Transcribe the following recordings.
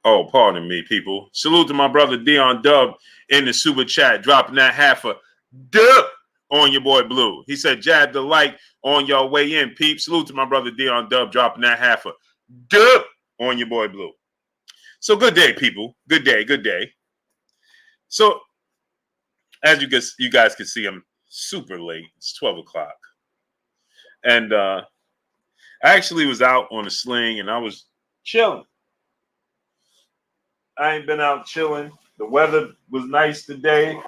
Oh, pardon me, people. Salute to my brother Dion Dub in the super chat, dropping that half a dub on your boy Blue. He said, jab the like on your way in, peep. Salute to my brother Dion Dub, dropping that half a dub on your boy Blue. So good day, people. Good day, good day. So as you guys can see, I'm super late. It's 12 o'clock. And I actually was out on a sling and I was chilling. I ain't been out chilling. The weather was nice today.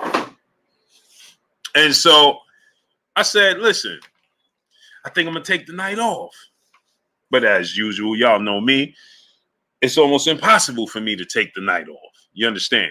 And so I said, listen, I think I'm going to take the night off. But as usual, y'all know me, it's almost impossible for me to take the night off. You understand?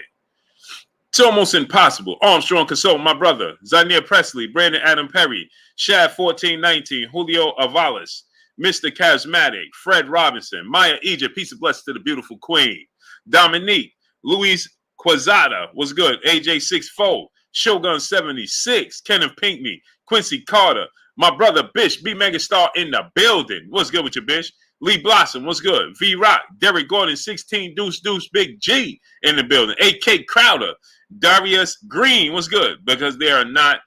It's almost impossible. Armstrong Consult, my brother, Zania Presley, Brandon Adam Perry, Shad 1419, Julio Avalos, Mr. Charismatic, Fred Robinson, Maya Egypt, peace and blessings to the beautiful queen, Dominique, Luis Quezada, was good, AJ 64, Shogun 76, Kenneth Pinkney, Quincy Carter, my brother Bish, B Megastar in the building. What's good with you, Bish? Lee Blossom, what's good? V Rock, Derek Gordon, 16 Deuce Deuce, Big G in the building. AK Crowder, Darius Green, what's good? Because they are not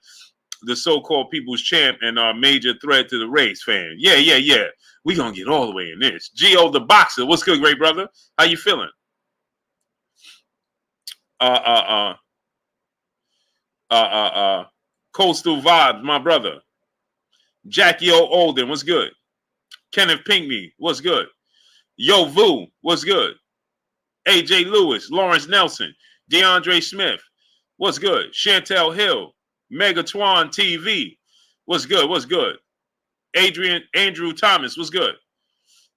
the so-called people's champ and are a major threat to the race, fan. Yeah. We gonna get all the way in this. Gio the Boxer, what's good, great brother? How you feeling? Coastal Vibes, my brother. Jackie O. Olden, what's good? Kenneth Pinkney, what's good? Yo Vu, what's good? AJ Lewis, Lawrence Nelson, DeAndre Smith, what's good? Chantel Hill, Megatwan TV, what's good? What's good? Andrew Thomas, what's good?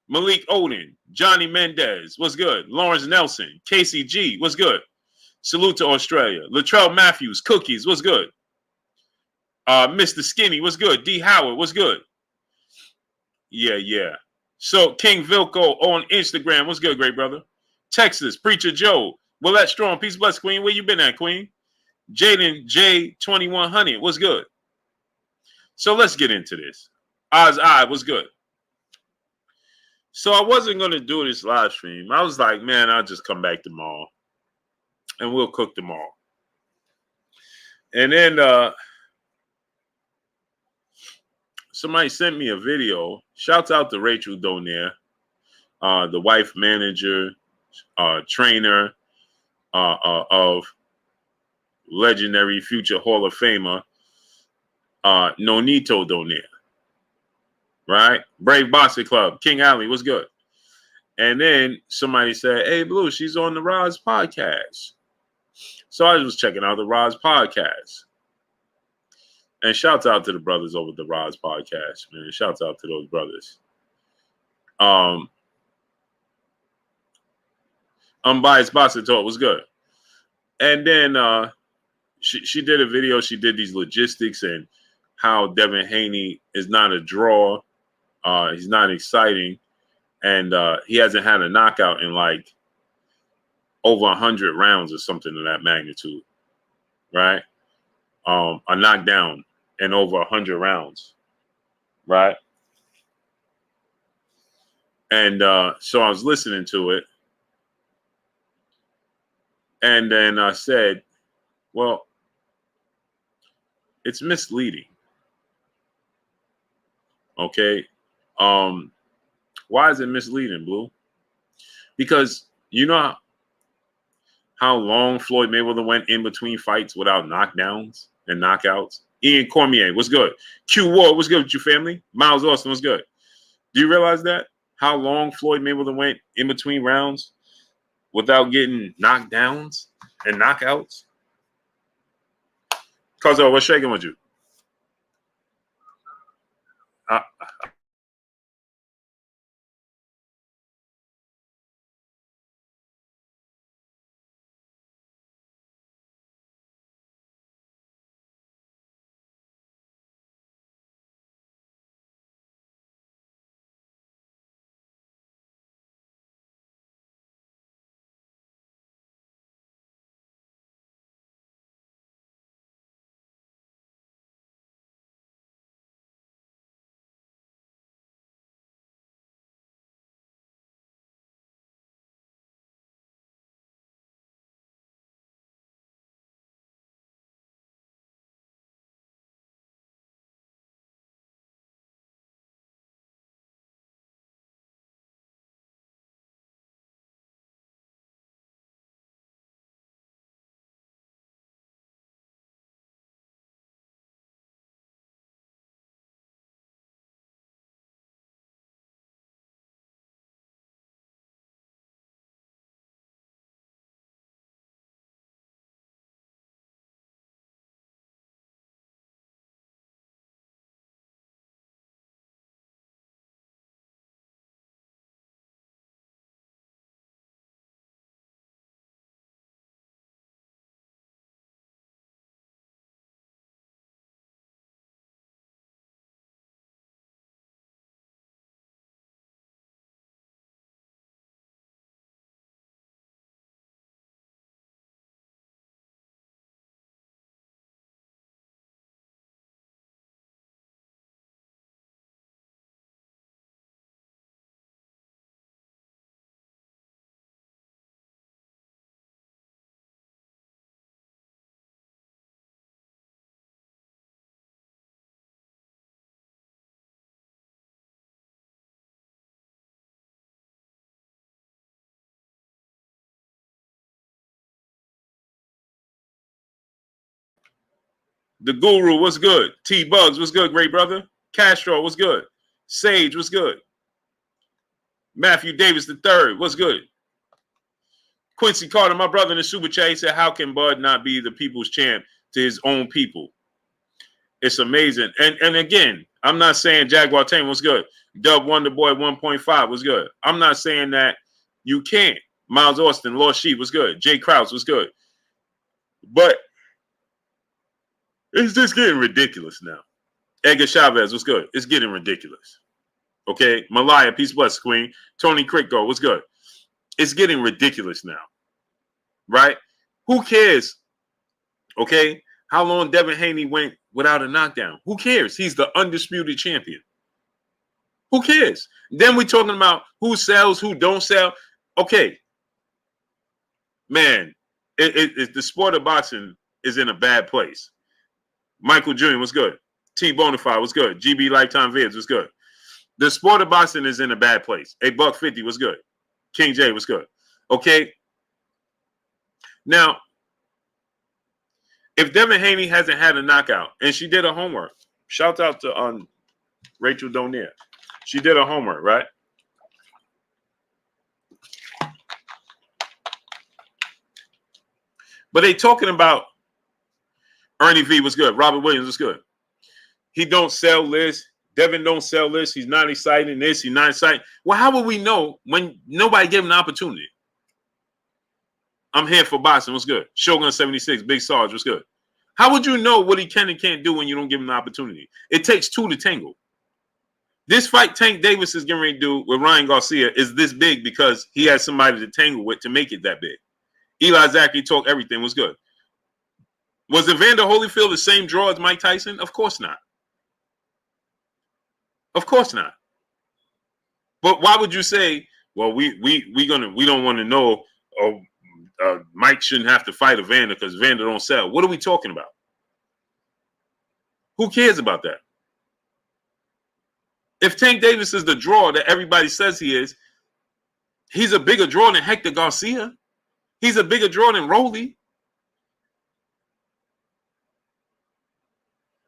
Malik Odin, Johnny Mendez, what's good? Lawrence Nelson, Casey G, what's good? Salute to Australia. Latrell Matthews, Cookies, what's good? Mr. Skinny, what's good? D. Howard, what's good? Yeah. So King Vilco on Instagram, what's good, great brother? Texas, Preacher Joe, Willette Strong, peace bless, Queen. Where you been at, Queen? Jaden J 2100, what's good? So let's get into this. Oz I, what's good? So I wasn't gonna do this live stream. I was like, man, I'll just come back tomorrow and we'll cook tomorrow. And then somebody sent me a video. Shouts out to Rachel Donaire, the wife manager, trainer of legendary future Hall of Famer Nonito Donaire. Right? Brave Boxing Club, King Alley, what's good? And then somebody said, hey, Blue, she's on the Roz podcast. So I was checking out the Roz podcast. And shouts out to the brothers over the Roz podcast, man. Shouts out to those brothers. Unbiased Boxing Talk was good. And then she did a video. She did these logistics and how Devin Haney is not a draw. He's not exciting. And he hasn't had a knockout in like over 100 rounds or something of that magnitude. Right? A knockdown in over 100 rounds. Right? And so I was listening to it. And then I said, well, it's misleading. Okay. Why is it misleading, Blue? Because you know how long Floyd Mayweather went in between fights without knockdowns and knockouts? Ian Cormier, what's good? Q Ward, what's good with you, family? Miles Austin, what's good? Do you realize that? How long Floyd Mayweather went in between rounds without getting knockdowns and knockouts? Cuzzo, what's shaking with you? The Guru, what's good? T-Bugs, what's good, great brother? Castro, what's good? Sage, what's good? Matthew Davis III, what's good? Quincy Carter, my brother in the super chat, he said, how can Bud not be the people's champ to his own people? It's amazing. And again, I'm not saying Jaguar Tame was good. Dub Wonderboy 1.5 was good. I'm not saying that you can't. Miles Austin, Lost Sheep was good. Jay Krause was good. But it's just getting ridiculous now. Edgar Chavez was good. It's getting ridiculous. Okay? Malaya, peace bless, Queen. Tony Crickgo was good. It's getting ridiculous now. Right? Who cares? Okay? How long Devin Haney went without a knockdown? Who cares? He's the undisputed champion. Who cares? Then we're talking about who sells, who don't sell. Okay. Man, the sport of boxing is in a bad place. Michael Jr. was good. T Bonafide was good. GB Lifetime Vids was good. The sport of boxing is in a bad place. $1.50 was good. King J was good. Okay. Now, if Devin Haney hasn't had a knockout, and she did her homework, shout out to Rachel Donier. She did her homework, right? But they talking about Ernie V was good. Robert Williams was good. He don't sell this. Devin don't sell this. He's not exciting this. He's not exciting. Well, how will we know when nobody gave him an opportunity? I'm here for boxing. What's good? Shogun 76, Big Sarge. What's good? How would you know what he can and can't do when you don't give him the opportunity? It takes two to tangle. This fight Tank Davis is getting ready to do with Ryan Garcia is this big because he has somebody to tangle with to make it that big. Eli Zachary talk everything was good. Was Evander Holyfield the same draw as Mike Tyson? Of course not. Of course not. But why would you say, well, we don't want to know, Mike shouldn't have to fight Evander because Evander don't sell? What are we talking about? Who cares about that? If Tank Davis is the draw that everybody says he is, he's a bigger draw than Hector Garcia. He's a bigger draw than Rolly.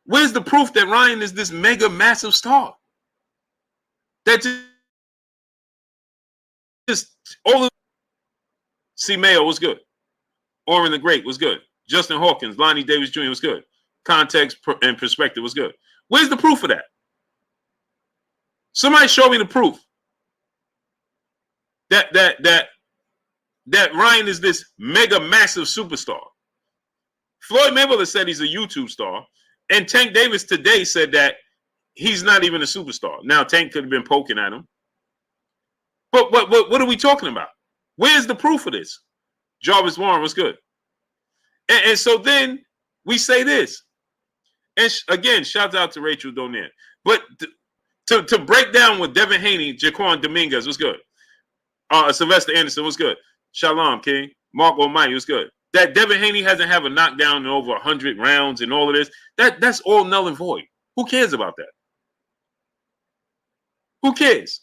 Where's the proof that Ryan is this mega massive star? That just all of C. Mayo was good. Oren the Great was good. Justin Hawkins, Lonnie Davis Jr. was good. Context and perspective was good. Where's the proof of that? Somebody show me the proof that Ryan is this mega massive superstar. Floyd Mayweather said he's a YouTube star, and Tank Davis today said that he's not even a superstar. Now Tank could have been poking at him, but what are we talking about? Where's the proof of this? Jarvis Warren was good, and so then we say this, and again, shout out to Rachel Donier, but. To break down with Devin Haney, Jaquan Dominguez was good. Sylvester Anderson was good. Shalom, King. Mark Almighty was good. That Devin Haney hasn't had a knockdown in over 100 rounds and all of this, that's all null and void. Who cares about that? Who cares?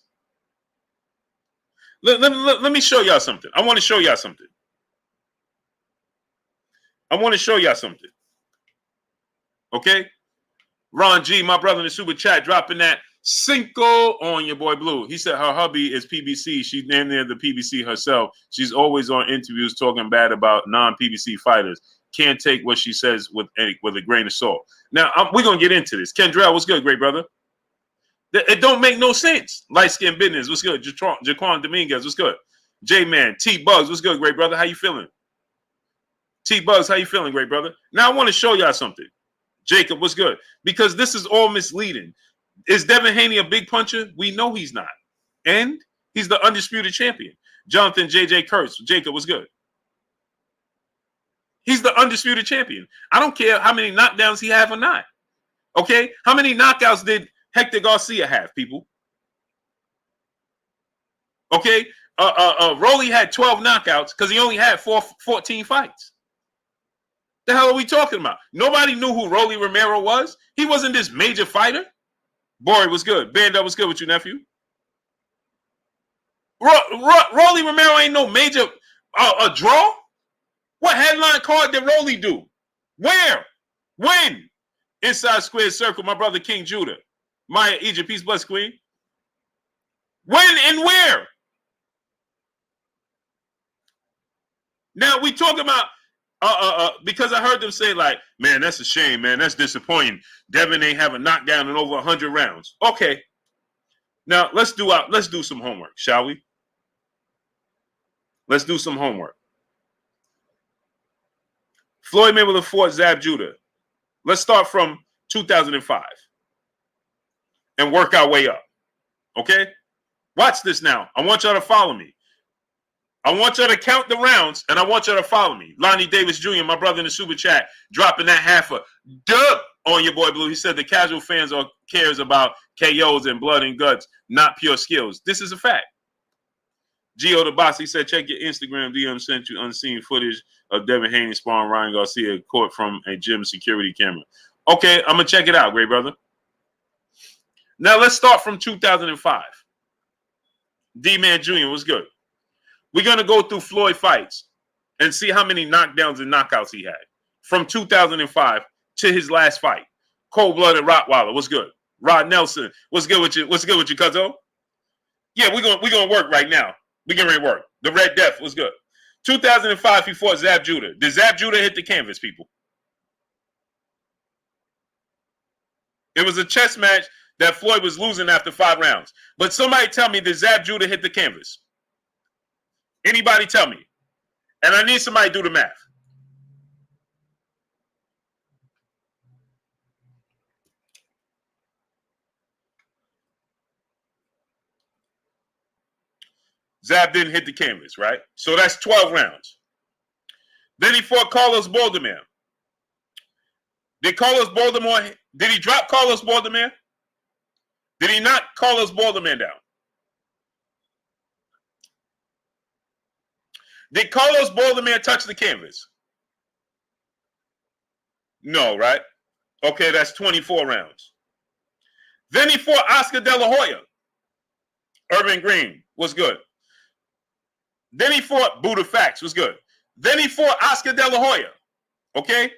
Let me show y'all something. I want to show y'all something. Okay? Ron G, my brother in the super chat, dropping that Cinco on your boy Blue. He said her hubby is PBC. She's named there the PBC herself. She's always on interviews talking bad about non-PBC fighters. Can't take what she says with a grain of salt. Now, we're going to get into this. Kendrell, what's good, great brother? It don't make no sense. Light Skin Business, what's good? Jaquan Dominguez, what's good? J-Man, T-Bugs, what's good, great brother? How you feeling? T-Bugs, how you feeling, great brother? Now, I want to show y'all something. Jacob, what's good? Because this is all misleading. Is Devin Haney a big puncher? We know he's not. And he's the undisputed champion. Jonathan J.J. Kurtz, Jacob was good. He's the undisputed champion. I don't care how many knockdowns he have or not. Okay? How many knockouts did Hector Garcia have, people? Okay? Rolly had 12 knockouts because he only had 14 fights. The hell are we talking about? Nobody knew who Rolly Romero was. He wasn't this major fighter. Bory was good. Band up was good with you, nephew. Rolly Romero ain't no major draw. What headline card did Rolly do? Where? When? Inside square circle, my brother King Judah. Maya Egypt, peace, bless, queen. When and where? Now we talk about because I heard them say like, man, that's a shame, man. That's disappointing. Devin ain't have a knockdown in over 100 rounds. Okay. Now let's do some homework, shall we? Let's do some homework. Floyd Mayweather fought Zab Judah. Let's start from 2005 and work our way up. Okay? Watch this now. I want y'all to follow me. I want y'all to count the rounds, and I want y'all to follow me. Lonnie Davis Jr., my brother in the super chat, dropping that half a dub on your boy Blue. He said the casual fans cares about KOs and blood and guts, not pure skills. This is a fact. Gio the Boss, he said, check your Instagram DM, sent you unseen footage of Devin Haney sparring Ryan Garcia caught from a gym security camera. Okay, I'm going to check it out, great brother. Now, let's start from 2005. D-Man Jr. was good. We're going to go through Floyd fights and see how many knockdowns and knockouts he had from 2005 to his last fight. Cold-blooded Rottweiler, what's good? Rod Nelson, what's good with you? What's good with you, cuzzo? Yeah, we're gonna work right now. We're going to work. The Red Death was good. 2005, he fought Zab Judah. Did Zab Judah hit the canvas, people? It was a chess match that Floyd was losing after 5 rounds. But somebody tell me, did Zab Judah hit the canvas? Anybody tell me? And I need somebody to do the math. Zab didn't hit the canvas, right? So that's 12 rounds. Then he fought Carlos Baldomir. Did he drop Carlos Baldomir? Did he knock Carlos Baldomir down? Did Carlos Baldomir touch the canvas? No, right? Okay, that's 24 rounds. Then he fought Oscar De La Hoya. Urban Green was good. Then he fought Buddha Fax, was good. Then he fought Oscar De La Hoya. Okay?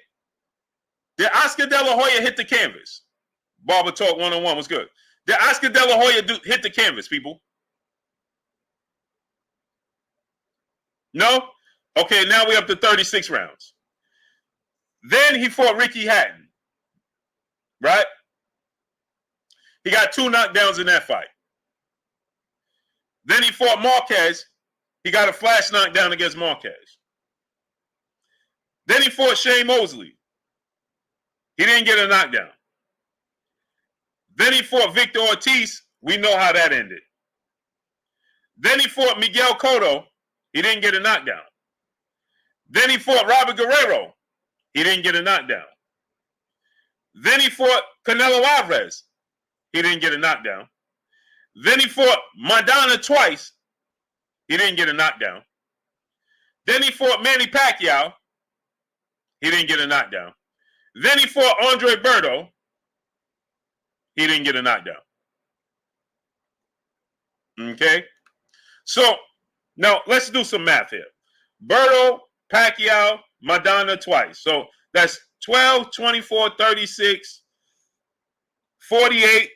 Did Oscar De La Hoya hit the canvas? Barber Talk 101 was good. Did Oscar De La Hoya hit the canvas, people? No? Okay, now we're up to 36 rounds. Then he fought Ricky Hatton. Right? He got 2 knockdowns in that fight. Then he fought Marquez. He got a flash knockdown against Marquez. Then he fought Shane Mosley. He didn't get a knockdown. Then he fought Victor Ortiz. We know how that ended. Then he fought Miguel Cotto. He didn't get a knockdown. Then he fought Robert Guerrero. He didn't get a knockdown. Then he fought Canelo Alvarez. He didn't get a knockdown. Then he fought Maidana twice. He didn't get a knockdown. Then he fought Manny Pacquiao. He didn't get a knockdown. Then he fought Andre Berto. He didn't get a knockdown. Okay? So, now let's do some math here. Berto, Pacquiao, Maidana twice. So, that's 12, 24, 36, 48,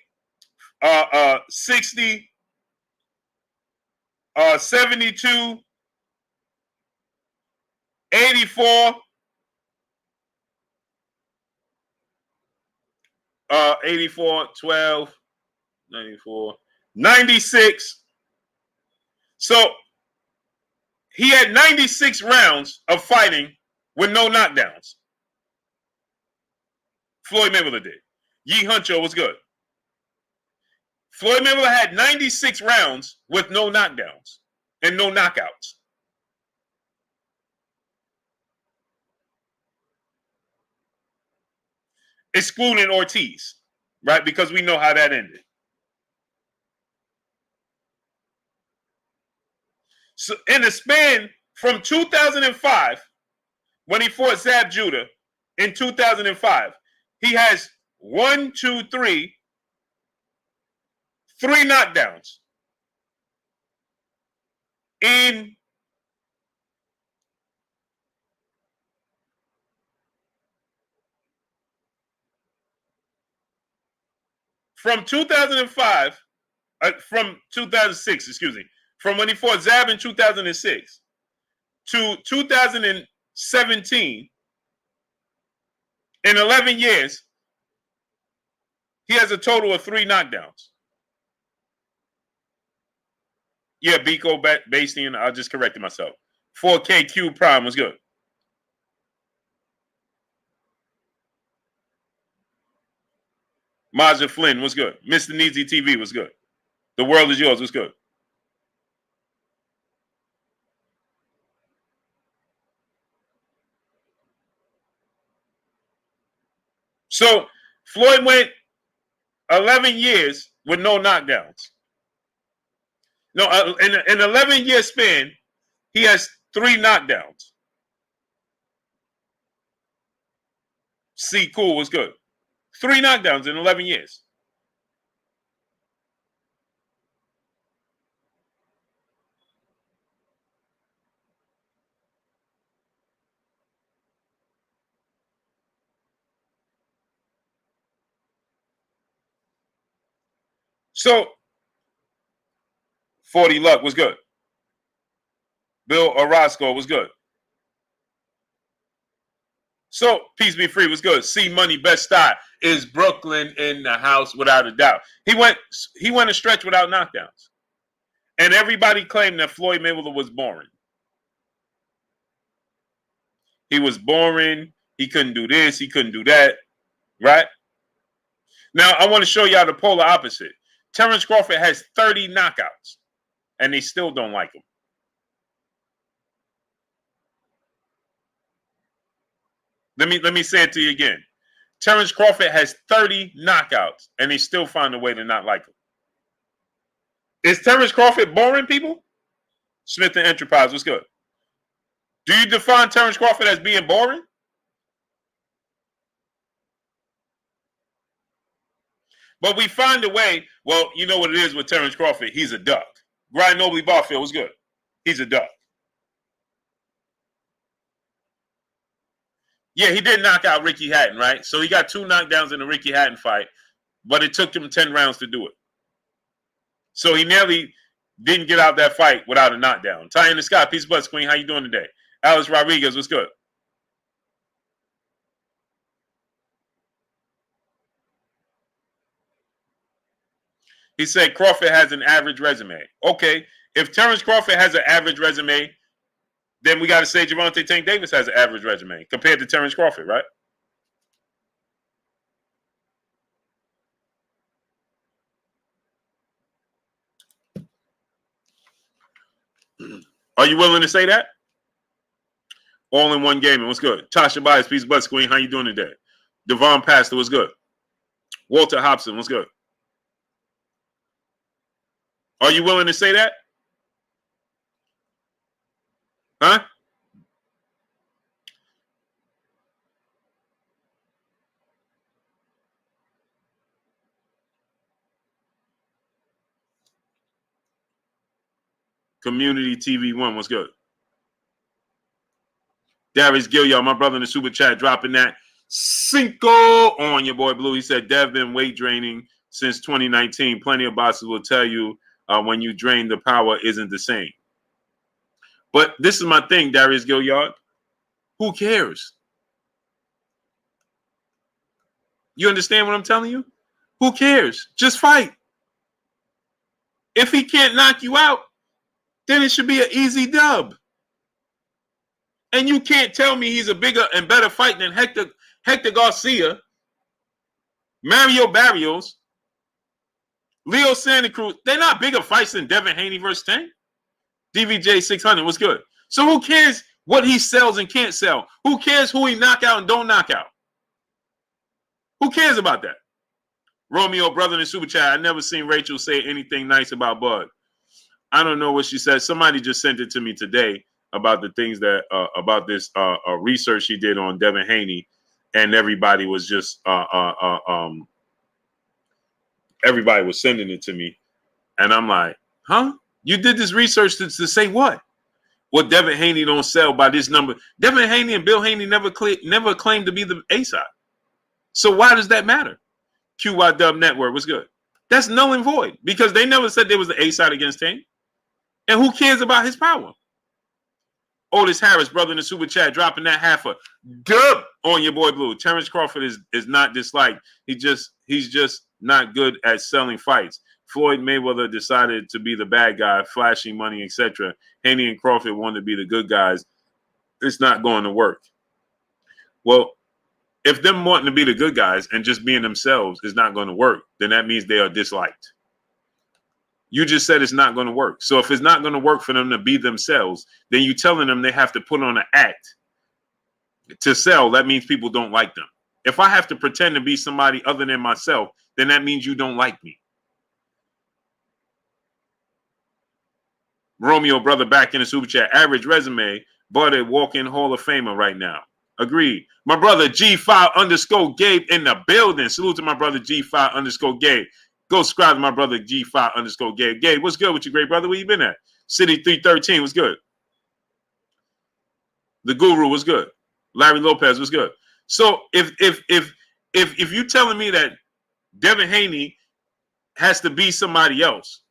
60, 72, 84, 84, 12, 94, 96. So he had 96 rounds of fighting with no knockdowns. Floyd Mayweather did. Yi Huncho was good. Floyd Mayweather had 96 rounds with no knockdowns and no knockouts. Excluding Ortiz, right? Because we know how that ended. So in the span from 2005, when he fought Zab Judah in 2005, he has 3 knockdowns in from 2005, from 2006, excuse me, from when he fought Zab in 2006 to 2017, in 11 years, he has a total of 3 knockdowns. Yeah, Biko Bastian, I just corrected myself. 4KQ Prime was good. Maja Flynn was good. Mr. Neezy TV was good. The World Is Yours was good. So Floyd went 11 years with no knockdowns. No, in an 11-year span, he has 3 knockdowns. C. Cool was good. 3 knockdowns in 11 years. So 40 Luck was good. Bill Orozco was good. So Peace Be Free was good. C Money Best Style is Brooklyn in the house without a doubt. He went a stretch without knockdowns. And everybody claimed that Floyd Mayweather was boring. He was boring. He couldn't do this. He couldn't do that. Right? Now, I want to show y'all the polar opposite. Terence Crawford has 30 knockouts, and they still don't like him. Let me say it to you again. Terence Crawford has 30 knockouts, and they still find a way to not like him. Is Terence Crawford boring, people? Smith and Enterprise, what's good? Do you define Terence Crawford as being boring? But we find a way. Well, you know what it is with Terence Crawford. He's a duck. Brian Nobley Barfield was good. He's a duck. Yeah, he did knock out Ricky Hatton, right? So he got 2 knockdowns in the Ricky Hatton fight, but it took him 10 rounds to do it. So he nearly didn't get out that fight without a knockdown. Ty in the Sky, peace butts, Queen. How you doing today? Alex Rodriguez, what's good? He said Crawford has an average resume. Okay, if Terence Crawford has an average resume, then we got to say Gervonta Tank Davis has an average resume compared to Terence Crawford, right? Are you willing to say that? All in one gaming, what's good? Tasha Bias, peace, butts, Queen. How you doing today? Devon Pastor, what's good? Walter Hobson, what's good? Are you willing to say that? Huh? Community TV 1, what's good? Darius Gilliard, my brother in the super chat, dropping that Cinco on your boy Blue. He said, Dev been weight draining since 2019. Plenty of bosses will tell you when you drain, the power isn't the same. But this is my thing, Darius Gilliard. Who cares? You understand what I'm telling you? Who cares? Just fight. If he can't knock you out, then it should be an easy dub. And you can't tell me he's a bigger and better fight than Hector Garcia, Mario Barrios, Leo Santa Cruz. They're not bigger fights than Devin Haney versus Tank. DVJ 600 was good. So who cares what he sells and can't sell? Who cares who he knock out and don't knock out? Who cares about that? Romeo, brother in the super chat. I never seen Rachel say anything nice about Bud. I don't know what she said. Somebody just sent it to me today about the things that about this research she did on Devin Haney, and everybody was just everybody was sending it to me, and I'm like, huh? You did this research to say what? Well, Devin Haney don't sell by this number. Devin Haney and Bill Haney never claimed to be the A-side. So why does that matter? QY Dub Network, what's good? That's null and void because they never said there was an A side against Haney. And who cares about his power? Otis Harris, brother in the super chat, dropping that half a dub on your boy Blue. Terence Crawford is not disliked. He's just not good at selling fights. Floyd Mayweather decided to be the bad guy, flashing money, etc. Haney and Crawford wanted to be the good guys. It's not going to work. Well, if them wanting to be the good guys and just being themselves is not going to work, then that means they are disliked. You just said it's not going to work. So if it's not going to work for them to be themselves, then you telling them they have to put on an act to sell. That means people don't like them. If I have to pretend to be somebody other than myself, then that means you don't like me. Romeo, brother, back in the super chat. Average resume, but a walk-in Hall of Famer right now. Agreed. My brother G5_Gabe in the building. Salute to my brother G5_Gabe. Go subscribe to my brother G5_Gabe. Gabe, what's good with you, great brother? Where you been at? City 313 was good. The Guru was good. Larry Lopez was good. So if you telling me that Devin Haney has to be somebody else,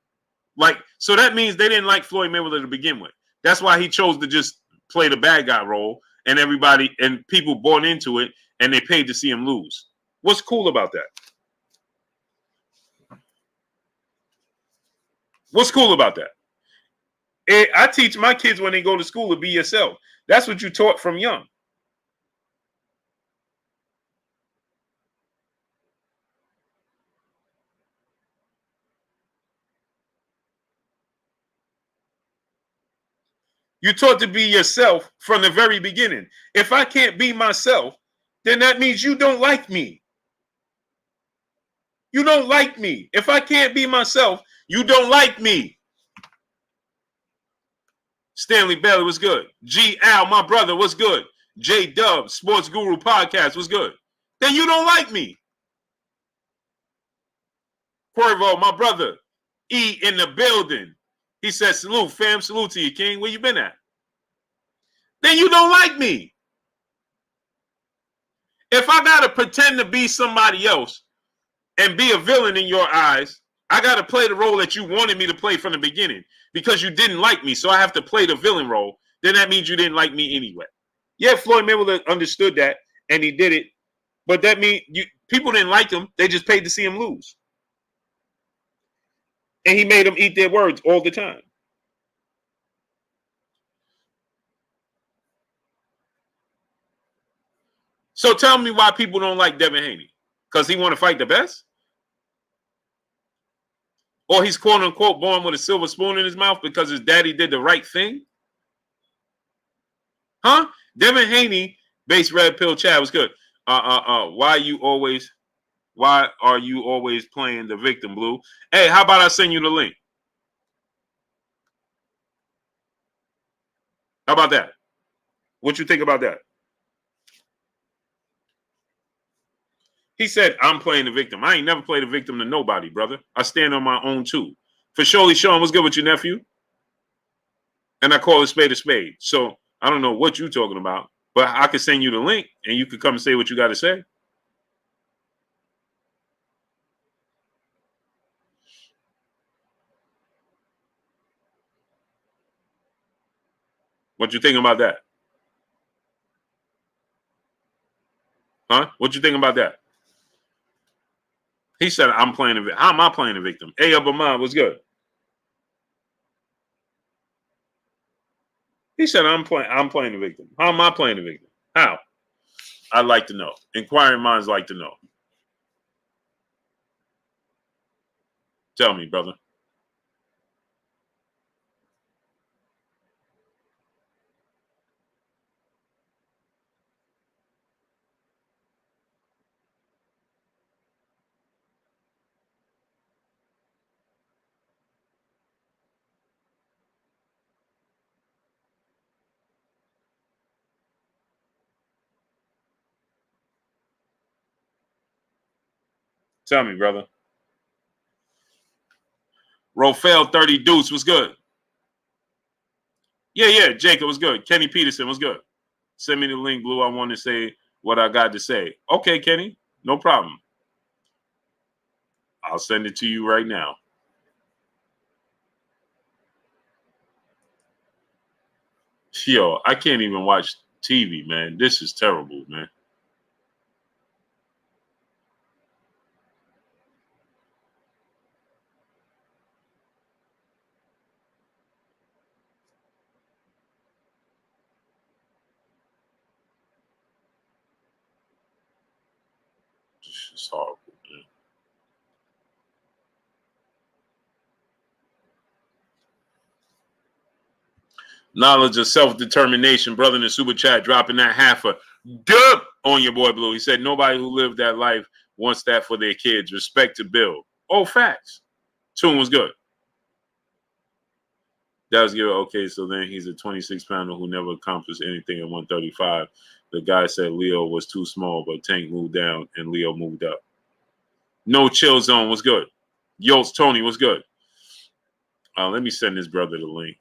like, so that means they didn't like Floyd Mayweather to begin with. That's why he chose to just play the bad guy role, and everybody and people bought into it, and they paid to see him lose. What's cool about that? What's cool about that? I teach my kids when they go to school to be yourself. That's what you taught from young. You taught to be yourself from the very beginning. If I can't be myself, then that means you don't like me. You don't like me. If I can't be myself, you don't like me. Stanley Bailey was good. G. Al, my brother, was good. J. Dub, Sports Guru Podcast was good. Then you don't like me. Cuervo, my brother. E in the building. He said, salute, fam. Salute to you, King. Where you been at? Then you don't like me. If I got to pretend to be somebody else and be a villain in your eyes, I got to play the role that you wanted me to play from the beginning because you didn't like me. So I have to play the villain role. Then that means you didn't like me anyway. Yeah, Floyd Mayweather understood that and he did it. But that means people didn't like him. They just paid to see him lose. And he made them eat their words all the time. So tell me why people don't like Devin Haney. Because he want to fight the best? Or he's quote unquote born with a silver spoon in his mouth because his daddy did the right thing? Huh? Devin Haney, base red pill Chad was good. Why are you always playing the victim, Blue? Hey, how about I send you the link? How about that? What you think about that? He said, I'm playing the victim. I ain't never played a victim to nobody, brother. I stand on my own too. For surely, Sean, what's good with your nephew? And I call a spade a spade. So I don't know what you're talking about, but I could send you the link and you could come and say what you got to say. What you think about that? Huh? What you think about that? He said, I'm playing a victim. How am I playing a victim? A up mine was good. He said, I'm playing the victim. How am I playing the victim? How? I'd like to know. Inquiring minds like to know. Tell me, brother. Tell me, brother. Rafael 30 Deuce was good. Yeah, Jacob was good. Kenny Peterson was good. Send me the link, Blue. I want to say what I got to say. Okay, Kenny, no problem. I'll send it to you right now. Yo, I can't even watch TV, man. This is terrible, man. This is horrible, man. Knowledge of self-determination, brother in the super chat, dropping that half a dub on your boy Blue. He said nobody who lived that life wants that for their kids. Respect to Bill. Oh, facts. Tune was good. That was good. Okay, so then he's a 26-pounder who never accomplished anything at 135. The guy said Leo was too small, but Tank moved down and Leo moved up. No Chill Zone was good. Yost Tony was good. Let me send this brother the link.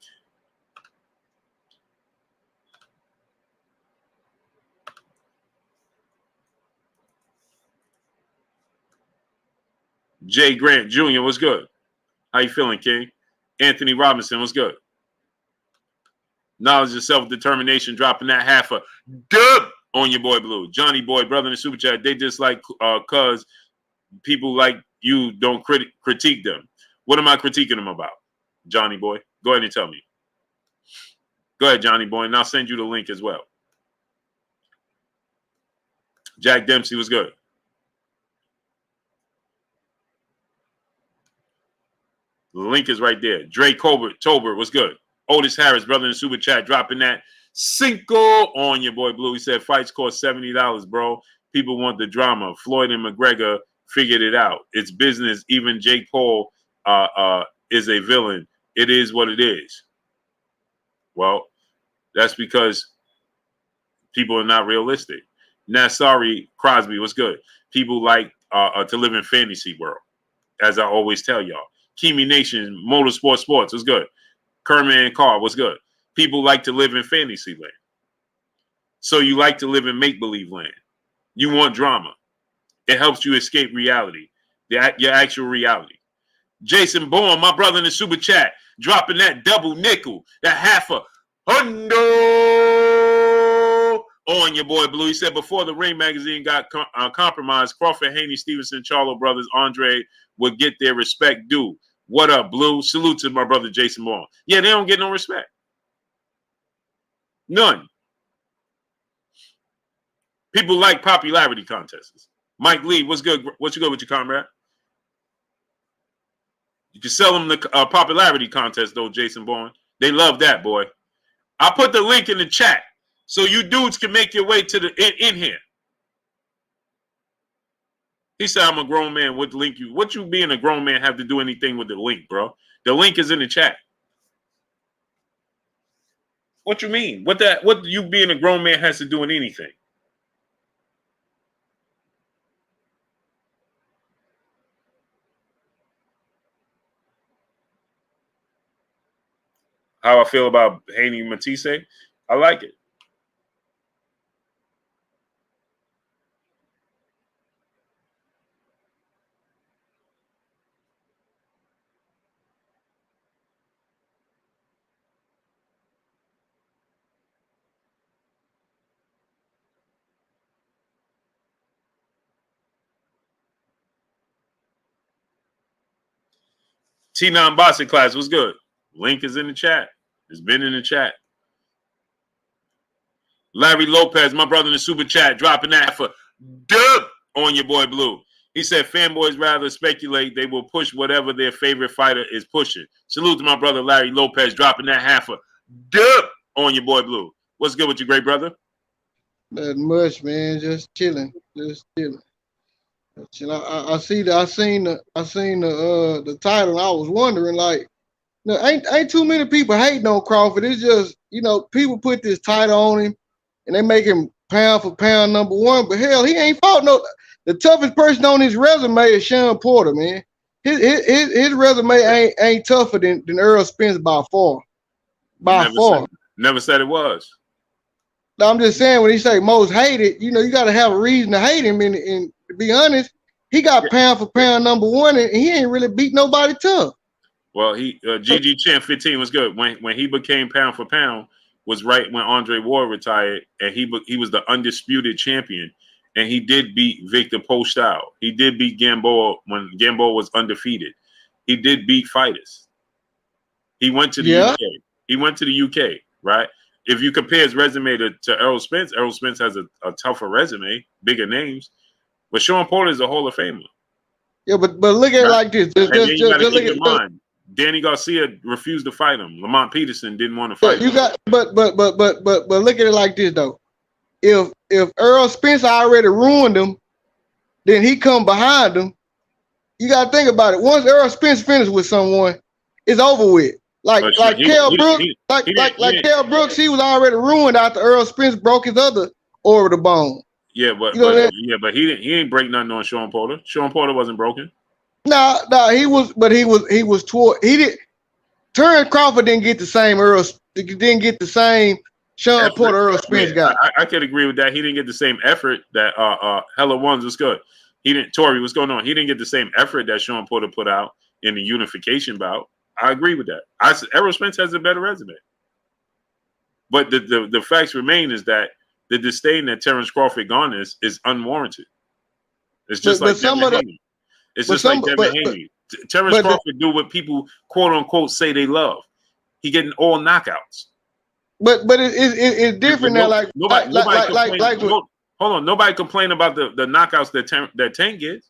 Jay Grant Jr. was good. How you feeling, King? Anthony Robinson was good. Knowledge of self-determination, dropping that half a dub on your boy Blue. Johnny Boy, brother in the super chat, they just like cuz people like you don't critique them. What am I critiquing them about, Johnny Boy? Go ahead and tell me. Go ahead, Johnny Boy, and I'll send you the link as well. Jack Dempsey was good. The link is right there. Dre Tober was good. Otis Harris, brother in the super chat, dropping that Cinco on your boy Blue. He said fights cost $70, bro. People want the drama. Floyd and McGregor figured it out. It's business. Even Jake Paul is a villain. It is what it is. Well, that's because people are not realistic. Nassari Crosby was good. People like to live in fantasy world, as I always tell y'all. Kimi Nation, Motorsport Sports was good. Kerman Carr was good. People like to live in fantasy land. So you like to live in make-believe land. You want drama. It helps you escape reality, your actual reality. Jason Bourne, my brother in the super chat, dropping that double nickel, that half a hundo on your boy Blue. He said before the Ring magazine got compromised, Crawford, Haney, Stevenson, Charlo brothers, Andre would get their respect due. What up, Blue? Salute to my brother Jason Bourne. Yeah, they don't get no respect. None. People like popularity contests. Mike Lee, what's good? What's good with your comrade? You can sell them the popularity contest, though, Jason Bourne. They love that, boy. I'll put the link in the chat so you dudes can make your way to the in here. He said, I'm a grown man. What link you? What you being a grown man have to do anything with the link, bro? The link is in the chat. What you mean? What you being a grown man has to do with anything? How I feel about Haney Matisse? I like it. T9 boxing class was good. Link is in the chat. It's been in the chat. Larry Lopez, my brother in the super chat, dropping that for dub on your boy Blue. He said fanboys rather speculate. They will push whatever their favorite fighter is pushing. Salute to my brother Larry Lopez, dropping that half a dub on your boy Blue. What's good with you, great brother? Nothing much, man. Just chilling. I seen the title. And I was wondering, like, ain't too many people hating on Crawford. It's just, people put this title on him and they make him pound for pound number one. But hell, he ain't fought no. The toughest person on his resume is Sean Porter, man. His resume ain't tougher than Earl Spence by far. Never said it was. I'm just saying, when he say most hated, you got to have a reason to hate him. And to be honest, he got pound for pound #1, and he ain't really beat nobody tough. Well, GG Champ 15 was good. When he became pound for pound was right when Andre Ward retired, and he was the undisputed champion, and he did beat Victor Postol. He did beat Gamboa when Gamboa was undefeated. He did beat fighters. He went to the UK. He went to the UK, right? If you compare his resume to Errol Spence has a tougher resume, bigger names. But Sean Porter is a Hall of Famer. Yeah, but look at it like this. Just look at mind. Danny Garcia refused to fight him. Lamont Peterson didn't want to fight him. But look at it like this though. If Errol Spence already ruined him, then he come behind him. You gotta think about it. Once Errol Spence finished with someone, it's over with. Like Kell Brooks, he was already ruined after Errol Spence broke his other orbital bone. Yeah, but he ain't break nothing on Sean Porter. Sean Porter wasn't broken. No, he was toward. He did. Terence Crawford didn't get the same Sean effort. Porter Errol Spence got. I could agree with that. He didn't get the same effort that Hella Ones was good. He didn't. Tory, what's going on? He didn't get the same effort that Sean Porter put out in the unification bout. I agree with that. Errol Spence has a better resume. But the facts remain is that the disdain that Terence Crawford garners is unwarranted. It's just like Devin Haney. It's just like Devin Haney. Terence Crawford do what people quote unquote say they love. He getting all knockouts. But it's different now. Like hold on. Nobody complain about the knockouts that Tank gets.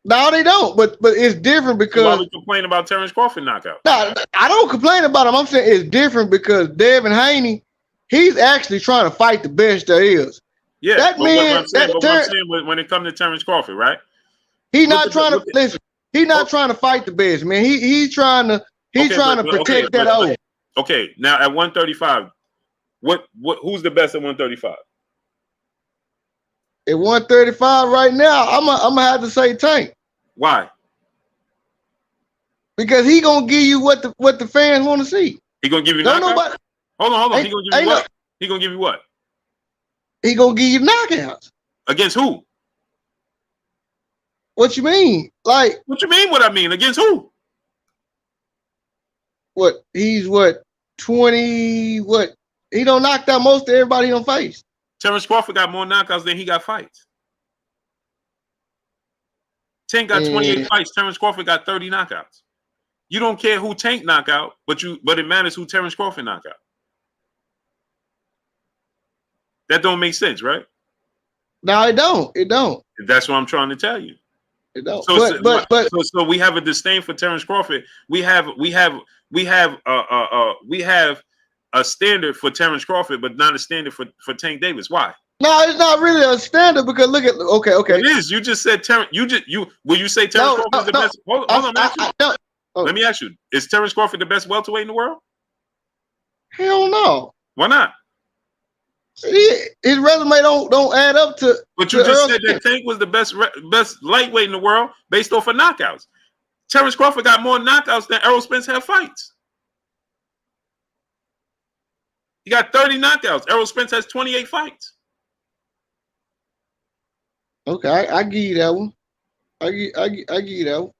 No, they don't. But it's different because why we complain about Terence Crawford knockout? No, I don't complain about him. I'm saying it's different because Devin Haney, he's actually trying to fight the best there is. Yeah, that means when it comes to Terence Crawford, right? He's not trying to listen. He's not trying to fight the best, man. He's trying to protect that oath. Okay, now at 135, who's the best at 135? At 135 right now, I'm gonna have to say Tank. Why? Because he gonna give you what the fans want to see. He gonna give you knockouts? Hold on. He gonna give you what? He gonna give you what? He gonna give you knockouts. Against who? What you mean? Like what you mean? What I mean? Against who? What? He's 20? What? He don't knock out most of everybody he don't face. Terence Crawford got more knockouts than he got fights. Tank got 28 fights. Terence Crawford got 30 knockouts. You don't care who Tank knock out, but it matters who Terence Crawford knock out. That don't make sense, right? No, it don't. It don't. That's what I'm trying to tell you. It don't. So we have a disdain for Terence Crawford. We have a standard for Terence Crawford, but not a standard for Tank Davis. Why? No, it's not really a standard because look at okay. It is. You just said Terence. Will you say Terence Crawford is the best? Hold on, let me ask you. Is Terence Crawford the best welterweight in the world? Hell no. Why not? His resume don't add up to. But you just said that Tank was the best lightweight in the world based off of knockouts. Terence Crawford got more knockouts than Errol Spence had fights. He got 30 knockouts. Errol Spence has 28 fights. Okay, I give you that one. I give you that one.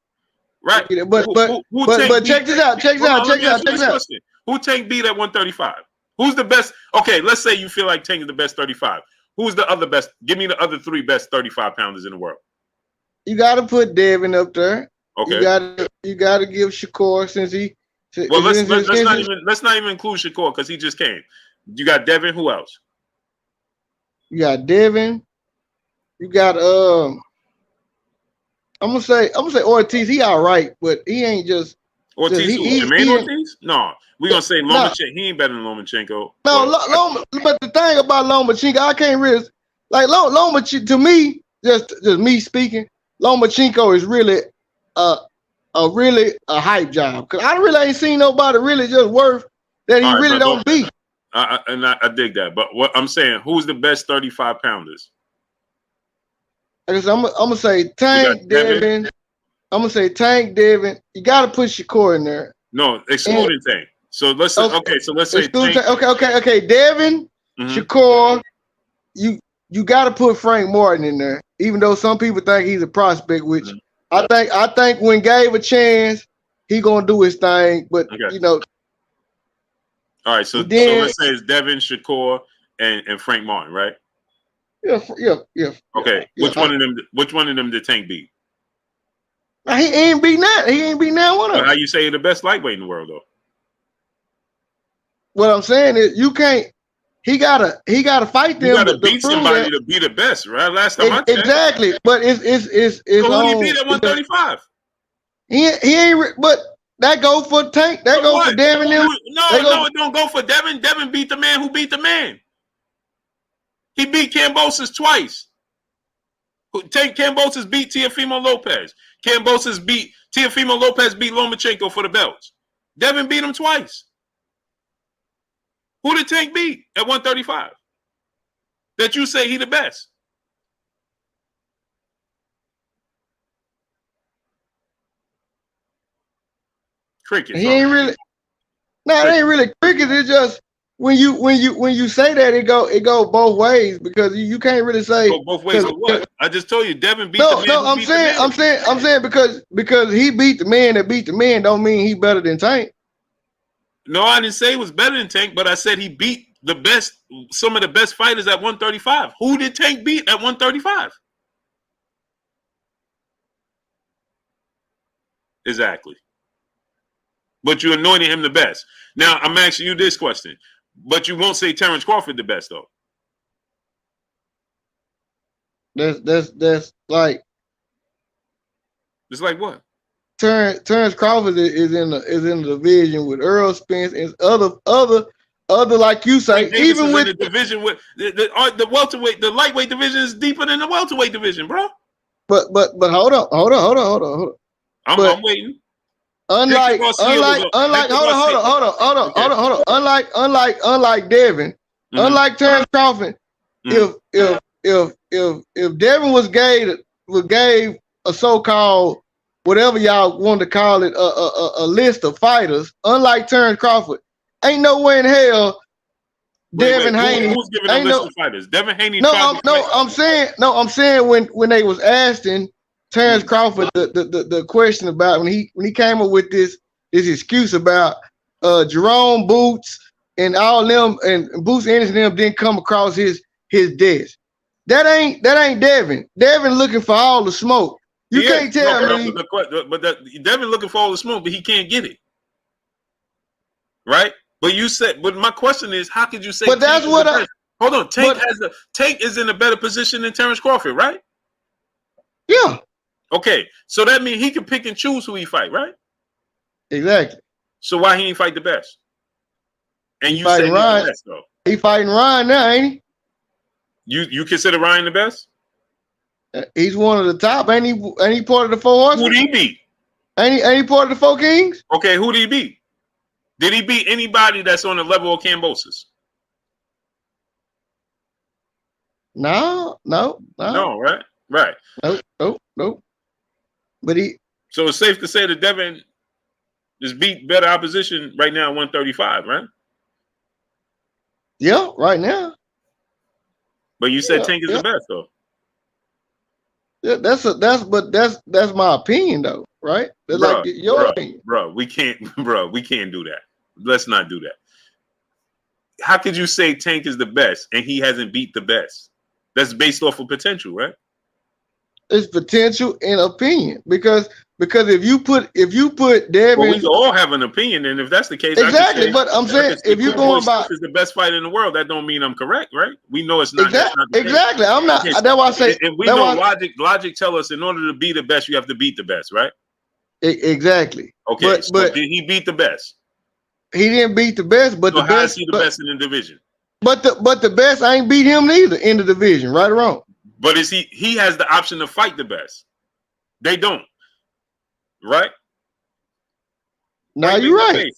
Right. But check this out. Check this out. Who Tank beat at 135? Who's the best? Okay, let's say you feel like Tank is the best 35. Who's the other best? Give me the other 3 best 35 pounders in the world. You got to put Devin up there. Okay. You got to give Shakur since he. Well, let's not even include Shakur because he just came. You got Devin. Who else? You got Devin. You got I'm gonna say Ortiz. He all right, but he ain't just Ortiz. Ortiz? No, we gonna say Lomachenko. He ain't better than Lomachenko. No, but the thing about Lomachenko, I can't really like Lomachenko. To me, just me speaking, Lomachenko is really a hype job because I really ain't seen nobody really just worth that he really don't beat. I dig that, but what I'm saying, who's the best 35 pounders? I'm gonna say Tank Devin. I'm gonna say Tank Devin. You gotta put Shakur in there. No, excluding Tank. So let's say Tank. Okay. Devin, Shakur. You gotta put Frank Martin in there. even though some people think he's a prospect, which Mhm. I think when gave a chance, he gonna do his thing. But Okay. you know, All right, so then let's say it's Devin, Shakur, and Frank Martin, right? yeah. Okay, which one of them did Tank beat? He ain't beat that. He ain't beat that one But of how them. you say the best lightweight in the world though? What I'm saying is, you can't. He gotta fight You them got to to beat prove somebody that to be the best, right? Last time I checked. exactly. But it's So who did he on. beat at 135? He ain't. But that go for Tank. That For go what? for Devin. Them. No, it don't go for Devin. Devin beat the man who beat the man. He beat Kambosos twice. Kambosos beat Teofimo Lopez. Teofimo Lopez beat Lomachenko for the belts. Devin beat him twice. Who did Tank beat at 135? That you say he the best? Crickets. He ain't really. No, it ain't really cricket. It's just when you say that, it go both ways, because you can't really say Go both ways of what? I just told you Devin beat the man. No, I'm saying because he beat the man that beat the man don't mean he better than Tank. No, I didn't say he was better than Tank, but I said he beat some of the best fighters at 135. Who did Tank beat at 135? Exactly. But you anointed him the best. Now I'm asking you this question, but you won't say Terence Crawford the best though. That's like. It's like what? Terence Crawford is in the division with Earl Spence and other like you say, even with the division with the welterweight, the lightweight division is deeper than the welterweight division, bro. But hold on. I'm waiting. Unlike Devin, unlike Terence Crawford, if Devin was gave a so-called whatever y'all want to call it, a list of fighters, unlike Terence Crawford, ain't no way in hell Devin Haney. Who's giving a list of fighters? Devin Haney. I'm saying when they was asking Terence Crawford the question about when he came up with this excuse about Jerome Boots and all them, and Boots Anderson them didn't come across his desk. That ain't Devin. Devin looking for all the smoke. You can't tell me. But Devin looking for all the smoke, but he can't get it. Right? But my question is, how could you say? But that's what hold on. Tank is in a better position than Terence Crawford, right? Yeah. Okay, so that means he can pick and choose who he fight, right? Exactly. So why he ain't fight the best? And you say he's the best, though. He fighting Ryan now, ain't he? You consider Ryan the best? He's one of the top. Ain't he part of the four horsemen? Who did he beat? Ain't he part of the four kings? Okay, who did he beat? Did he beat anybody that's on the level of Kambosos? No, right? Right. Nope. But so it's safe to say that Devin just beat better opposition right now at 135, right? Yeah, right now. But you said Tank is the best, though. Yeah, that's my opinion, though, right? That's like your opinion, bro. We can't do that. Let's not do that. How could you say Tank is the best and he hasn't beat the best? That's based off of potential, right? It's potential and opinion, because if you put Devin, well, we can all have an opinion, and if that's the case, exactly. But I'm saying if you're going by is the best fighter in the world, that don't mean I'm correct, right? We know it's not. Exactly. I'm not. That's why I say. And we know logic tell us in order to be the best, you have to beat the best, right? Exactly. Okay, but did he beat the best? He didn't beat the best, but so the best. How is he the best in the division? But the best ain't beat him neither in the division, right or wrong. But is he has the option to fight the best? They don't, right? No, you're right.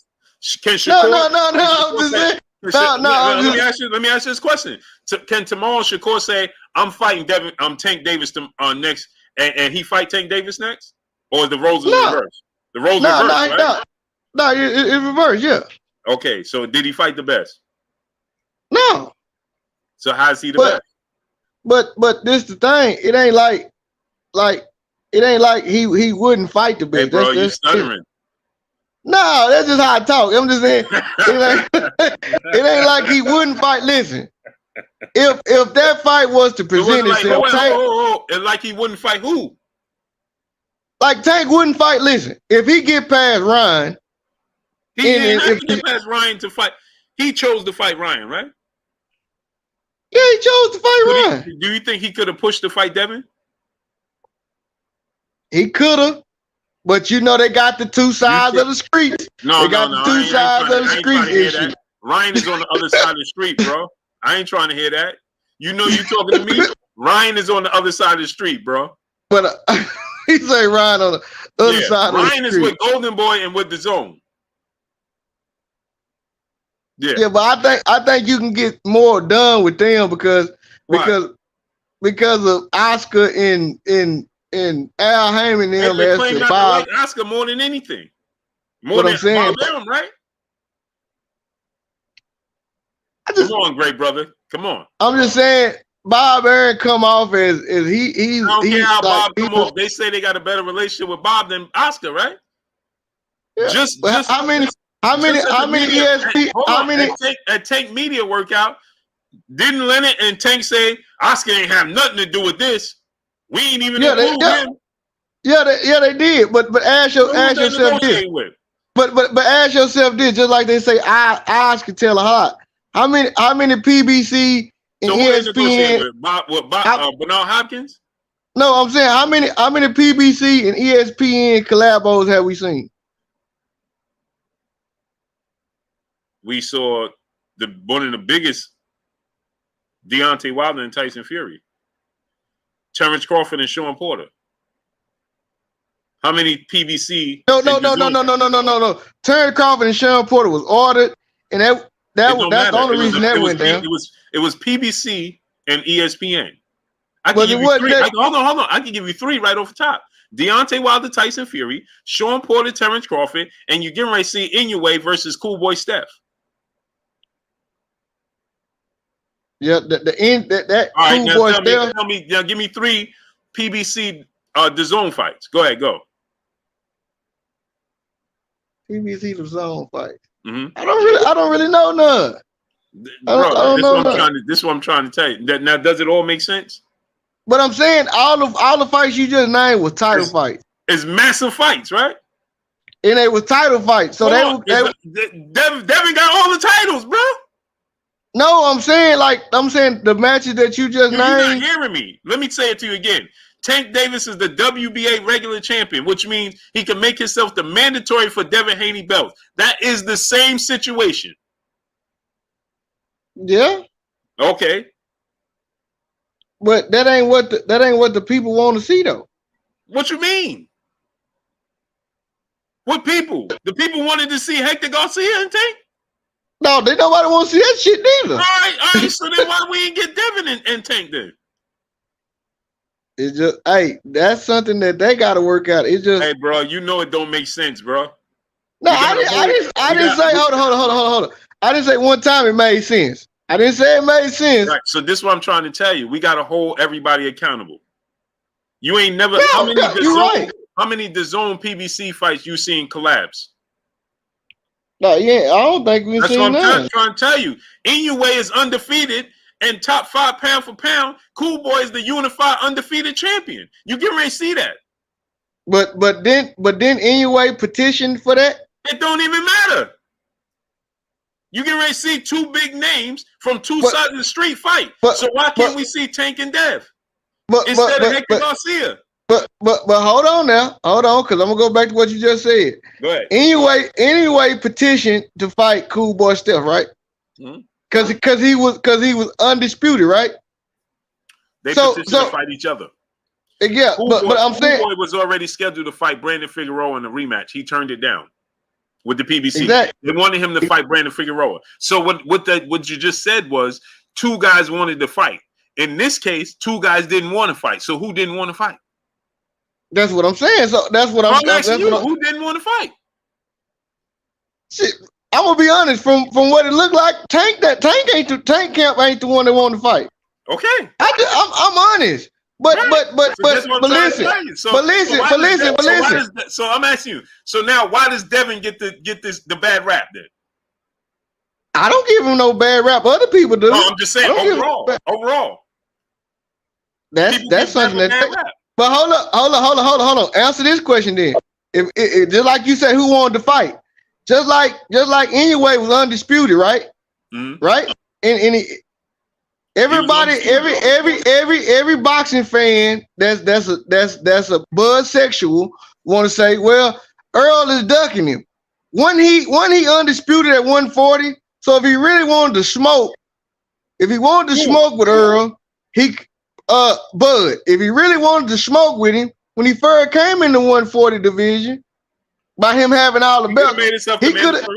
Can Shakur, no. Let me ask you this question: can tomorrow Shakur say, "I'm fighting Devin, Tank Davis next," and he fight Tank Davis next, or is the roles reversed? The roles reversed, right? No, it's reversed. Yeah. Okay, so did he fight the best? No. So how is he the best? But this the thing. It ain't like he wouldn't fight the bitch. Hey, bro, you stuttering. No, that's just how I talk. I'm just saying it ain't like he wouldn't fight. Listen, if that fight was to present itself, and like he wouldn't fight who? Like Tank wouldn't fight. Listen, if he get past Ryan, he didn't have to get past Ryan to fight. He chose to fight Ryan, right? Yeah, he chose to fight Ryan. Do you think he could have pushed to fight Devin? He could have, but you know they got the two sides of the street. No, they got the two sides of the street issue. Ryan is on the other side of the street, bro. I ain't trying to hear that. You know you talking to me. Ryan is on the other side of the street, bro. But he say Ryan on the other side of the street. Ryan is with Golden Boy and with the Zone. Yeah, but I think you can get more done with them because of Oscar and Al Haney and them as to Bob. Like Oscar more than anything. More than Bob Arum, right? Come on, great brother. Come on. I'm just saying Bob Arum come off as he's. I don't care how Bob come off. They say they got a better relationship with Bob than Oscar, right? Yeah. How many ESP? How many at Tank Media workout? Didn't Leonard and Tank say Oscar ain't have nothing to do with this? We ain't even include him. Yeah, they did. But ask yourself this. But ask yourself this, just like they say, Oscar tell a lot. How many PBC and ESPN? Bernard Hopkins? No, I'm saying how many PBC and ESPN collabos have we seen? We saw one of the biggest, Deontay Wilder and Tyson Fury. Terence Crawford and Sean Porter. How many PBC? No. Terence Crawford and Sean Porter was ordered, and that's the only reason that went down. It was PBC and ESPN. Hold on. I can give you three right off the top. Deontay Wilder, Tyson Fury, Sean Porter, Terence Crawford, and you're getting ready to see Inoue versus Cool Boy Steph. Yeah, that all right, Cool Boy Steph. Give me three PBC the zone fights. Go ahead, go. PBC the zone fights. Mm-hmm. I don't really know none. This is what I'm trying to tell you. Now, does it all make sense? But I'm saying all the fights you just named was title fights. It's massive fights, right? And they was title fights. So Devin got all the titles, bro. No, I'm saying the matches that you just named. You're not hearing me. Let me say it to you again. Tank Davis is the WBA regular champion, which means he can make himself the mandatory for Devin Haney belt. That is the same situation. Yeah. Okay. But that ain't what the people want to see though. What you mean? What people? The people wanted to see Hector Garcia and Tank? No, nobody want to see that shit neither. All right. So then why we ain't get Devin and Tank then? It's just, that's something that they got to work out. It's just, hey, bro, you know it don't make sense, bro. No, I didn't say. Hold on. I didn't say one time it made sense. I didn't say it made sense. Right. So this is what I'm trying to tell you. We got to hold everybody accountable. You ain't never. No, how many DAZN PBC fights you seen collapse? No, yeah, I don't think we've seen that. That's what I'm trying to tell you. Inoue is undefeated and top 5 pound for pound. Cool Boy is the unified undefeated champion. You get ready to see that. But then Inoue petitioned for that. It don't even matter. You get ready to see two big names from two sides of the street fight. So why can't we see Tank and Dev instead of Hector Garcia? But hold on, because I'm gonna go back to what you just said. Go ahead. Anyway, petitioned to fight Cool Boy Steph, right? Because he was undisputed, right? They petitioned to fight each other. Yeah, but I'm saying Cool Boy was already scheduled to fight Brandon Figueroa in the rematch. He turned it down with the PBC. Exactly. They wanted him to fight Brandon Figueroa. So what you just said was two guys wanted to fight. In this case, two guys didn't want to fight. So who didn't want to fight? That's what I'm saying. So that's what I'm asking you. Who didn't want to fight? Shit, I'm gonna be honest. From what it looked like, Tank Camp ain't the one that wanted to fight. Okay. I'm honest. But listen. So I'm asking you. So now, why does Devin get the bad rap then? I don't give him no bad rap. Other people do. No, I'm just saying overall. That's something that. But hold on. Answer this question then. If just like you said, who wanted to fight? Just like anyway was undisputed, right? Mm-hmm. Right? And everybody, every boxing fan that's a bud sexual want to say, well, Earl is ducking him. When he undisputed at 140. So if he really wanted to smoke, smoke with Earl, Bud, if he really wanted to smoke with him, when he first came in the 140 division, by him having all the belts, he could have.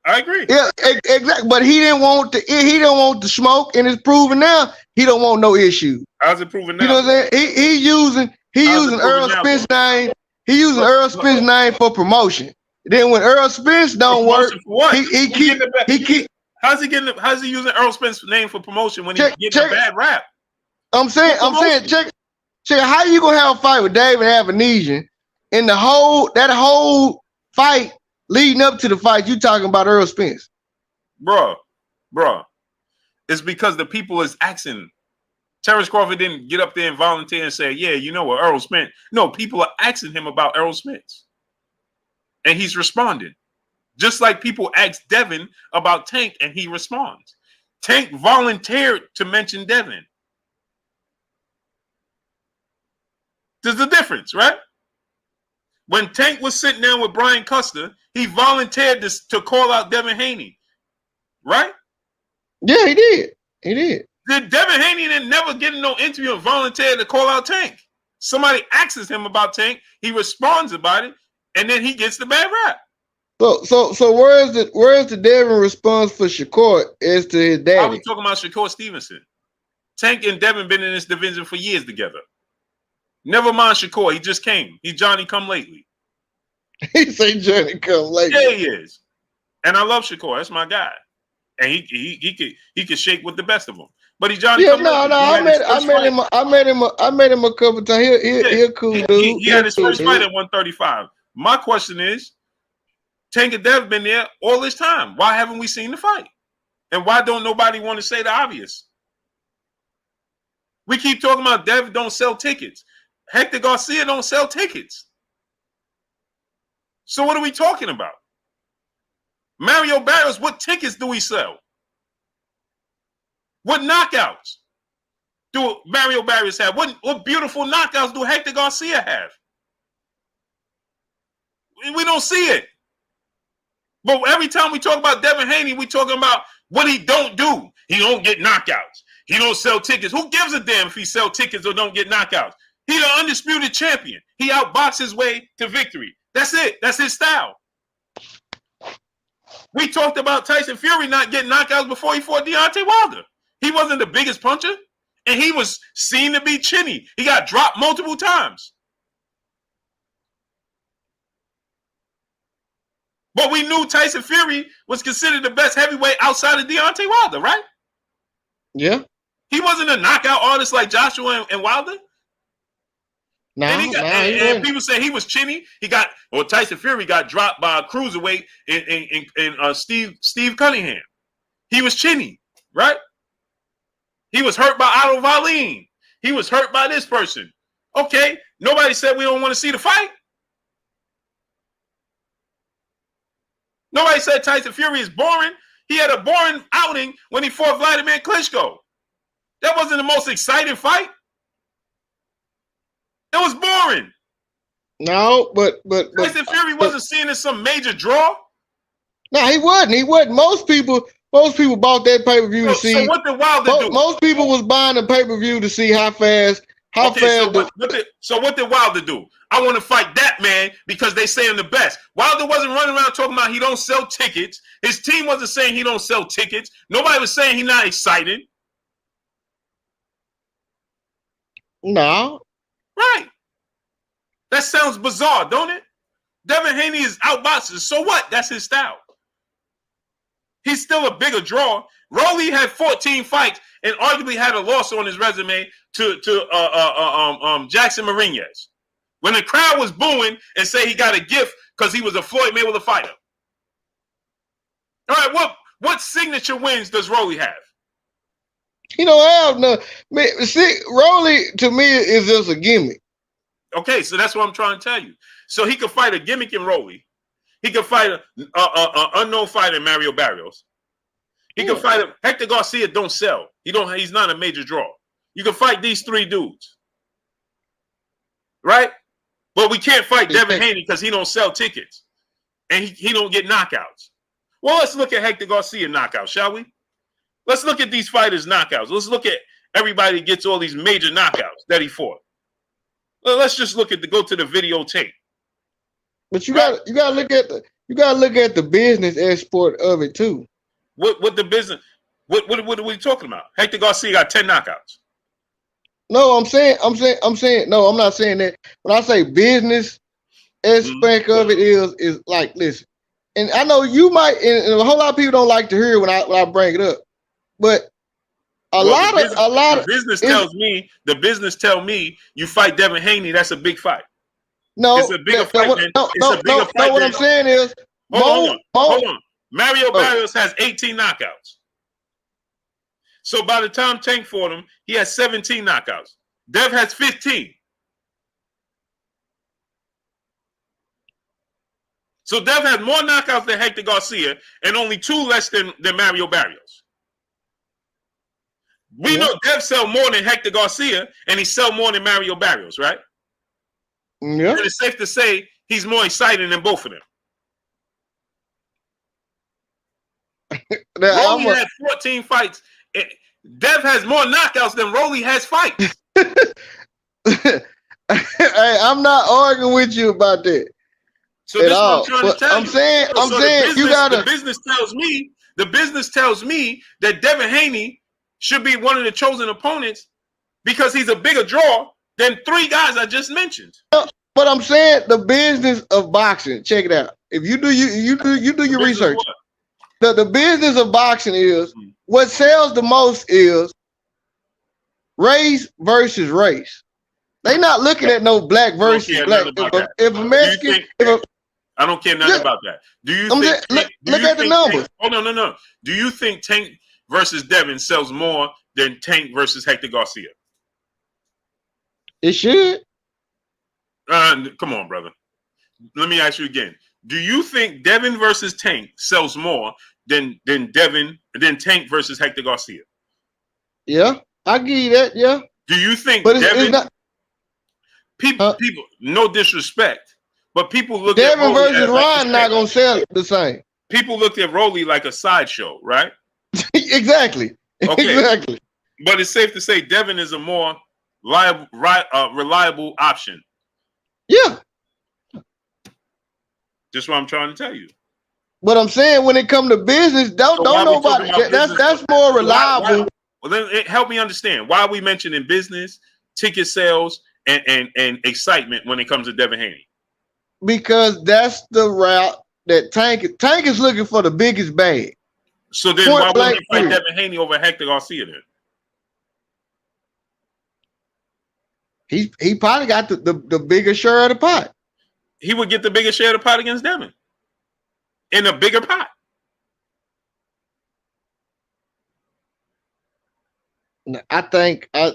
I agree. Yeah, exactly. But he didn't want to smoke, and it's proven now he don't want no issue. How's it proven now? You know what I'm saying? He using Earl Spence name. He using Earl Spence name for promotion. Then when Earl Spence don't work, he keep. How's he using Earl Spence's name for promotion when he's getting a bad rap? I'm saying, check how you gonna have a fight with David Avenesian, and that whole fight leading up to the fight you talking about Earl Spence, bro. It's because the people is asking. Terence Crawford didn't get up there and volunteer and say, yeah, you know what, Earl Spence. No, people are asking him about Earl Spence. And he's responding. Just like people ask Devin about Tank and he responds. Tank volunteered to mention Devin. There's a difference, right? When Tank was sitting down with Brian Custer, he volunteered to call out Devin Haney. Right? Yeah, he did. He did. Did Devin Haney then never get in no interview and volunteer to call out Tank? Somebody asks him about Tank, he responds about it, and then he gets the bad rap. So where is the Devin response for Shakur as to his daddy? I was talking about Shakur Stevenson. Tank and Devin been in this division for years together. Never mind Shakur, he just came. He's Johnny come lately. He say Johnny come lately. Yeah, he is. And I love Shakur. That's my guy. And he could shake with the best of them. But he's Johnny. Yeah, I met him a couple times. He a cool dude. He had his first fight at 135. My question is, Tank and Dev been there all this time. Why haven't we seen the fight? And why don't nobody want to say the obvious? We keep talking about Dev don't sell tickets. Hector Garcia don't sell tickets. So what are we talking about? Mario Barrios, what tickets do we sell? What knockouts do Mario Barrios have? What beautiful knockouts do Hector Garcia have? We don't see it. But every time we talk about Devin Haney, we talking about what he don't do. He don't get knockouts. He don't sell tickets. Who gives a damn if he sell tickets or don't get knockouts? He the undisputed champion. He outboxes his way to victory. That's it. That's his style. We talked about Tyson Fury not getting knockouts before he fought Deontay Wilder. He wasn't the biggest puncher, and he was seen to be chinny. He got dropped multiple times. But we knew Tyson Fury was considered the best heavyweight outside of Deontay Wilder, right? Yeah. He wasn't a knockout artist like Joshua and Wilder. And people say he was chinny. Tyson Fury got dropped by a cruiserweight in Steve Cunningham. He was chinny, right? He was hurt by Otto Wallin. He was hurt by this person. Okay, nobody said we don't want to see the fight. Nobody said Tyson Fury is boring. He had a boring outing when he fought Vladimir Klitschko. That wasn't the most exciting fight. It was boring. No, but Tyson Fury wasn't seen as some major draw. No, he wasn't. Most people bought that pay-per-view to see. So what did Wilder do? Most people was buying the pay-per-view to see how fast. So what did Wilder do? I want to fight that man because they say I'm the best. Wilder wasn't running around talking about he don't sell tickets. His team wasn't saying he don't sell tickets. Nobody was saying he's not excited. No. Right. That sounds bizarre, don't it? Devin Haney is outboxers. So what? That's his style. He's still a bigger draw. Rolly had 14 fights and arguably had a loss on his resume to Jackson Mariñez. When the crowd was booing and say he got a gift because he was a Floyd Mayweather fighter. All right, what signature wins does Rolly have? He don't have no. Man, see, Rolly to me is just a gimmick. Okay, so that's what I'm trying to tell you. So he could fight a gimmick in Rolly. He could fight an unknown fighter in Mario Barrios. He could fight Hector Garcia. Don't sell. He's not a major draw. You can fight these three dudes, right? But we can't fight Devin Haney because he don't sell tickets and he don't get knockouts. Well, let's look at Hector Garcia knockouts, shall we? Let's look at these fighters' knockouts. Let's look at everybody gets all these major knockouts that he fought. Well, let's just go to the videotape. But you got to look at the business aspect of it too. What the business? What are we talking about? Hector Garcia got 10 knockouts. No, I'm saying. No, I'm not saying that. When I say business aspect of it is like, listen, and I know you might, and a whole lot of people don't like to hear it when I bring it up, but the business tell me you fight Devin Haney, that's a big fight. No, it's a bigger fight. What I'm saying is, hold on. Mario Barrios has 18 knockouts. So by the time Tank fought him, he has 17 knockouts. Dev has 15. So Dev had more knockouts than Hector Garcia and only 2 less than Mario Barrios. We know Dev sell more than Hector Garcia and he sell more than Mario Barrios, right? Yeah. And it's safe to say he's more exciting than both of them. Rolly had 14 fights. Dev has more knockouts than Rolly has fights. Hey, I'm not arguing with you about that. So this is what I'm trying to tell you. I'm saying you gotta. The business tells me that Devin Haney should be one of the chosen opponents because he's a bigger draw than 3 guys I just mentioned. But I'm saying the business of boxing. Check it out. If you do your research. The business of boxing is what sells the most is race versus race. They not looking at no black versus black. If a Mexican, I don't care nothing about that. Do you think? Look at the numbers. No. Do you think Tank versus Devin sells more than Tank versus Hector Garcia? It should. Come on, brother. Let me ask you again. Do you think Devin versus Tank sells more than Tank versus Hector Garcia? Yeah, I give you that. Yeah. Do you think Devin? It's not, people, no disrespect, but people look Devin at Devin versus Ron not gonna sell the same. People looked at Rolly like a sideshow, right? Exactly. Okay. Exactly. But it's safe to say Devin is a more reliable option. Yeah. Just what I'm trying to tell you. But I'm saying when it comes to business, don't nobody. That's more reliable. Well, then help me understand why are we mentioning business, ticket sales, and excitement when it comes to Devin Haney? Because that's the route that Tank is looking for, the biggest bag. So then why wouldn't he fight Devin Haney over Hector Garcia then? He probably got the bigger share of the pot. He would get the bigger share of the pot against Devin in a bigger pot. I think I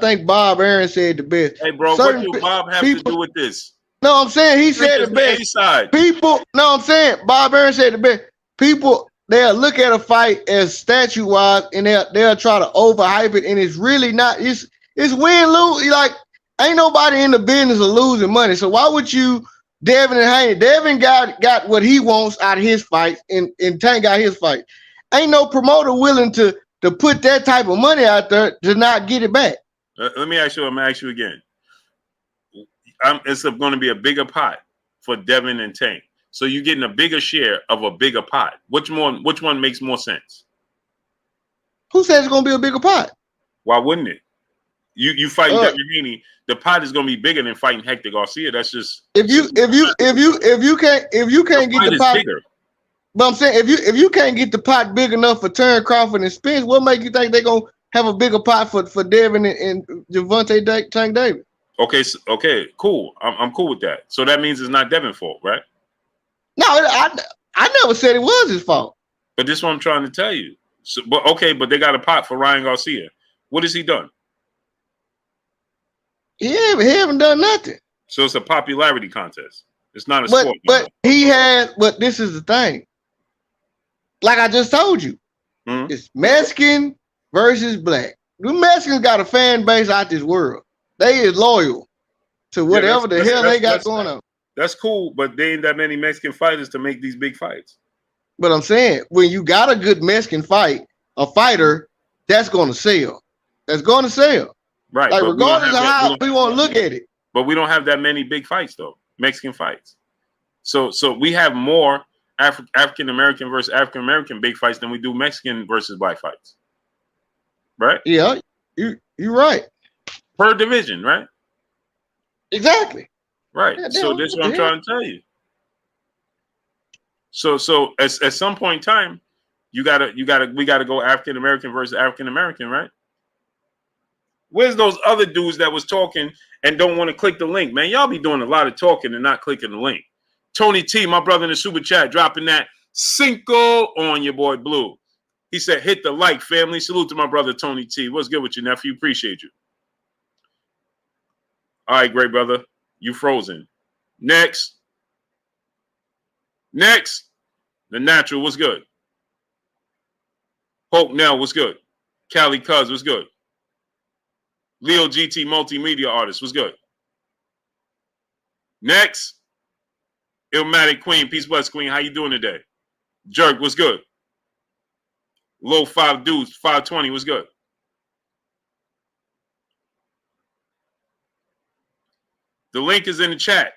think Bob Aaron said the best. Hey, bro, what do Bob have to do with this? No, I'm saying he said the best. I'm saying Bob Aaron said the best. People, they'll look at a fight as statue-wise, and they'll try to overhype it, and it's really not. It's win-lose. Like, ain't nobody in the business of losing money. So why would you, Devin and Haney? Devin got what he wants out of his fight, and Tank got his fight. Ain't no promoter willing to put that type of money out there to not get it back. Let me ask you. I'm gonna ask you again. It's going to be a bigger pot for Devin and Tank. So you're getting a bigger share of a bigger pot. Which one makes more sense? Who says it's going to be a bigger pot? Why wouldn't it? You fighting Devin Haney, the pot is going to be bigger than fighting Hector Garcia. That's just if you can't get the pot bigger. But I'm saying if you can't get the pot big enough for Terence Crawford and Spence, what make you think they're gonna have a bigger pot for Devin and Gervonta Tank Davis? Okay, okay, cool. I'm cool with that. So that means it's not Devin's fault, right? No, I never said it was his fault. But this is what I'm trying to tell you. So, but they got a pot for Ryan Garcia. What has he done? He haven't done nothing. So it's a popularity contest. It's not a sport. But he has. But this is the thing. Like I just told you, it's Mexican versus black. The Mexicans got a fan base out this world. They is loyal to whatever the hell they got going on. That's cool, but there ain't that many Mexican fighters to make these big fights. But I'm saying, when you got a good Mexican fighter, that's going to sell. That's going to sell. Right. Like, regardless of how we want to look at it. But we don't have that many big fights, though. Mexican fights. So we have more African American versus African American big fights than we do Mexican versus black fights. Right? Yeah, you're right. Per division, right? Exactly. Right. Yeah, so this is what I'm trying to tell you. So at some point in time, we gotta go African American versus African American, right? Where's those other dudes that was talking and don't want to click the link, man? Y'all be doing a lot of talking and not clicking the link. Tony T, my brother in the super chat, dropping that Cinco on your boy Blue. He said, hit the like, family. Salute to my brother Tony T. What's good with you, nephew? Appreciate you. All right, great brother. You frozen. Next. The Natural was good. Hope Nell was good. Cali Cuz was good. Leo GT Multimedia Artist was good. Next. Illmatic Queen. Peace bless Queen. How you doing today? Jerk was good. Low 5 Dudes. 520 was good. The link is in the chat.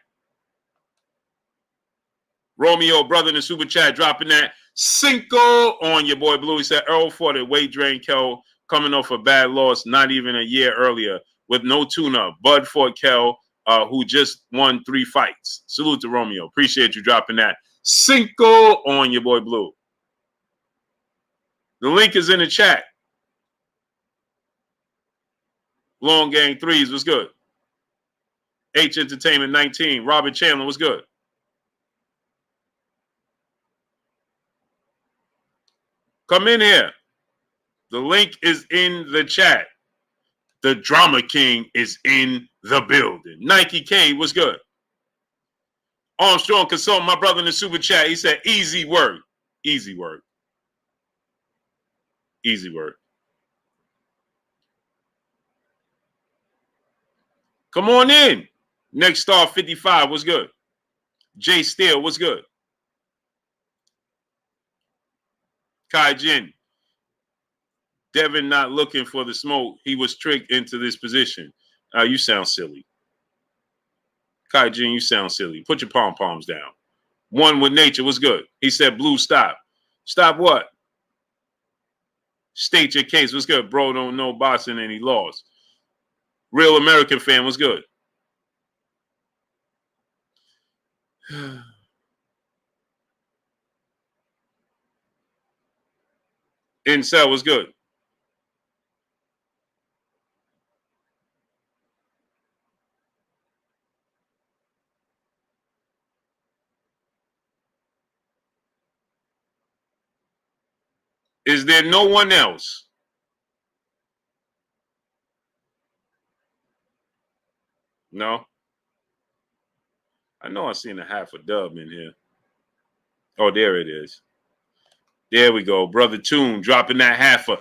Romeo, brother in the super chat, dropping that Cinco on your boy Blue. He said Earl fought at weight drain Kel, coming off a bad loss, not even a year earlier, with no tune-up. Bud fought Kel, who just won 3 fights. Salute to Romeo. Appreciate you dropping that Cinco on your boy Blue. The link is in the chat. Long Gang 3s was good. H Entertainment 19. Robert Chandler was good. Come in here. The link is in the chat. The Drama King is in the building. Nike K was good. Armstrong Consult, my brother in the super chat. He said, easy work. Easy work. Easy work. Come on in. Next Star 55 was good. Jay Steele was good. Kai Jin. Devin not looking for the smoke. He was tricked into this position. You sound silly. Kai Jin, you sound silly. Put your pom-poms down. One with Nature was good. He said, Blue, stop. Stop what? State your case was good. Bro don't know boxing and he lost. Real American Fan was good. Incel was good. Is there no one else? No. I know I seen a half a dub in here. Oh, there it is. There we go. Brother Toon dropping that half a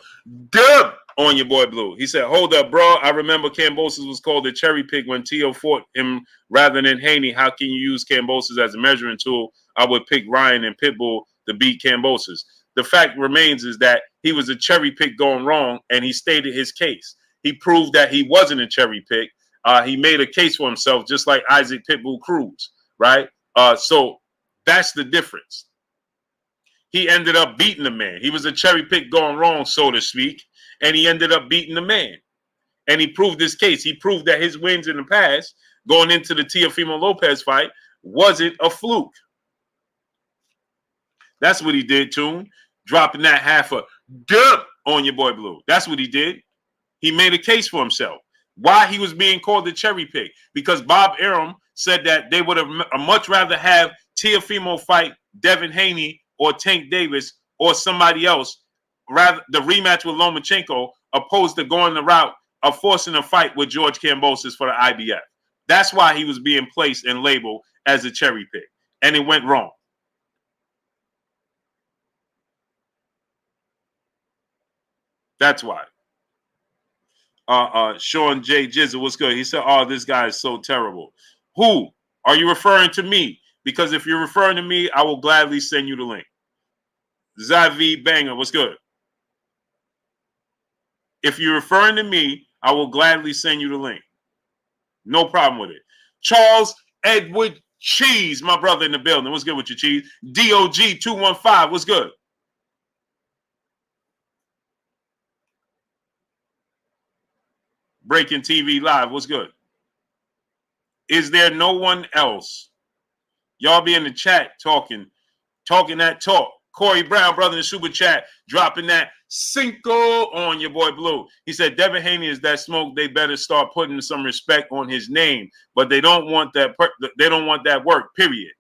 dub on your boy Blue. He said, hold up, bro. I remember Kambosos was called a cherry pick when Tio fought him rather than Haney. How can you use Kambosos as a measuring tool? I would pick Ryan and Pitbull to beat Kambosos. The fact remains is that he was a cherry pick going wrong, and he stated his case. He proved that he wasn't a cherry pick. He made a case for himself, just like Isaac Pitbull Cruz, right? So that's the difference. He ended up beating the man. He was a cherry pick going wrong, so to speak, and he ended up beating the man. And he proved his case. He proved that his wins in the past, going into the Teofimo Lopez fight, wasn't a fluke. That's what he did, Tune. Dropping that half a dip on your boy Blue. That's what he did. He made a case for himself. Why he was being called the cherry pick? Because Bob Arum said that they would have much rather have Teofimo fight Devin Haney or Tank Davis or somebody else, rather the rematch with Lomachenko, opposed to going the route of forcing a fight with George Kambosos for the IBF. That's why he was being placed and labeled as a cherry pick, and it went wrong. That's why. Sean J. Jizzle, what's good? He said, oh, this guy is so terrible. Who? Are you referring to me? Because if you're referring to me, I will gladly send you the link. Zavi Banger, what's good? If you're referring to me, I will gladly send you the link. No problem with it. Charles Edward Cheese, my brother in the building. What's good with your Cheese? DOG 215, what's good? Breaking TV Live, what's good? Is there no one else? Y'all be in the chat talking that talk. Corey Brown, brother in the super chat, dropping that Cinco on your boy Blue. He said, Devin Haney is that smoke. They better start putting some respect on his name, but they don't want that. They don't want that work. Period.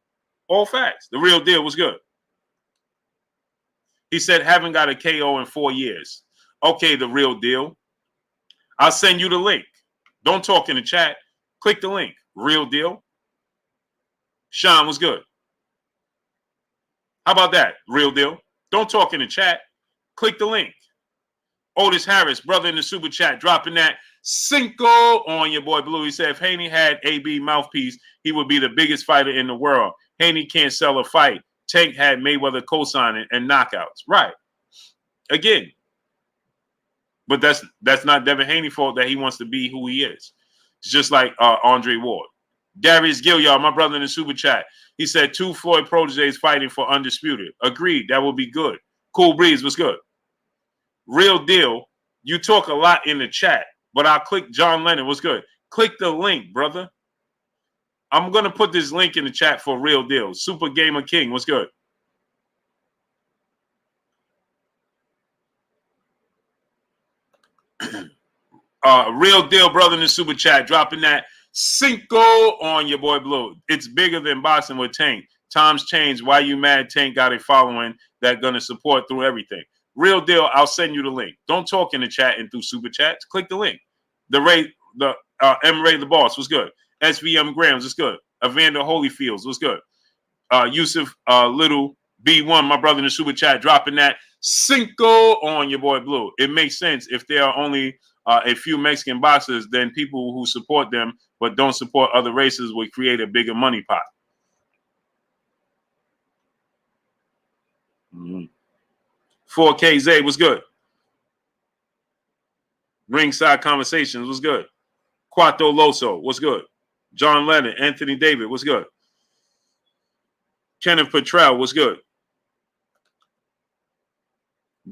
All facts. The real deal was good. He said, haven't got a KO in 4 years. Okay, the real deal. I'll send you the link. Don't talk in the chat. Click the link. Real deal. Sean was good. How about that? Real deal. Don't talk in the chat. Click the link. Otis Harris, brother in the super chat, dropping that Cinco on your boy Blue. He said if Haney had AB mouthpiece, he would be the biggest fighter in the world. Haney can't sell a fight. Tank had Mayweather co-signing and knockouts. Right. Again. But that's not Devin Haney's fault that he wants to be who he is. It's just like Andre Ward. Darius Gilliard, my brother in the super chat. He said 2 Floyd proteges fighting for undisputed. Agreed. That would be good. Cool Breeze was good. Real deal. You talk a lot in the chat, but I'll click John Lennon. What's good? Click the link, brother. I'm going to put this link in the chat for Real Deal. Super Gamer King. What's good? Real Deal, brother in the super chat, dropping that Cinco on your boy Blue. It's bigger than boxing with Tank. Times change. Why you mad? Tank got a following that gonna support through everything. Real deal. I'll send you the link. Don't talk in the chat and through super chats. Click the link. M. Ray the Boss was good. SVM Grams was good. Evander Holyfields was good. Yusuf Little B1, my brother in the super chat, dropping that Cinco on your boy Blue. It makes sense if there are only a few Mexican boxers, then people who support them but don't support other races will create a bigger money pot. 4K Zay was good. Ringside Conversations was good. Cuatro Loso was good. John Lennon, Anthony David was good. Kenneth Petrell was good.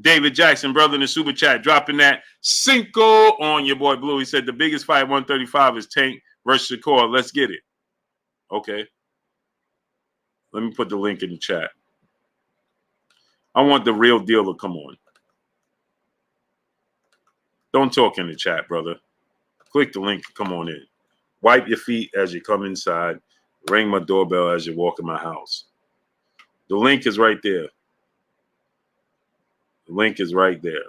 David Jackson, brother in the super chat, dropping that Cinco on your boy Blue. He said the biggest fight 135 is Tank versus Shakur. Let's get it. Okay. Let me put the link in the chat. I want the real deal to come on. Don't talk in the chat, brother. Click the link to come on in. Wipe your feet as you come inside. Ring my doorbell as you walk in my house. The link is right there. The link is right there.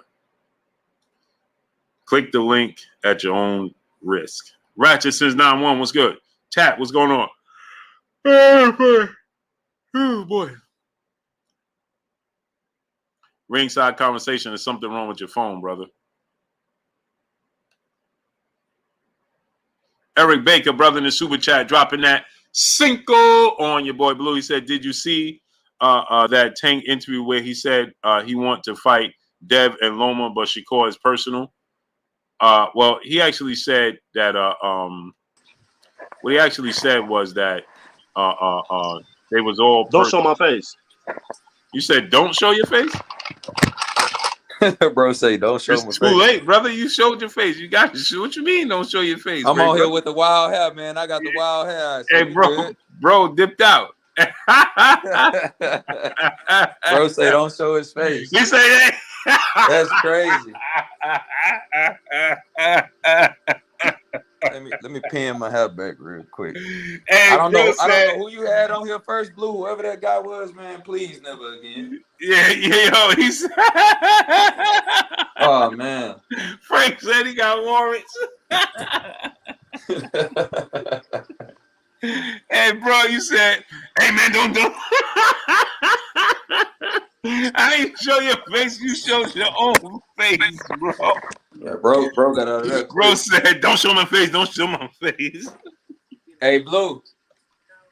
Click the link at your own risk. Ratchet since 9-1, what's good? Tap, what's going on? Oh, boy. Ringside Conversation, there's something wrong with your phone, brother. Eric Baker, brother in the super chat, dropping that Cinco on your boy Blue. He said, did you see that Tank interview where he said he want to fight Dev and Loma, but Shakur is personal? Well, he actually said that what he actually said was that they was all don't show my face. You said don't show your face? Bro, say don't show my face. It's too late, brother. You showed your face. You got to show. What you mean don't show your face? I'm on here with the wild hair, man. I got the wild hair. Hey, bro dipped out. Bro say don't show his face. He say that. That's crazy. Let me pin my hair back real quick. Hey, I don't know said, who you had on here first, Blue. Whoever that guy was, man. Please never again. Yeah, yo, he said. Oh man. Frank said he got warrants. Hey, bro, you said, hey man, don't do. I ain't show your face, you showed your own face, bro. Yeah, bro got out of there quick. Bro said, don't show my face, don't show my face. Hey, Blue.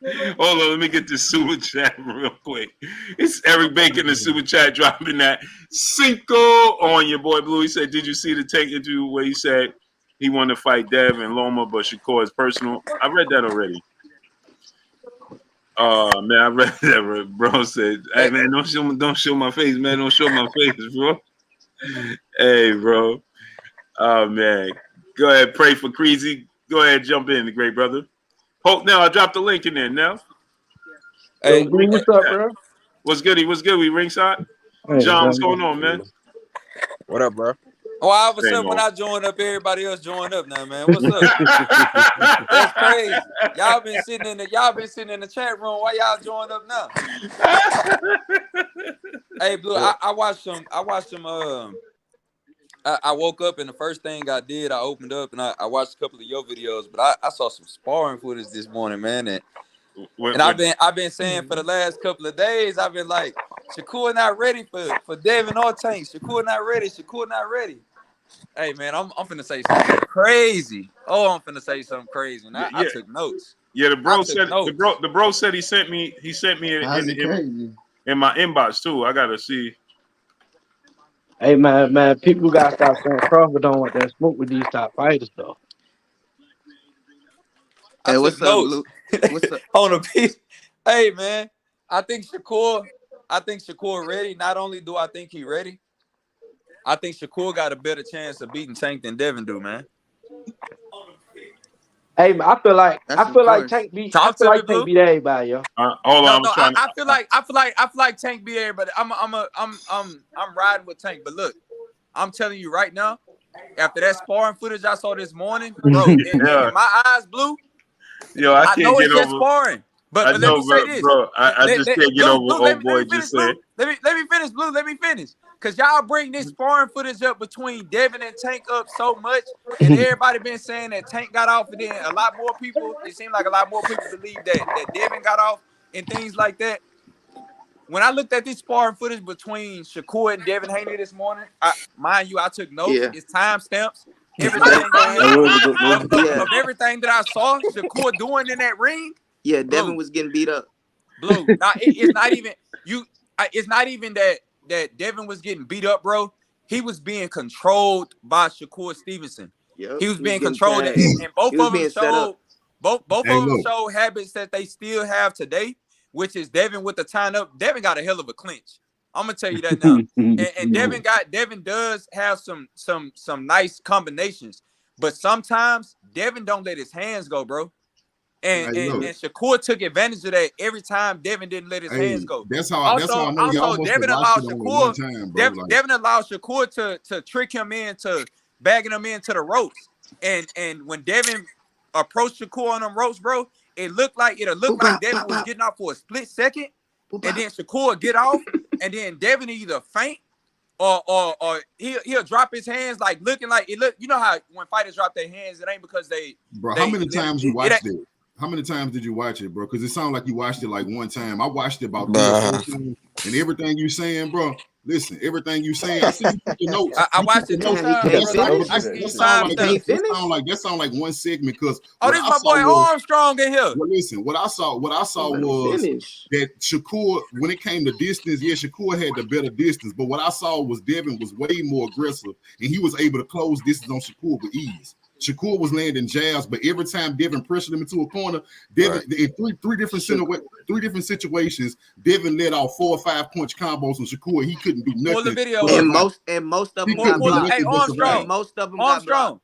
Hold on, let me get this super chat real quick. It's Eric Bacon, the super chat, dropping that Cinco on your boy Blue. He said, did you see the take interview where he said he wanted to fight Dev and Loma, but Shakur is personal? I read that already. Man, I read that. Bro said, hey man, don't show my face, man. Don't show my face, bro. Hey, bro. Oh man. Go ahead, pray for Creasy. Go ahead, jump in, the great brother. Hope now I dropped the link in there now. Hey, what's up, bro? What's good? We ringside. John, what's going on, man? What up, bro? Oh, all of a sudden when I join up, everybody else join up now, man. What's up? That's crazy. Y'all been sitting in the chat room. Why y'all join up now? Hey, Blue, I watched them. I woke up and the first thing I did, I opened up and I watched a couple of your videos, but I saw some sparring footage this morning, man. And I've been saying for the last couple of days, I've been like, Shakur not ready for Devin or Tank. Shakur not ready. Hey man, I'm finna say something crazy. Oh, I'm finna say something crazy. And I took notes. Yeah, the bro said he sent me it in my inbox too. I gotta see. Hey man, people gotta stop saying Crawford don't want that smoke with these top fighters though. Hey, what's up, Luke? What's up? On a piece. Hey man, I think Shakur ready. Not only do I think he ready, I think Shakur got a better chance of beating Tank than Devin do, man. Hey man, I feel like Tank beat everybody, yo. Hold on, I feel like Tank beat everybody. I'm riding with Tank, but look, I'm telling you right now, after that sparring footage I saw this morning, bro, in my eyes, Blue. Yo, I can't get over sparring. But let me say this, bro. I just can't get over what old boy just said. Let me finish, Blue. Let me finish. Because y'all bring this sparring footage up between Devin and Tank up so much, and everybody been saying that Tank got off, and then a lot more people, it seemed like a lot more people believe that Devin got off and things like that. When I looked at this sparring footage between Shakur and Devin Haney this morning, mind you, I took notes. Yeah. It's timestamps. Everything of everything that I saw Shakur doing in that ring. Yeah, Devin was getting beat up. Blue. Now, it's not even you. It's not even that Devin was getting beat up, bro. He was being controlled by Shakur Stevenson. Yep. He was being controlled, and both of them showed both of them showed habits that they still have today, which is Devin with the tying up. Devin got a hell of a clinch. I'm gonna tell you that now. and Devin does have some nice combinations, but sometimes Devin don't let his hands go, bro. And Shakur took advantage of that every time Devin didn't let his hands go. That's how I know. Also, Devin allowed Shakur. Devin allowed Shakur to trick him into bagging him into the ropes. And when Devin approached Shakur on them ropes, bro, it looked like Devin was getting off for a split second, and then Shakur get off, and then Devin either faint or he'll drop his hands like looking like it look. You know how when fighters drop their hands, it ain't because they. Bro, how many times you watched it? How many times did you watch it, bro? Because it sounded like you watched it like one time. I watched it about 3 or 4 times, and everything you saying, bro. Listen, everything you saying, I see you put your notes. I watched it 2 times. That sound like one segment because this my boy Armstrong in here. Well, listen, what I saw was that Shakur, when it came to distance, Shakur had the better distance, but what I saw was Devin was way more aggressive, and he was able to close distance on Shakur with ease. Shakur was landing jabs, but every time Devin pressured him into a corner, Devin in three different situations, Devin let off 4 or 5 punch combos on Shakur. He couldn't do nothing. The video and most of them got blocked. Hey, Armstrong. Most of them got blocked.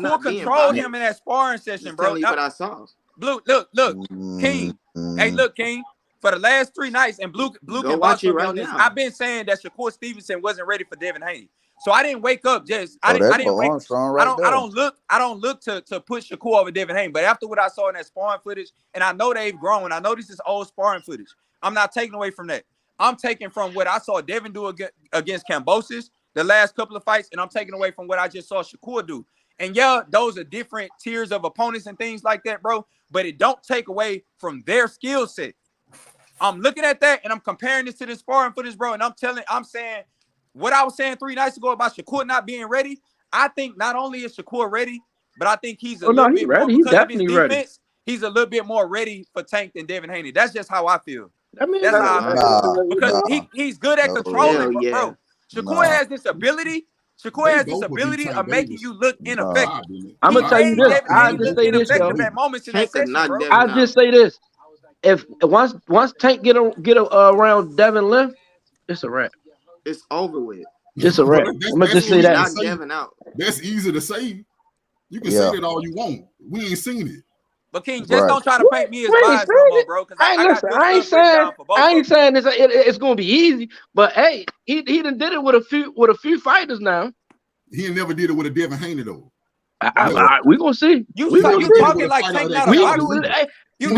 Shakur controlled him in that sparring session, bro. Tell you what I saw. Blue, look, King. Hey, look, King. For the last 3 nights, and Blue can vouch for me on this. I've been saying that Shakur Stevenson wasn't ready for Devin Haney. So I didn't wake up just. I didn't wake. I don't look to push Shakur over Devin Haney. But after what I saw in that sparring footage, and I know they've grown. I know this is old sparring footage. I'm not taking away from that. I'm taking from what I saw Devin do against Kambosos the last couple of fights, and I'm taking away from what I just saw Shakur do. And yeah, those are different tiers of opponents and things like that, bro. But it don't take away from their skill set. I'm looking at that and I'm comparing this to this sparring footage, bro. And I'm saying what I was saying 3 nights ago about Shakur not being ready. I think not only is Shakur ready, but I think he's a little bit more because of his defense. Ready. He's a little bit more ready for Tank than Devin Haney. That's just how I feel. That's how I feel. Because he's good at controlling, bro. Shakur has this ability. Shakur has this ability of making you look ineffective. I'm gonna tell you this. I just say this, yo. I just say this. If once Tank get around Devin left, it's a wrap. It's over with. It's a wrap. I'm gonna just say that. Devin out. That's easy to say. You can say that all you want. We ain't seen it. But King, just don't try to paint me as biased no more, bro. Because I ain't saying it's gonna be easy. But hey, he done did it with a few fighters now. He never did it with a Devin Haney though. We gonna see. You talking like Tank not a boxer. You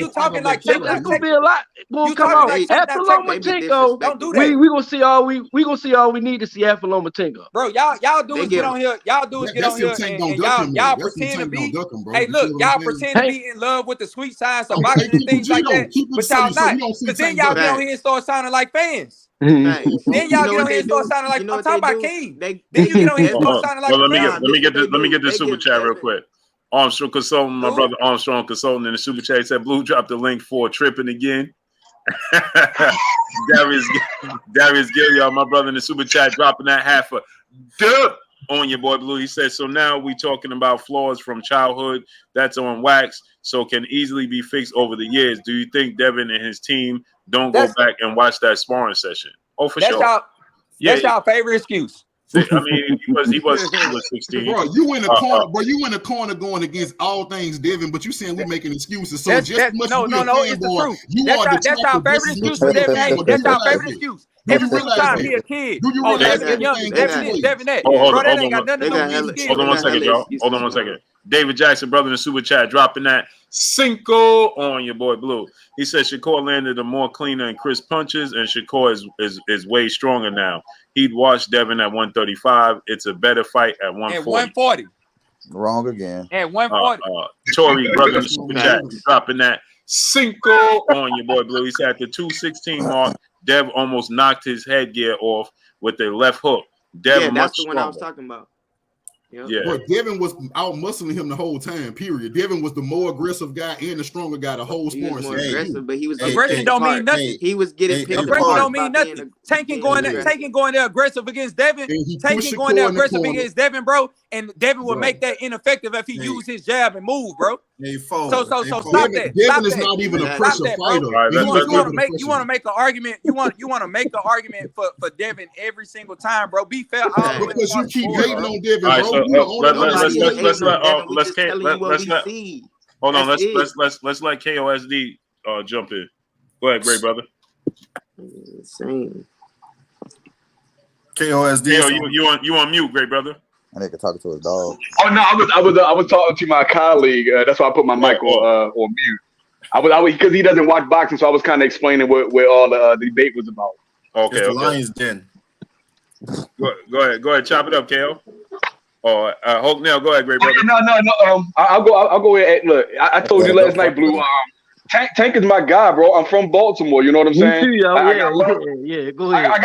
talking like Tank not gonna be a lot. Gonna come out after Lomachenko. Don't do that. We gonna see all we gonna see all we need to see after Lomachenko. Bro, y'all do is get on here. Y'all do is get on here and y'all pretend to be. Hey, look, y'all pretend to be in love with the sweet science of boxing and things like that, but y'all not. Because then y'all get on here and start sounding like fans. Then y'all get on here and start sounding like I'm talking about King. Then you get on here and start sounding like. Let me get this super chat real quick. Armstrong Consulting, my brother Armstrong Consulting in the super chat said Blue dropped the link for tripping again. Darius Gilliard, my brother in the super chat, dropping that half a dub on your boy Blue. He said, so now we talking about flaws from childhood that's on wax, so can easily be fixed over the years. Do you think Devin and his team don't go back and watch that sparring session? Oh, for sure. That's y'all favorite excuse. I mean, he was 16. Bro, you in the corner, bro. You in the corner going against all things Devin, but you saying we making excuses. So it's the truth. That's our favorite excuse for Devin Haney. That's our favorite excuse. Every single time he a kid. Oh, Devin young. Devin that. Bro, that ain't got nothing to do with his Hold on one second, y'all. Hold on one second. David Jackson, brother in the super chat, dropping that Cinco on your boy Blue. He said Shakur landed a more cleaner and crisp punches, and Shakur is way stronger now. He'd watch Devin at 135. It's a better fight at 140. At 140. Wrong again. At 140. Tory, brother in the super chat, dropping that Cinco on your boy Blue. He said at the 216 mark, Dev almost knocked his headgear off with a left hook. Devin that's the one I was talking about. Yep. Yeah, but Devin was out muscling him the whole time. Period. Devin was the more aggressive guy and the stronger guy the whole sport. Aggressive, but he was aggression don't mean nothing. He was getting picked aggression don't mean nothing. Tanking going there aggressive against Devin. Tanking going there aggressive against Devin, bro. And Devin would make that ineffective if he used his jab and move, bro. So stop that. Devin is not even a pressure fighter. You want to make an argument. You want to make an argument for Devin every single time, bro. Be fair. Because you keep hating on Devin, bro. Let's let KOSD jump in. Go ahead, great brother. Insane. KOSD. You on mute, great brother. I think talking to his dog. Oh no, I was talking to my colleague. That's why I put my mic on mute. I was because he doesn't watch boxing, so I was kind of explaining what all the debate was about. Okay, it's the Lions Den. Go ahead, chop it up, KO. Oh, Hulk now, go ahead, great brother. No. I'll go ahead. Look, I told you last night, Blue. Tank is my guy, bro. I'm from Baltimore. You know what I'm saying? Me too, yo. Go ahead. I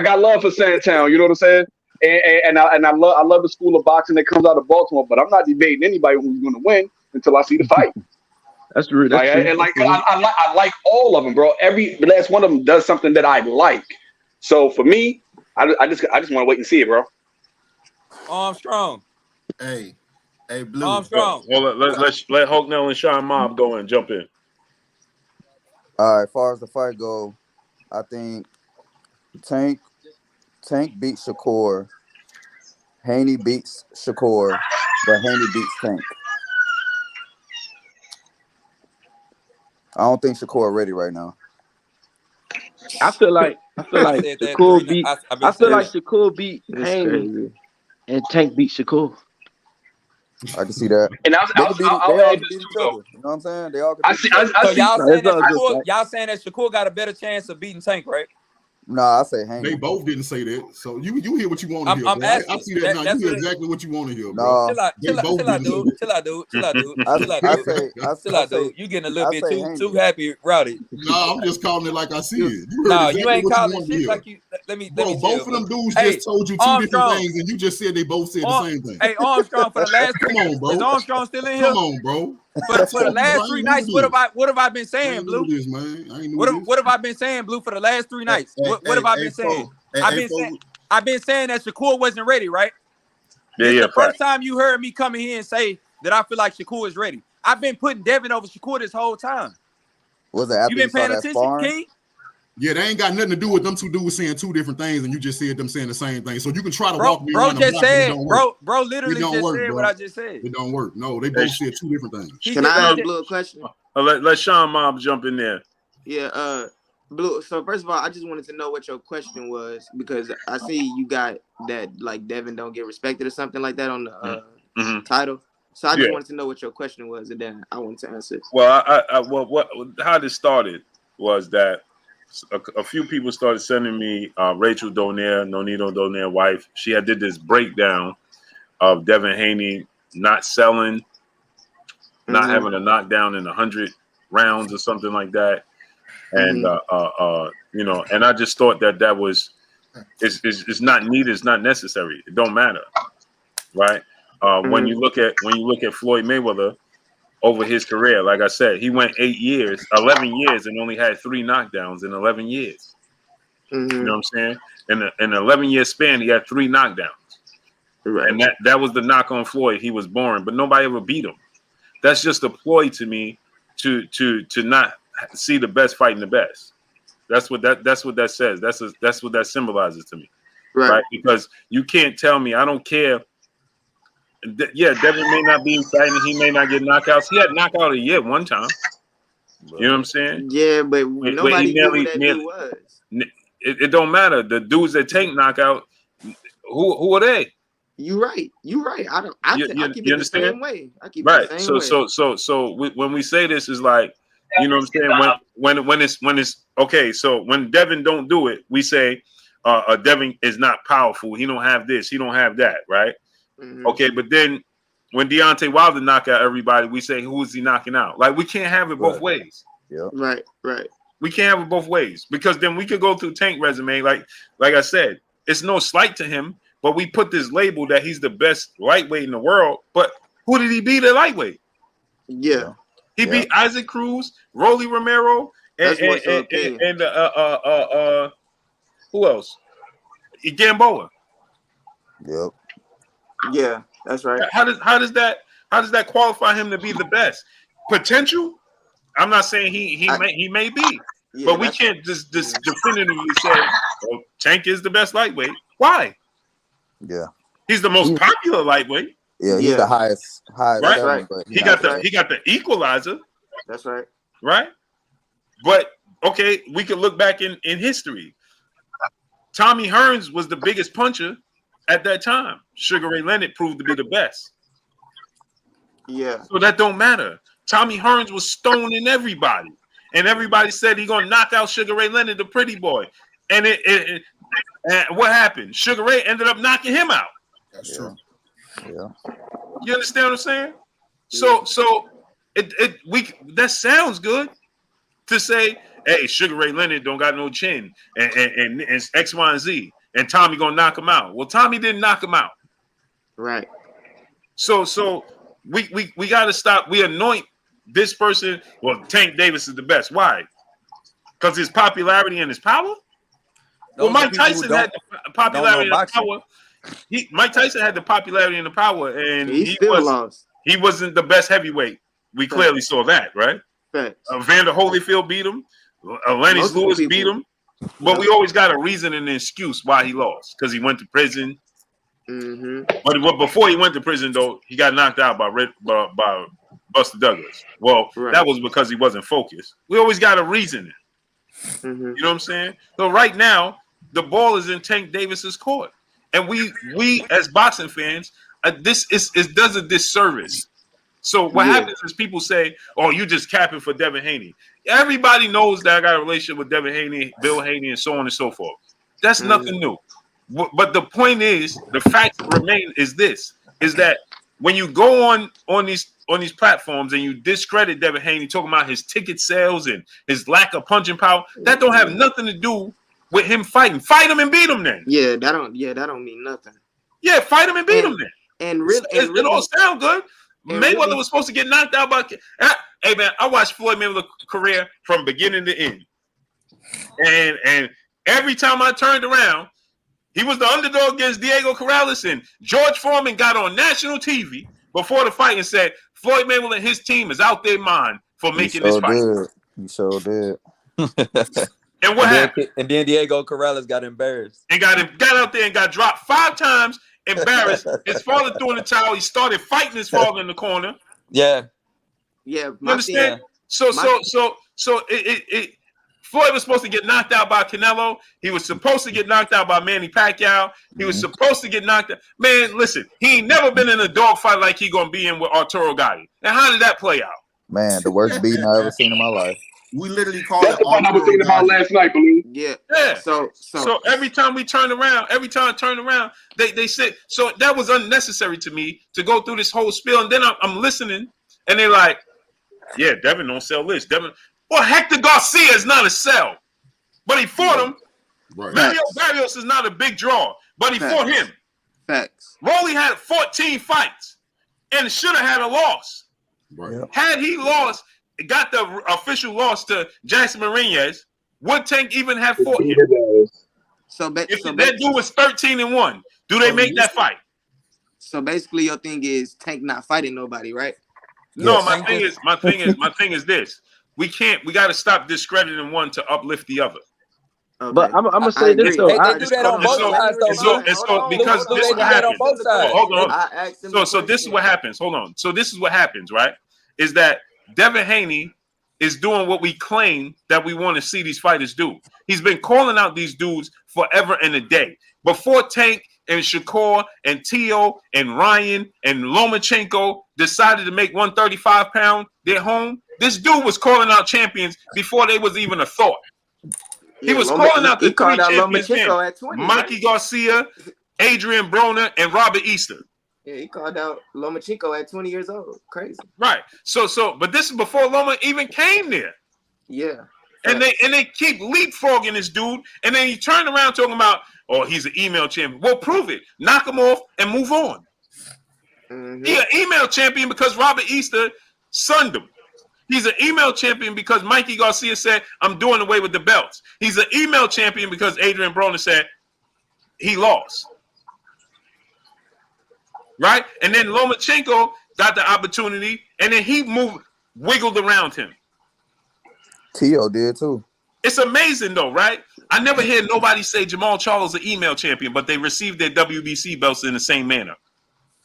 got love for Sandtown. You know what I'm saying? And I love the school of boxing that comes out of Baltimore. But I'm not debating anybody who's going to win until I see the fight. That's true. I like all of them, bro. Every last one of them does something that I like. So for me, I just want to wait and see it, bro. Armstrong. Hey, Blue. Armstrong. Well, let's let Hulknell and Sean Mob go and jump in. All right, as far as the fight go, I think Tank beats Shakur. Haney beats Shakur, but Haney beats Tank. I don't think Shakur ready right now. I feel like Shakur beat. I feel like Shakur beat Haney, and Tank beat Shakur. I can see that. And They I'll could add beat this each too, other. though. You know what I'm saying? They all could I beat see. each other. So y'all saying that all good, y'all saying that Shakur got a better chance of beating Tank, right? Nah, I say Haney. They both didn't say that. So you hear what you want to hear, I'm bro. asking. I see that now. You hear exactly what you want to hear, bro. Nah, Chill out, They both didn't say that. Chill out, dude. I say You getting a little bit Haney. too happy, rowdy. Nah, I'm just calling it like I see it. You heard Nah, exactly you ain't what you calling wanted to shit hear. like you. Let me Bro, tell both of them you. dudes Hey, just told you two different Armstrong. things, and you just said they both said the same thing. Hey, Armstrong, for the last Come on, bro. is Armstrong still in here? Come on, bro. For the last 3 nights, what have I been I saying, ain't Blue? new to this, man. I ain't new to this. What have I been saying, Blue, for the last 3 nights? What have I been saying? I've been saying that Shakur wasn't ready, right? Yeah, This yeah. the first time you heard me come in here and say that I feel like Shakur is ready. I've been putting Devin over Shakur this whole time. Was it after You been paying that attention, sparring? King? Yeah, they ain't got nothing to do with them two dudes saying two different things, and you just said them saying the same thing. So you can try to walk me around the block, but it don't work. Bro literally just said what I just said. It don't work. No, they both said two different things. Can I ask Blue a question? Let Sean Mob jump in there. Yeah, Blue. So first of all, I just wanted to know what your question was, because I see you got that like Devin don't get respected or something like that on the title. So I just wanted to know what your question was, and then I wanted to answer. Well, how this started was that a few people started sending me Rachel Donaire, Nonito Donaire wife. She had did this breakdown of Devin Haney not selling, not having a knockdown in 100 rounds or something like that. And you know, and I just thought that was it's not needed, it's not necessary. It don't matter, right? When you look at Floyd Mayweather over his career, like I said, he went 11 years, and only had 3 knockdowns in 11 years. You know what I'm saying? In an 11-year span, he had 3 knockdowns, and that was the knock on Floyd. He was boring, but nobody ever beat him. That's just a ploy to me to not see the best fighting the best. That's what that says. That's what that symbolizes to me, right? Because you can't tell me. I don't care. Yeah, Devin may not be exciting. He may not get knockouts. He had knockout of the year one time. You know what I'm saying? Yeah, but nobody knew who that dude was. It don't matter. The dudes that take knockout, who are they? You right. I keep it the same way. I keep it the same way. So when we say this is like, you know what I'm saying? When it's okay. So when Devin don't do it, we say Devin is not powerful. He don't have this. He don't have that. Right? Okay. But then when Deontay Wilder knock out everybody, we say, who is he knocking out? Like, we can't have it both ways. Yeah. Right. We can't have it both ways, because then we could go through Tank resume. Like I said, it's no slight to him, but we put this label that he's the best lightweight in the world. But who did he beat at lightweight? Yeah. He beat Isaac Cruz, Rolly Romero, and who else? Gamboa. Yep. Yeah, that's right. How does that qualify him to be the best? Potential? I'm not saying he may be, but we can't just definitively say, well, Tank is the best lightweight. Why? Yeah. He's the most popular lightweight. Yeah, he's the highest. Right. Seven, but he got the equalizer. That's right. Right. But okay, we could look back in history. Tommy Hearns was the biggest puncher at that time. Sugar Ray Leonard proved to be the best. Yeah. So that don't matter. Tommy Hearns was stoning everybody, and everybody said he gonna knock out Sugar Ray Leonard, the pretty boy. And and what happened? Sugar Ray ended up knocking him out. That's true. Yeah. You understand what I'm saying? So that sounds good to say, hey, Sugar Ray Leonard don't got no chin, and X, Y, and Z, and Tommy gonna knock him out. Well, Tommy didn't knock him out. Right. So we gotta stop. We anoint this person. Well, Tank Davis is the best. Why? Because his popularity and his power. Well, Mike Tyson had the popularity and the power. Mike Tyson had the popularity and the power, and he still lost. He wasn't the best heavyweight. We clearly saw that, right? Vander Holyfield beat him. Lennox Lewis beat him. But we always got a reason and an excuse why he lost, because he went to prison. But before he went to prison, though, he got knocked out by Buster Douglas. Well, that was because he wasn't focused. We always got a reason. You know what I'm saying? So right now, the ball is in Tank Davis's court, and we as boxing fans, this does a disservice. So what happens is people say, "Oh, you just capping for Devin Haney." Everybody knows that I got a relationship with Devin Haney, Bill Haney, and so on and so forth. That's nothing new. But the point is, the fact remain is that when you go on these platforms and you discredit Devin Haney, talking about his ticket sales and his lack of punching power, that don't have nothing to do with him fighting. Fight him and beat him then. That don't mean nothing. Yeah, fight him and beat him then. And really, it all sound good. Mayweather was supposed to get knocked out by. Hey man, I watched Floyd Mayweather's career from beginning to end, and every time I turned around, he was the underdog against Diego Corrales, and George Foreman got on national TV before the fight and said Floyd Mayweather and his team is out their mind for making this fight. He sure did. And what happened? And then Diego Corrales got embarrassed and got out there and got dropped 5 times. Embarrassed. His father threw in the towel. He started fighting his father in the corner. Yeah. You understand? So Floyd was supposed to get knocked out by Canelo. He was supposed to get knocked out by Manny Pacquiao. He was supposed to get knocked out. Man, listen, he ain't never been in a dogfight like he gonna be in with Arturo Gotti. And how did that play out? Man, the worst beating I ever seen in my life. We literally called That's it. the one I was thinking about last night, Baloo. Yeah. So every time we turn around, they said, so that was unnecessary to me to go through this whole spiel. And then I'm listening, and they're like, yeah, Devin don't sell this. Devin, well, Hector Garcia is not a sell, but he fought him. Right. Barrios is not a big draw, but he fought him. Facts. Rolly had 14 fights and should have had a loss. Right. Had he lost, got the official loss to Jackson Marinez, would Tank even have fought him? If that dude was 13-1, do they make that fight? So basically, your thing is Tank not fighting nobody, right? No, my thing is this: we got to stop discrediting one to uplift the other. Okay. But I'm gonna say this though. They do that on both sides. Because this is what happens. Hold on. So this is what happens. Hold on. So this is what happens, right? Is that Devin Haney is doing what we claim that we want to see these fighters do. He's been calling out these dudes forever and a day. Before Tank and Shakur and Tio and Ryan and Lomachenko decided to make 135-pound their home, this dude was calling out champions before they was even a thought. He was calling out the 3 champions: at 20, Mikey right? Garcia, Adrian Broner, and Robert Easter. Yeah, he called out Lomachenko at 20 years old. Crazy. Right. So, but this is before Loma even came there. Yeah. And they keep leapfrogging this dude, and then you turn around talking about, oh, he's an email champion. Well, prove it. Knock him off and move on. He's an email champion because Robert Easter sunned him. He's an email champion because Mikey Garcia said, I'm doing away with the belts. He's an email champion because Adrian Broner said he lost. Right? And then Lomachenko got the opportunity, and then he wiggled around him. Tio did too. It's amazing though, right? I never hear nobody say Jamal Charles is an email champion, but they received their WBC belts in the same manner.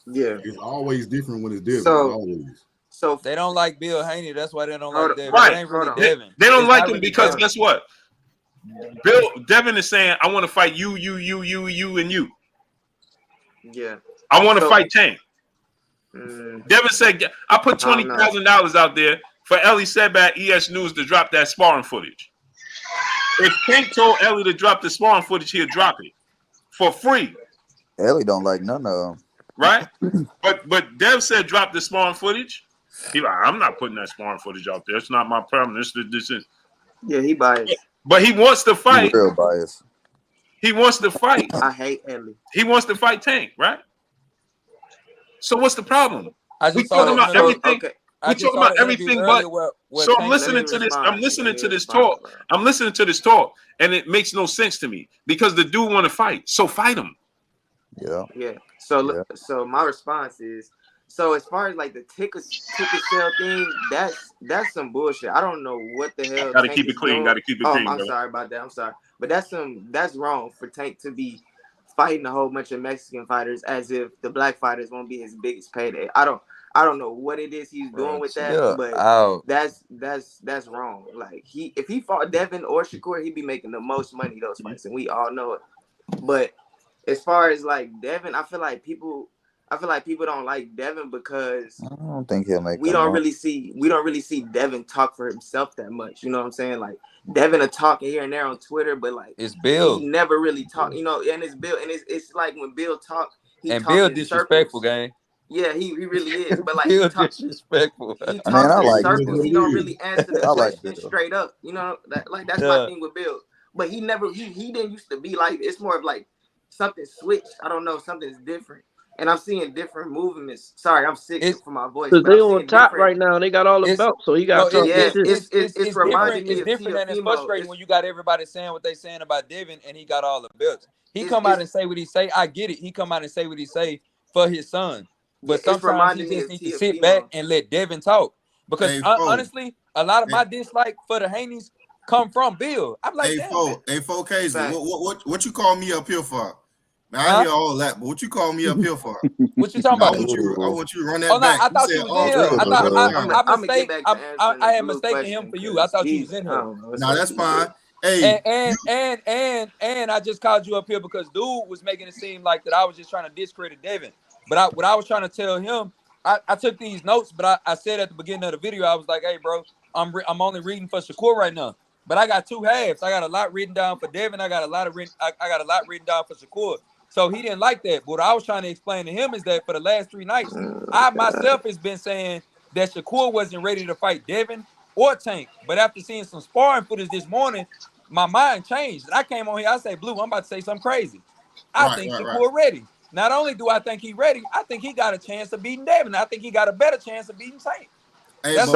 Yeah. It's always different when it's different. So they don't like Bill Haney. That's why they don't like Devin. Right. It ain't really Devin. They don't like him because guess what? Devin is saying, I want to fight you, and you. Yeah. I want to fight Tank. Devin said, I put $20,000 out there for Ellie Sedbat, ES News, to drop that sparring footage. If Tank told Ellie to drop the sparring footage, he'll drop it for free. Ellie don't like none of them. Right? But Dev said drop the sparring footage. He's like, I'm not putting that sparring footage out there. It's not my problem. This is. Yeah, he biased. But he wants to fight. He's real biased. He wants to fight. I hate Ellie. He wants to fight Tank, right? So what's the problem? We talking about everything. Okay. We talking about everything, but so I'm listening to this. I'm listening to this talk. I'm listening to this talk, and it makes no sense to me because the dude want to fight. So fight him. Yeah. Yeah. So my response is, so as far as like the ticket sale thing, that's some bullshit. I don't know what the hell. Gotta keep it clean. Gotta keep it clean. I'm sorry about that. I'm sorry, but that's wrong for Tank to be fighting a whole bunch of Mexican fighters as if the black fighters won't be his biggest payday. I don't know what it is he's doing with that, but that's wrong. Like if he fought Devin or Shakur, he'd be making the most money those fights, and we all know it. But as far as like Devin, I feel like people don't like Devin because I don't think he'll make. We don't really see Devin talk for himself that much. You know what I'm saying? Like Devin will talk here and there on Twitter, but like it's Bill. He never really talk. You know, and it's Bill, and it's like when Bill talk, and Bill disrespectful, gang. Yeah, he really is. But like Bill disrespectful. He talks in circles. He don't really answer the question straight up. You know, that's my thing with Bill. But he didn't used to be like. It's more of like something switched. I don't know. Something's different. And I'm seeing different movements. Sorry, I'm sick for my voice. Because they on top right now and they got all the belts, so he got it's reminding me of different and it's frustrating when you got everybody saying what they saying about Devin and he got all the belts. He come out and say what he say. I get it. He come out and say what he say for his son. But sometimes he just needs to sit back and let Devin talk. Because honestly, a lot of my dislike for the Haneys come from Bill. I'm like, hey, 4K, what you call me up here for? Man, I hear all that, but what you call me up here for? What you talking about? I want you to run that back. I thought you was in here. I had mistaken him for you. I thought you was in here. No, that's fine. Hey, and I just called you up here because dude was making it seem like that I was just trying to discredit Devin. But what I was trying to tell him, I took these notes, but I said at the beginning of the video, I was like, hey, bro, I'm only reading for Shakur right now. But I got two halves. I got a lot written down for Devin. I got a lot written down for Shakur. So he didn't like that. But what I was trying to explain to him is that for the last 3 nights, I myself has been saying that Shakur wasn't ready to fight Devin or Tank. But after seeing some sparring footage this morning, my mind changed. And I came on here, I say, Blue, I'm about to say something crazy. I think Shakur ready. Not only do I think he ready, I think he got a chance of beating Devin. I think he got a better chance of beating Tank. Hey, back.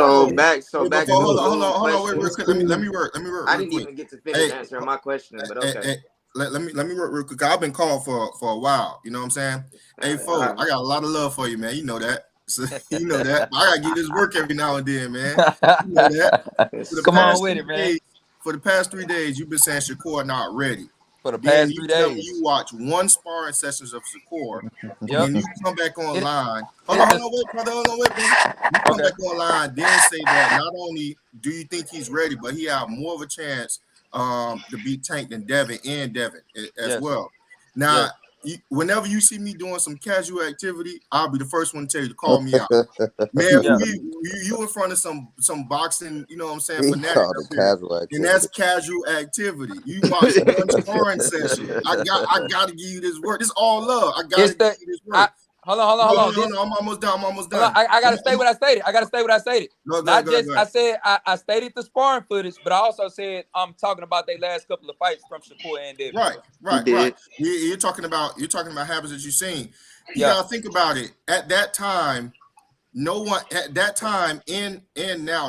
Hold on, wait, real quick. Let me work. I didn't even get to finish answering my question, but okay. Let me work real quick. I've been called for a while. You know what I'm saying? Hey, folks, I got a lot of love for you, man. You know that. So, you know that. I gotta get this work every now and then, man. You know that. Come on with it, man. For the past 3 days, you've been saying Shakur not ready. For the past 3 days, you watch one sparring sessions of Shakur, and you come back online. Hold on, wait, brother. You come back online, then say that not only do you think he's ready, but he have more of a chance to beat Tank than Devin as well. Now, whenever you see me doing some casual activity, I'll be the first one to tell you to call me out. Man, you in front of some boxing, you know what I'm saying? And that's casual activity. You watch one sparring session. I gotta give you this work. This is all love. I gotta give you this work. Hold on. I'm almost done. I gotta say what I stated. No, I said I stated the sparring footage, but I also said I'm talking about their last couple of fights from Shakur and Devin. Right. You're talking about habits that you've seen. You gotta think about it. At that time, no one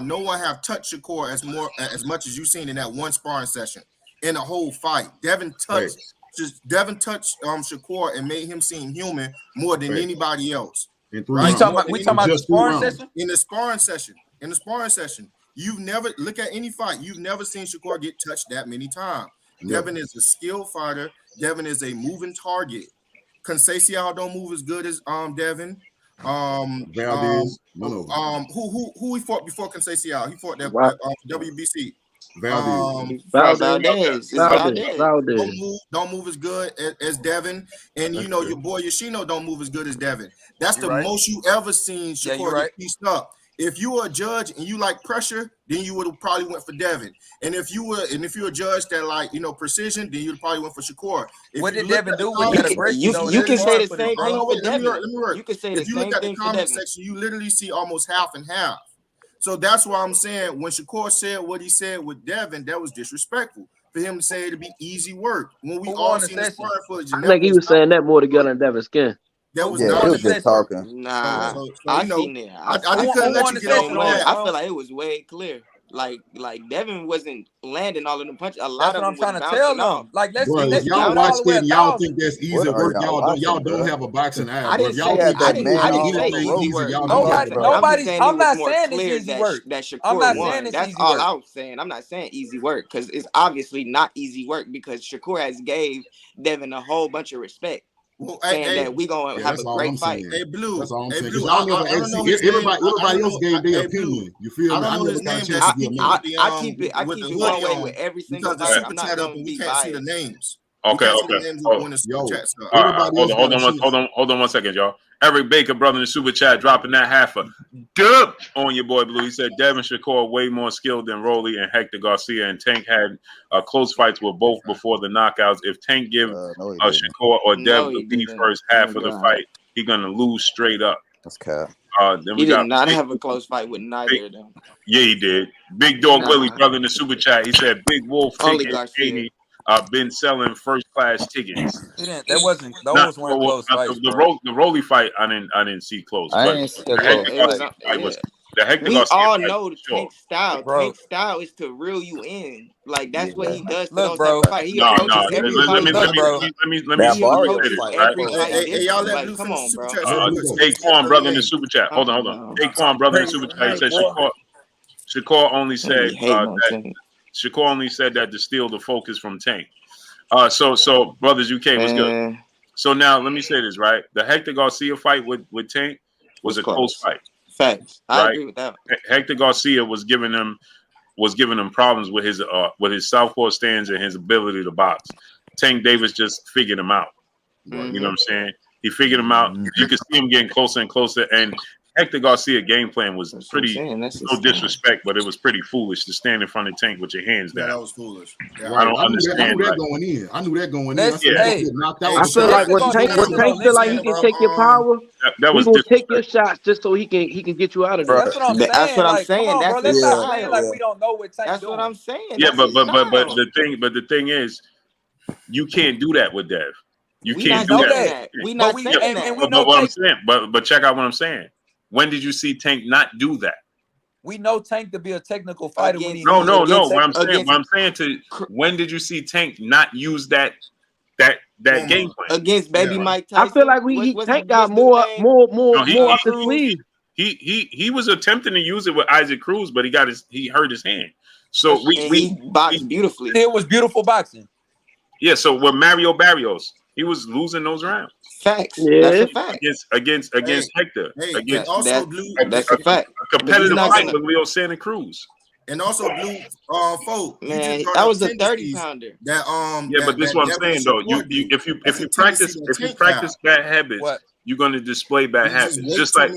no one have touched Shakur as much as you've seen in that one sparring session in the whole fight. Devin touched Shakur and made him seem human more than anybody else. We talking about the sparring session? In the sparring session. You've never look at any fight. You've never seen Shakur get touched that many times. Devin is a skilled fighter. Devin is a moving target. Conceição don't move as good as Devin. Who he fought before Conceição? He fought that WBC. Valdez. Don't move as good as Devin, and you know your boy Yoshino don't move as good as Devin. That's the most you ever seen Shakur get pieced up. If you were a judge and you like pressure, then you would have probably went for Devin. And if you're a judge that like precision, then you'd probably went for Shakur. What did Devin do? You can say the same thing with Devin. Let me work. You can say the same thing. If you look at the comment section, you literally see almost half and half. So that's why I'm saying when Shakur said what he said with Devin, that was disrespectful for him to say it'd be easy work. When we all seen the sparring footage, I think he was saying that more to get on Devin's skin. That was he was just talking. Nah, I seen it. I couldn't let you get off on that. I feel like it was way clear. Like Devin wasn't landing all of them punches. A lot That's of what I'm them was trying to tell bouncing off. them. Like let's Bro, if keep y'all it all watch the way that and y'all think 1,000. that's easy What are work, y'all y'all watching, don't bro? have a boxing eye, I bro. didn't If y'all say had think that I man didn't on say the anything rope. easy easy, work. y'all Come don't on, have it. bro. I'm not It was more saying it's clear easy work. that I'm Shakur not won. saying it's That's easy all work. I was saying. I'm not saying easy work because it's obviously not easy work because Shakur has gave Devin a whole bunch of respect, Well, saying that we gonna Yeah, have that's a all great I'm fight. saying. hey, Blue. That's all I'm Hey, saying. Blue. Because y'all never I don't know see his name. everybody I else don't gave know. their Hey, Blue. opinion. You feel I me? don't I know never his got a name. chance That's to give I mine. with the I keep it with the one hoodie way on with every single because the fight. super I'm not chat up gonna and we be can't see the biased. names. We Okay, can't see the okay. names Oh, when the super chats up. Everybody else got a chance. hold on 1 second, y'all. Eric Baker, brother in the super chat, dropping that half a dub on your boy Blue. He said Devin Shakur way more skilled than Rolly and Hector Garcia, and Tank had close fights with both before the knockouts. If Tank give No, he didn't. Shakur or No, Dev he the lead didn't. first half of the God. fight, he gonna lose straight up. That's cap. Then He we did got not have a close fight with neither of them. yeah, he did. Big Dog Nah. Willie, brother in the super chat, he said Big Wolf Only ticket Garcia. 80 been selling first class tickets. That wasn't. Those weren't close fights, bro. The Rolly fight, I didn't see close, I but ain't see a the Hector close Garcia fight. fight was the Hector We Garcia all fight know was sure. Tank's style. Bro. Tank's style is to reel you in. Like that's what Yeah. he does to Look, those bro. type of fights. He No. approaches every fight. Look, bro. Let me That He Barrio approaches say this, fight right? every close. fight Hey, y'all different. let Like, Blue come finish on, super bro. chat real quick. So Daquan, brother in the super chat. Hold on. No. Daquan, brother in the super chat. He said Shakur only said Shakur only said that to steal the focus from Tank. So brothers UK was good. So now let me say this, right? The Hector Garcia fight with Tank was a close fight. Facts. Right? I agree with that. Hector Garcia was giving him problems with his southpaw stance and his ability to box. Tank Davis just figured him out. Mm-hmm. You know what I'm saying? He figured him out. You could see him getting closer and closer. And Hector Garcia game plan was pretty no disrespect, but it was pretty foolish to stand in front of Tank with your hands down. Yeah, that was foolish. Yeah, I don't understand. I knew that going in. I knew that going in. I feel like when Tank feel like he can take your power, that was he gonna take your shots just so he can get you out of there. That's what I'm saying. That's what I'm saying. Come on, That's bro. Let's his stop style. playing like we don't know what Tank's That's doing. what I'm saying. Yeah, That's but the thing is, you can't do that with Dev. You can't do that. We not saying that. And we But know what I'm Tank. saying, but check out what I'm saying. When did you see Tank not do that? We know Tank to be a technical fighter. When No. When did you see Tank not use that game plan against Baby Mike Tyson? I feel like Tank got more up his sleeve. He was attempting to use it with Isaac Cruz, but he hurt his hand. So he boxed beautifully. It was beautiful boxing. Yeah. So with Mario Barrios, he was losing those rounds. Facts. Yeah. That's a fact. Against Hector. That's a fact. A competitive fight with Leo Santa Cruz. And also Blue folk. Man, that was a 30-pounder. But this is what I'm saying though. If you practice bad habits, you're gonna display bad habits. Just like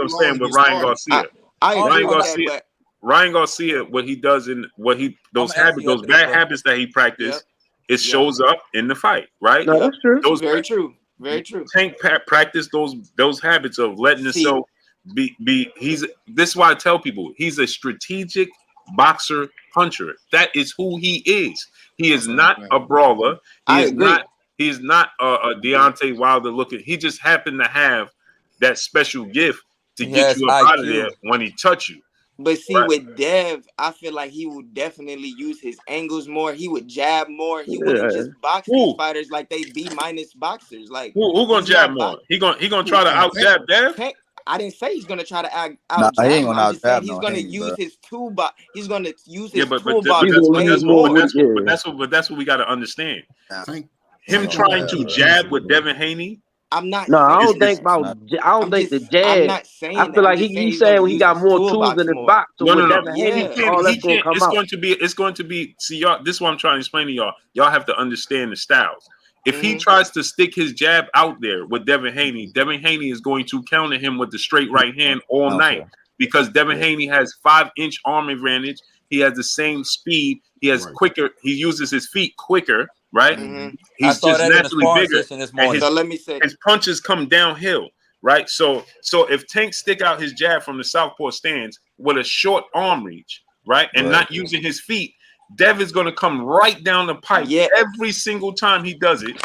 I'm saying with Ryan Garcia. Ryan Garcia, what he does those bad habits that he practiced, it shows up in the fight, right? No, that's true. Very true. Very true. Tank practice those habits of letting himself be. This is why I tell people he's a strategic boxer puncher. That is who he is. He is not a brawler. He is not a Deontay Wilder looking. He just happened to have that special gift to get you up out of there when he touch you. But see, with Dev, I feel like he would definitely use his angles more. He would jab more. He wouldn't just box these fighters like they B- boxers. Like who gonna jab more? He gonna try to out jab Dev? I didn't say he's gonna try to out he ain't jab. gonna I'm just saying out he's no gonna Haney, use bro. his toolbox. He's gonna use his but toolbox that's what we got to understand. Him trying to jab with Devin Haney. I'm not. No, I don't think the jab. I'm not saying. I feel like he's saying he got more tools in his box. So No. It's going to be. See, y'all. This is what I'm trying to explain to y'all. Y'all have to understand the styles. If he tries to stick his jab out there with Devin Haney is going to counter him with the straight right hand all night because Devin Haney has 5-inch arm advantage. He has the same speed. He has quicker. He uses his feet quicker. Right? He's just naturally bigger. And so let me say his punches come downhill, right? So if Tank stick out his jab from the southpaw stance with a short arm reach, right, and not using his feet, Dev is going to come right down the pipe every single time he does it,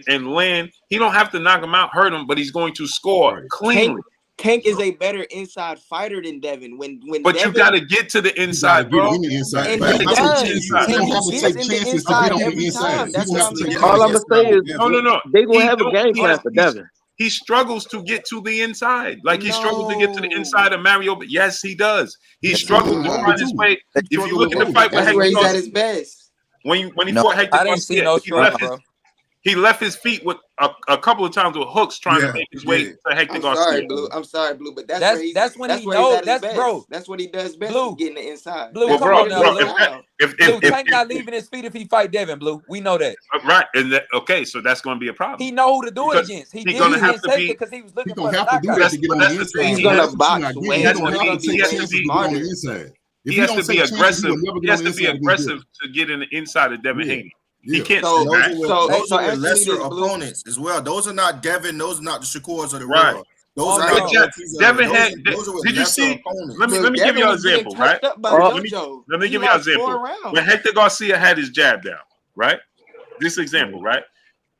and land. He don't have to knock him out, hurt him, but he's going to score cleanly. Tank is a better inside fighter than Devin. But Devin, you got to get to the inside, bro. And he does. Tank gets in the inside every time. That's what I'm saying. All I'm gonna say is, no. They gonna have a game plan for Devin. He struggles to get to the inside. Like he struggles to get to the inside of Mario. But yes, he does. He struggles to find his way. If you look at the fight with Hector, he's at his best. When he fought Hector, I didn't see no strength, bro. He left his feet with a couple of times with hooks trying to make his way to Hector Garcia. I'm sorry, Blue, but that's when he knows. That's what he does best. Blue, getting the inside. Blue, come on now, Blue. If Tank not leaving his feet if he fight Devin, Blue. We know that. Right, and okay, so that's going to be a problem. He know who to do it against. He did it against Hector because he was looking for the knockout. He's gonna box way. He has to be aggressive. He has to be aggressive to get in the inside of Devin Haney. He can't. Those are lesser opponents as well. Those are not Devin. Those are not the Shakurs of the world. Those are Devin had. Did you see? Let me give you an example, right? Let me give you an example. When Hector Garcia had his jab down, right? This example, right?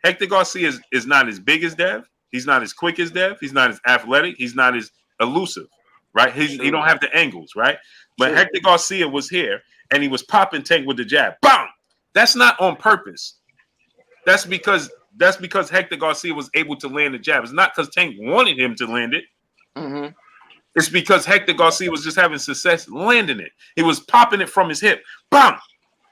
Hector Garcia is not as big as Dev. He's not as quick as Dev. He's not as athletic. He's not as elusive, right? He don't have the angles, right? But Hector Garcia was here and he was popping Tank with the jab. Bam! That's not on purpose. That's because Hector Garcia was able to land the jab. It's not because Tank wanted him to land it. Mm-hmm. It's because Hector Garcia was just having success landing it. He was popping it from his hip. Bam!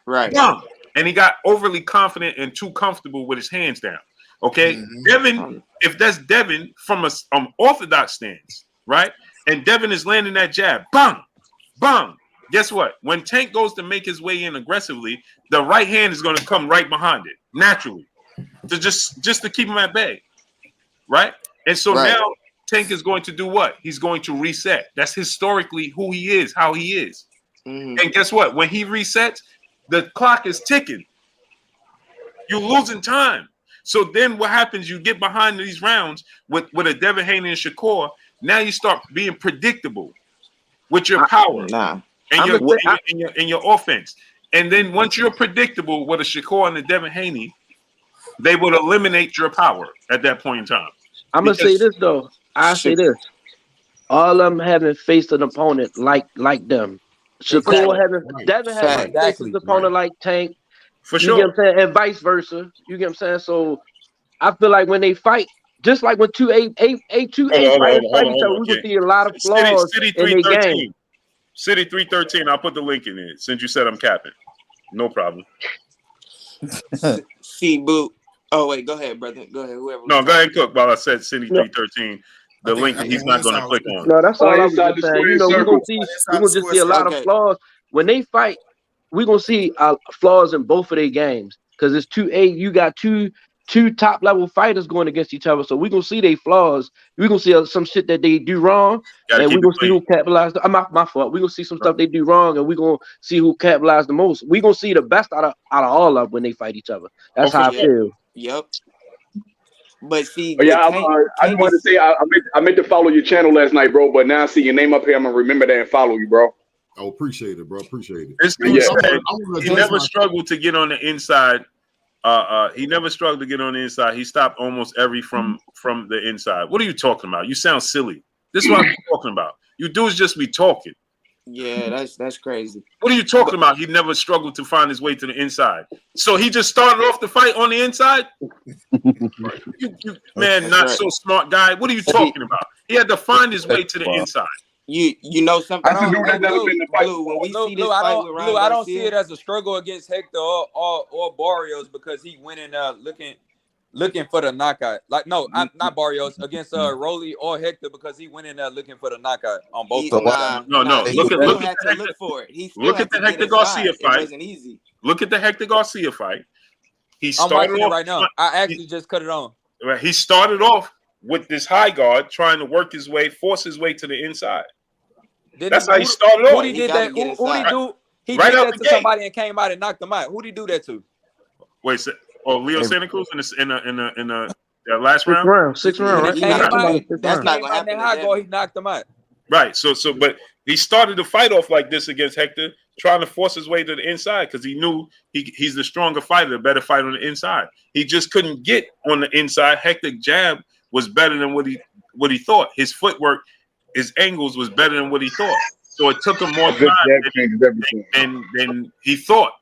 Right. Bam! And he got overly confident and too comfortable with his hands down. Okay? Mm-hmm. Devin, if that's Devin from an orthodox stance, right? And Devin is landing that jab. Bam! Bam! Guess what? When Tank goes to make his way in aggressively, the right hand is going to come right behind it naturally, to just to keep him at bay, right? And so now Tank is going to do what? He's going to reset. That's historically who he is, how he is. Mm-hmm. And guess what? When he resets, the clock is ticking. You're losing time. So then what happens? You get behind these rounds with a Devin Haney and Shakur. Now you start being predictable with your power. And your offense. And then once you're predictable with a Shakur and a Devin Haney, they will eliminate your power at that point in time. I'm going to say this, though. I say this. All of them having faced an opponent like them. Shakur Devin having faced his opponent like Tank. For sure. You get what I'm saying? And vice versa. You get what I'm saying? So I feel like when they fight, just like when two A fighters fight each other, we will see a lot of flaws in their game. City 313. I'll put the link in it since you said I'm capping. No problem. See, boo. Oh wait, go ahead, brother. Go ahead. Whoever. No, go ahead, Cook. While I said City 313, the link he's not going to click on. No, that's all I'm saying. You know, we're gonna just see a lot of flaws when they fight. We're gonna see flaws in both of their games because it's 2A. You got two top level fighters going against each other, so we're gonna see their flaws. We're gonna see some shit that they do wrong, and we're gonna see who capitalized. My fault. We're gonna see some stuff they do wrong, and we're gonna see who capitalized the most. We're gonna see the best out of all of them when they fight each other. That's how I feel. Yep. But see, I just wanted to say I meant to follow your channel last night, bro. But now I see your name up here, I'm gonna remember that and follow you, bro. Oh, appreciate it, bro. Appreciate it. He never struggled to get on the inside. He never struggled to get on the inside. He stopped almost every from the inside. What are you talking about? You sound silly. This is what I'm talking about. You dudes just be talking. Yeah, that's crazy. What are you talking about? He never struggled to find his way to the inside. So he just started off the fight on the inside? Man, not so smart guy. What are you talking about? He had to find his way to the inside. You know something? When we see this fight with Ryan I don't see it as a struggle against Hector or Barrios because he went in looking for the knockout. Like not Barrios against Rolly or Hector because he went in there looking for the knockout on both. No. Look for it. Look at the Hector Garcia fight. It wasn't easy. Look at the Hector Garcia fight. He I'm started watching off it right now. I actually just cut it on. He started off with this high guard, trying to work his way, force his way to the inside. That's how he started off. Who did that? Who did do? He did that to somebody and came out and knocked them out. Who did he do that to? Wait, Leo Santa Cruz in the last round? Sixth round, right? That's not gonna happen. He knocked them out. Right. But he started the fight off like this against Hector, trying to force his way to the inside because he knew he's the stronger fighter, the better fighter on the inside. He just couldn't get on the inside. Hector jab was better than what he thought. His footwork his angles was better than what he thought. So it took him more time than he thought.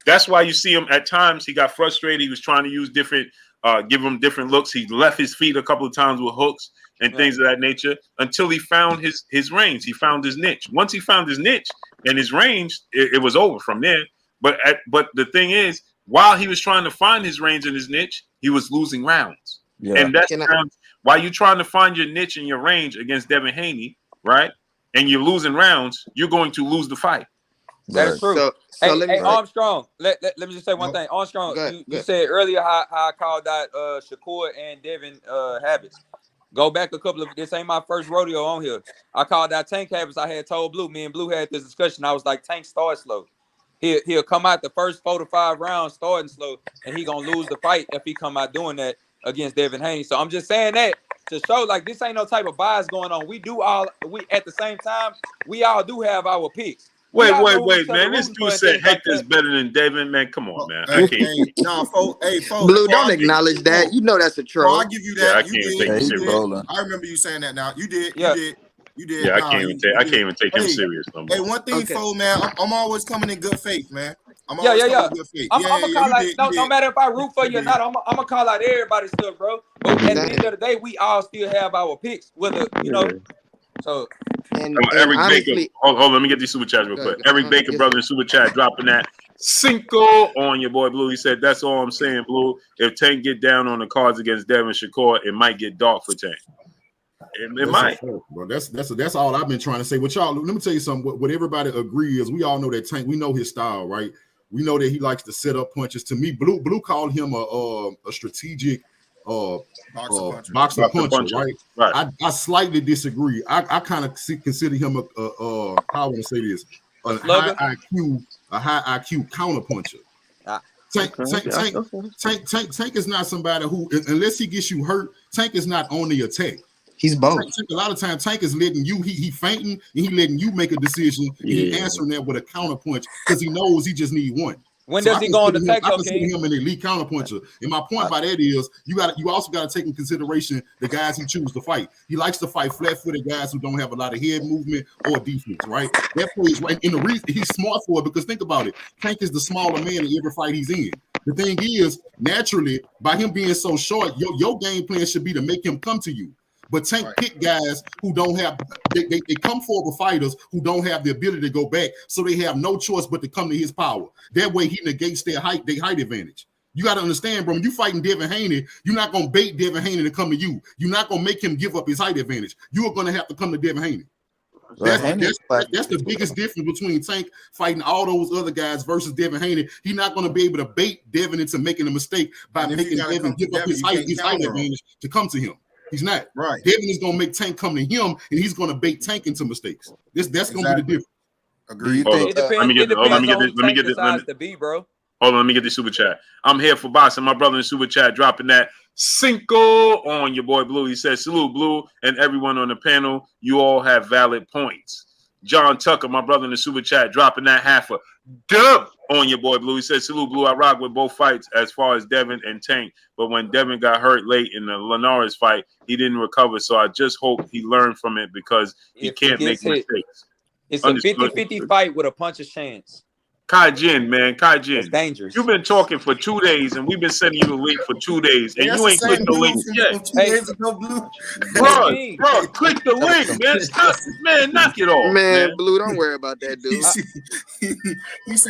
That's why you see him at times. He got frustrated. He was trying to use different, give him different looks. He left his feet a couple of times with hooks and things of that nature until he found his range. He found his niche. Once he found his niche and his range, it was over from there. But the thing is, while he was trying to find his range and his niche, he was losing rounds. Yeah. And that's while you're trying to find your niche and your range against Devin Haney, right? And you're losing rounds, you're going to lose the fight. That is true. Hey, Armstrong, let me just say one thing. Armstrong, you said earlier how I called out Shakur and Devin habits. Go back a couple of, this ain't my first rodeo on here. I called out Tank habits. I had told Blue, me and Blue had this discussion. I was like, Tank start slow. He'll come out the first 4 to 5 rounds starting slow, and he gonna lose the fight if he come out doing that against Devin Haney. So I'm just saying that to show like this ain't no type of bias going on. We at the same time, we all do have our picks. Wait, man. This dude said Hector's better than Devin, man. Come on, man. I can't. Folks, Blue, don't acknowledge that. You know that's a troll. I'll give you that. I can't take him serious. I remember you saying that now. You did. Yeah, I can't even take him serious no more. Hey, one thing, Fo, man, I'm always coming in good faith, man. I'm coming in good faith. I'm gonna call out. No matter if I root for you or not, I'm gonna call out everybody's stuff, bro. But at the end of the day, we all still have our picks, whether you know. So. And Eric honestly, Baker, hold on, let me get these super chats real quick. Eric Baker, brother, in super chat, dropping that Cinco on your boy Blue. He said, "That's all I'm saying, Blue. If Tank get down on the cards against Devin Shakur, it might get dark for Tank. It might, bro. That's all I've been trying to say. What y'all? Let me tell you something. What everybody agree is, we all know that Tank. We know his style, right? We know that he likes to set up punches. To me, Blue called him a strategic. Boxer puncher, right? I slightly disagree. I kind of consider him how I want to say this, a high IQ counter puncher. Tank is not somebody who, unless he gets you hurt, Tank is not on the attack. He's both. A lot of times, Tank is letting you, he fainting, and he letting you make a decision, and he answering that with a counter punch because he knows he just need one. When does he go on the attack? I consider him an elite counterpuncher. And my point by that is, you also got to take in consideration the guys he chooses to fight. He likes to fight flat-footed guys who don't have a lot of head movement or defense, right? That plays right. And the reason he's smart for it, because think about it, Tank is the smaller man in every fight he's in. The thing is, naturally, by him being so short, your game plan should be to make him come to you. But Tank pick guys who don't have, they come forward fighters who don't have the ability to go back, so they have no choice but to come to his power. That way he negates their height advantage. You got to understand, bro, when you fighting Devin Haney, you're not going to bait Devin Haney to come to you. You're not going to make him give up his height advantage. You are going to have to come to Devin Haney. That's the biggest difference between Tank fighting all those other guys versus Devin Haney. He's not going to be able to bait Devin into making a mistake by making Devin give up his height advantage to come to him. He's not. Right. Devin is going to make Tank come to him, and he's going to bait Tank into mistakes. That's going to be the difference. Agreed. Let me get this. Hold on, let me get the super chat. I'm here for boxing. My brother in super chat dropping that Cinco on your boy Blue. He says, salute Blue and everyone on the panel. You all have valid points. John Tucker, my brother in the super chat, dropping that half a dub on your boy Blue. He said, salute Blue. I rock with both fights as far as Devin and Tank. But when Devin got hurt late in the Linares fight, he didn't recover. So I just hope he learned from it, because he can't make mistakes. It's a 50-50 fight with a puncher's chance. Kai-Jin, man. Kai-Jin. It's dangerous. You've been talking for 2 days, and we've been sending you the link for 2 days, and you ain't clicked the link yet. Bro, click the link, man. Stop, man, knock it off. Man, Blue, don't worry about that, dude. You see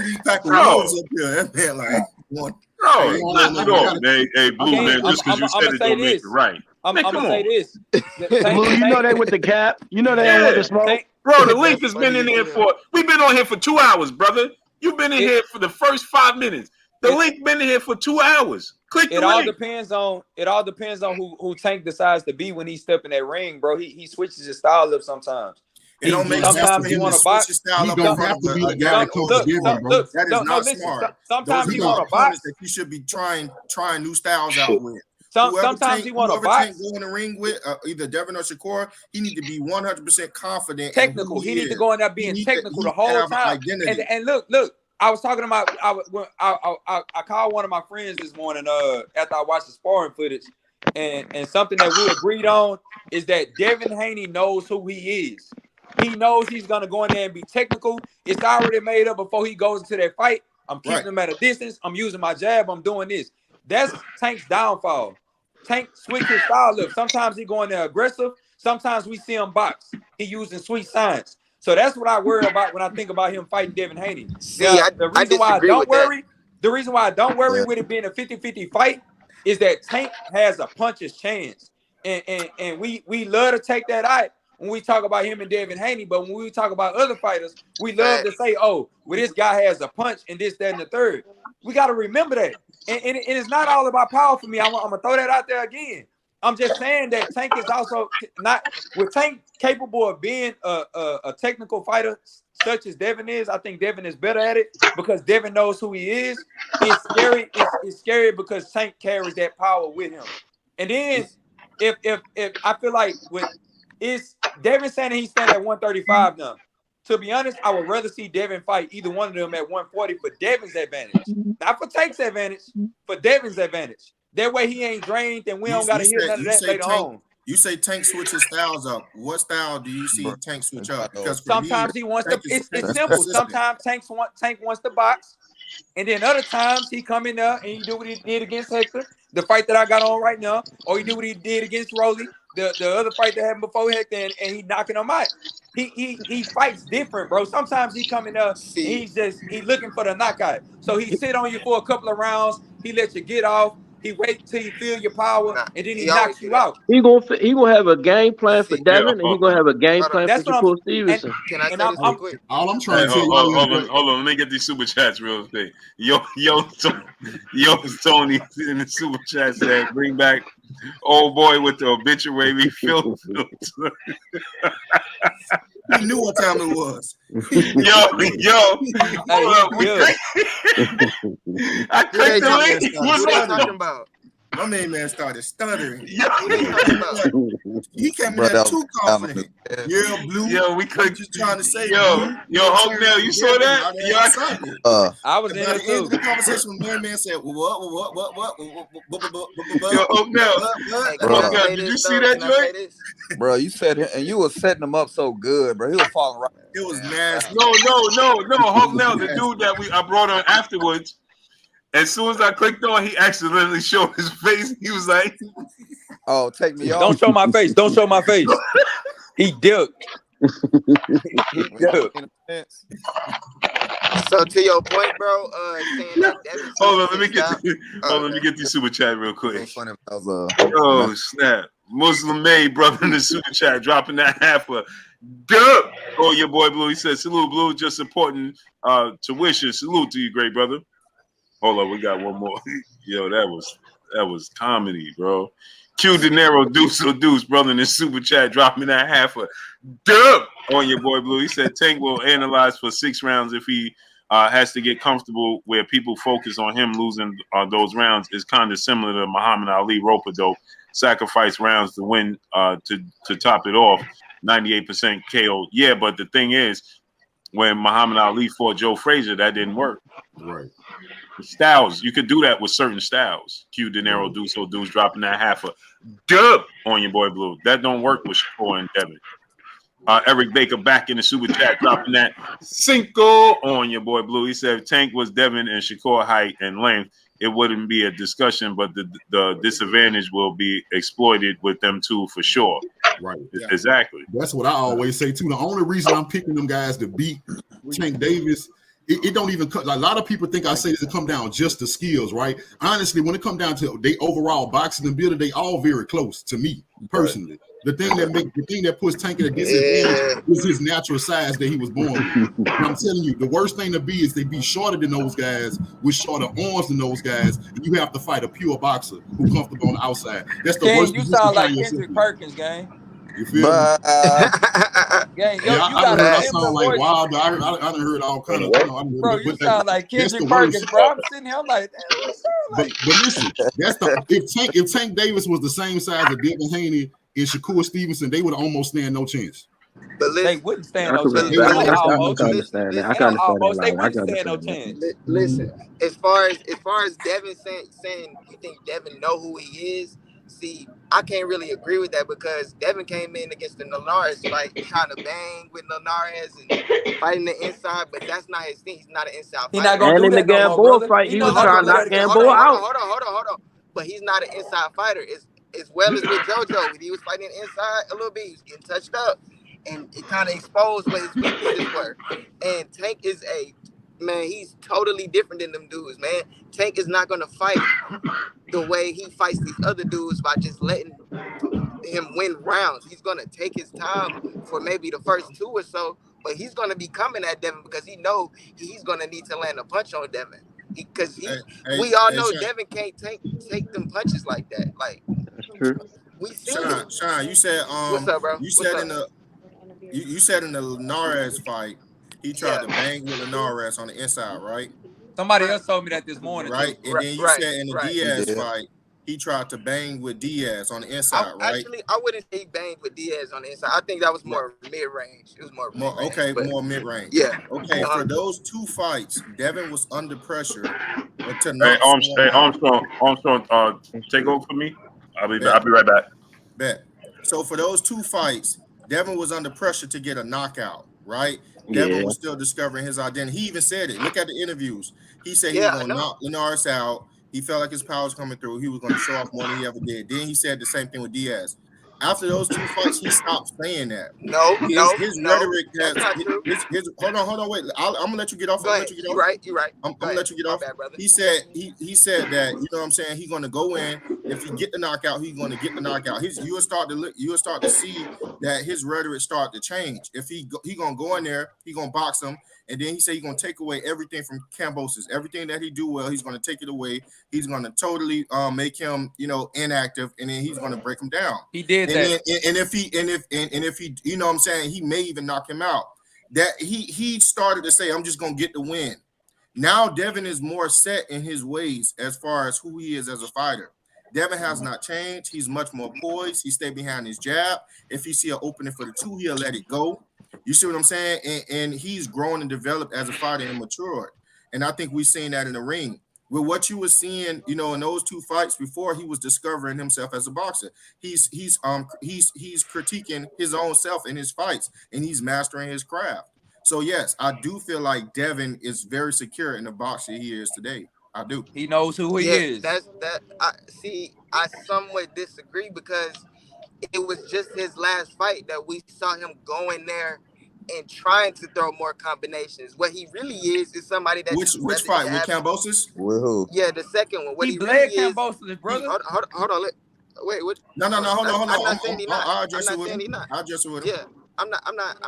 these pack of rolls up here. That man, like, one. Bro, knock it off, man. Hey, Blue, man, just because you said it don't make it right. I'm going to say this. Blue, you know they with the cap. You know they ain't with the smoke. Bro, the link has been in here we've been on here for 2 hours, brother. You've been in here for the first 5 minutes. The link been in here for 2 hours. Click the link. It all depends on who Tank decides to be when he step in that ring, bro. He switches his style up sometimes. It don't make sense for him to switch his style up in front of a guy that comes to him, bro. That is not smart. Sometimes he want to box. That you should be trying new styles out with. Sometimes he want to box. Go in the ring with either Devin or Shakur, he need to be 100% confident. Technical. He need to go in there being technical the whole time. And look. I was talking about. I called one of my friends this morning. After I watched the sparring footage, and something that we agreed on is that Devin Haney knows who he is. He knows he's gonna go in there and be technical. It's already made up before he goes into that fight. I'm keeping him at a distance. I'm using my jab. I'm doing this. That's Tank's downfall. Tank switch his style up. Sometimes he going there aggressive. Sometimes we see him box. He using sweet science. So that's what I worry about when I think about him fighting Devin Haney. See, the reason why I don't worry, that. the reason why I don't worry with it being a 50-50 fight is that Tank has a puncher's chance. And we love to take that out when we talk about him and Devin Haney, but when we talk about other fighters, we love to say, oh, well, this guy has a punch and this, that, and the third. We got to remember that. And it's not all about power for me. I'm going to throw that out there again. I'm just saying that Tank is also not with Tank capable of being a technical fighter such as Devin is. I think Devin is better at it because Devin knows who he is. It's scary. It's scary because Tank carries that power with him. And then if I feel like it's Devin saying he's standing at 135 now. To be honest, I would rather see Devin fight either one of them at 140 for Devin's advantage, not for Tank's advantage, for Devin's advantage. That way he ain't drained and we don't got to hear none of that later on. You say Tank switches styles up. What style do you see Tank switch up? Because sometimes he wants to. It's simple. Sometimes Tank wants to box, and then other times he come in there and he do what he did against Hector, the fight that I got on right now, or he do what he did against Rosie, the other fight that happened before Hector, and he knocking him out. He fights different, bro. Sometimes he come in there and he's looking for the knockout. So he sit on you for a couple of rounds. He lets you get off. He waits till you feel your power, and then he knocks you out. He gonna have a game plan for Devin, and he gonna have a game plan for Shakur Stevenson. Can I say this real quick? All I'm trying to tell you, hold on, let me get these super chats real quick. Yo, Tony in the super chat said, "Bring back old boy with the obituary filter." He knew what time it was. Yo. I clicked the link. What are you talking about? My man started stuttering. Yo. He came in there too confident. Yeah, blue. Yo, we clicked. Just trying to say. Yo, Hognell, you saw that? I was in there too. The conversation when man said, "What?" Yo, Hognell, did you see that joint? Bro, you said it, and you was setting him up so good, bro. He was falling right. It was nasty. No. Hognell, the dude that I brought on afterwards. As soon as I clicked on, he accidentally showed his face. He was like, "Oh, take me off." Don't show my face. Don't show my face. He dipped. So to your point, bro, saying that Devin hold on, let me get these super chat real quick. Oh snap! Muslim made brother in the super chat dropping that half a dub. Oh, your boy Blue. He said, "Salute, Blue. Just supporting tuition. Salute to you, great brother." Hold on, we got one more. Yo, that was comedy, bro. Q Dinero Deuce, brother in the super chat, dropping that half a dub on your boy Blue. He said Tank will analyze for 6 rounds if he has to get comfortable where people focus on him losing those rounds. Is kind of similar to Muhammad Ali rope-a-dope. Sacrifice rounds to win to top it off. 98% KO. Yeah, but the thing is, when Muhammad Ali fought Joe Frazier, that didn't work. Right. Styles, you could do that with certain styles. Q Dinero Deuce dropping that half a dub on your boy Blue. That don't work with Shakur and Devin. Eric Baker back in the super chat dropping that cinco on your boy Blue. He said if Tank was Devin and Shakur height and length, it wouldn't be a discussion, but the disadvantage will be exploited with them two for sure. Right. Exactly. That's what I always say too. The only reason I'm picking them guys to beat Tank Davis, it don't even cut. Like, a lot of people think I say this, it come down just to skills, right? Honestly, when it come down to they overall boxing and building, they all very close to me personally. The thing that puts Tank at a disadvantage is his natural size that he was born with. And I'm telling you, the worst thing to be is they be shorter than those guys with shorter arms than those guys, and you have to fight a pure boxer who's comfortable on the outside. That's the worst. You sound like Kendrick Perkins, gang. You feel me? I sound like Wilder. I done heard all kind of. Bro, you sound like Kendrick Perkins, bro. I'm sitting here, I'm like, but listen, if Tank Davis was the same size as Devin Haney and Shakur Stevenson, they would almost stand no chance. But they wouldn't stand no chance. I can understand. They wouldn't stand no chance. Listen, as far as Devin saying you think Devin know who he is, See, I can't really agree with that because Devin came in against the Linares fight trying to bang with Linares and fighting the inside, but that's not his thing. He's not an inside fighter. He's not gonna do that no more, Gamboa brother. fight, he was not trying to gonna knock do that again. Gamboa out. Hold on. But he's not an inside fighter. As well as with JoJo, when he was fighting inside a little bit, he was getting touched up, and it kind of exposed what his weaknesses were. And Tank is he's totally different than them dudes, man. Tank is not gonna fight the way he fights these other dudes by just letting him win rounds. He's gonna take his time for maybe the first 2 or so, but he's gonna be coming at Devin because he know he's gonna need to land a punch on Devin. Because we all know Devin can't take them punches like that. Like that's true. We seen it. Sean, you said what's up, bro? You said in the Linares fight, he tried to bang with Linares on the inside, right? Somebody else told me that this morning, right? And then you said in the Diaz fight, he tried to bang with Diaz on the inside, right? Actually, I wouldn't say he banged with Diaz on the inside. I think that was more mid-range. It was more mid-range. More mid-range. Yeah. Okay, for those 2 fights, Devin was under pressure to not. Armstrong, take over for me. I'll be right back. Bet. So for those 2 fights, Devin was under pressure to get a knockout, right? Devin was still discovering his identity. He even said it. Look at the interviews. He said he was going to knock Linares out. He felt like his power was coming through. He was going to show off more than he ever did. Then he said the same thing with Diaz. After those 2 fights, he stopped saying that. His rhetoric has. Hold on, wait. I'm gonna let you get off. You're right. I'm gonna let you get off. He said that, you know what I'm saying, he's gonna go in. If he get the knockout, he's gonna get the knockout. You'll start to see that his rhetoric start to change. If he gonna go in there, he gonna box him. And then he said he's going to take away everything from Kambosos. Everything that he do well, he's going to take it away. He's going to totally make him, inactive, and then he's going to break him down. He did that. And if he, you know what I'm saying, he may even knock him out. That he started to say, I'm just going to get the win. Now Devin is more set in his ways as far as who he is as a fighter. Devin has not changed. He's much more poised. He stayed behind his jab. If he see an opening for the 2, he'll let it go. You see what I'm saying? And he's grown and developed as a fighter and matured. And I think we've seen that in the ring. With what you were seeing, in those 2 fights before, he was discovering himself as a boxer. He's critiquing his own self in his fights, and he's mastering his craft. So yes, I do feel like Devin is very secure in the boxer he is today. I do. He knows who he is. I somewhat disagree because it was just his last fight that we saw him going there and trying to throw more combinations. What he really is somebody that which fight with Kambosos? With who? Yeah, the second one. What he bled really Kambosos, brother. Hold on. Wait. What? No. Hold on. I'm not saying he's not. I'll address it with him. Yeah, I'm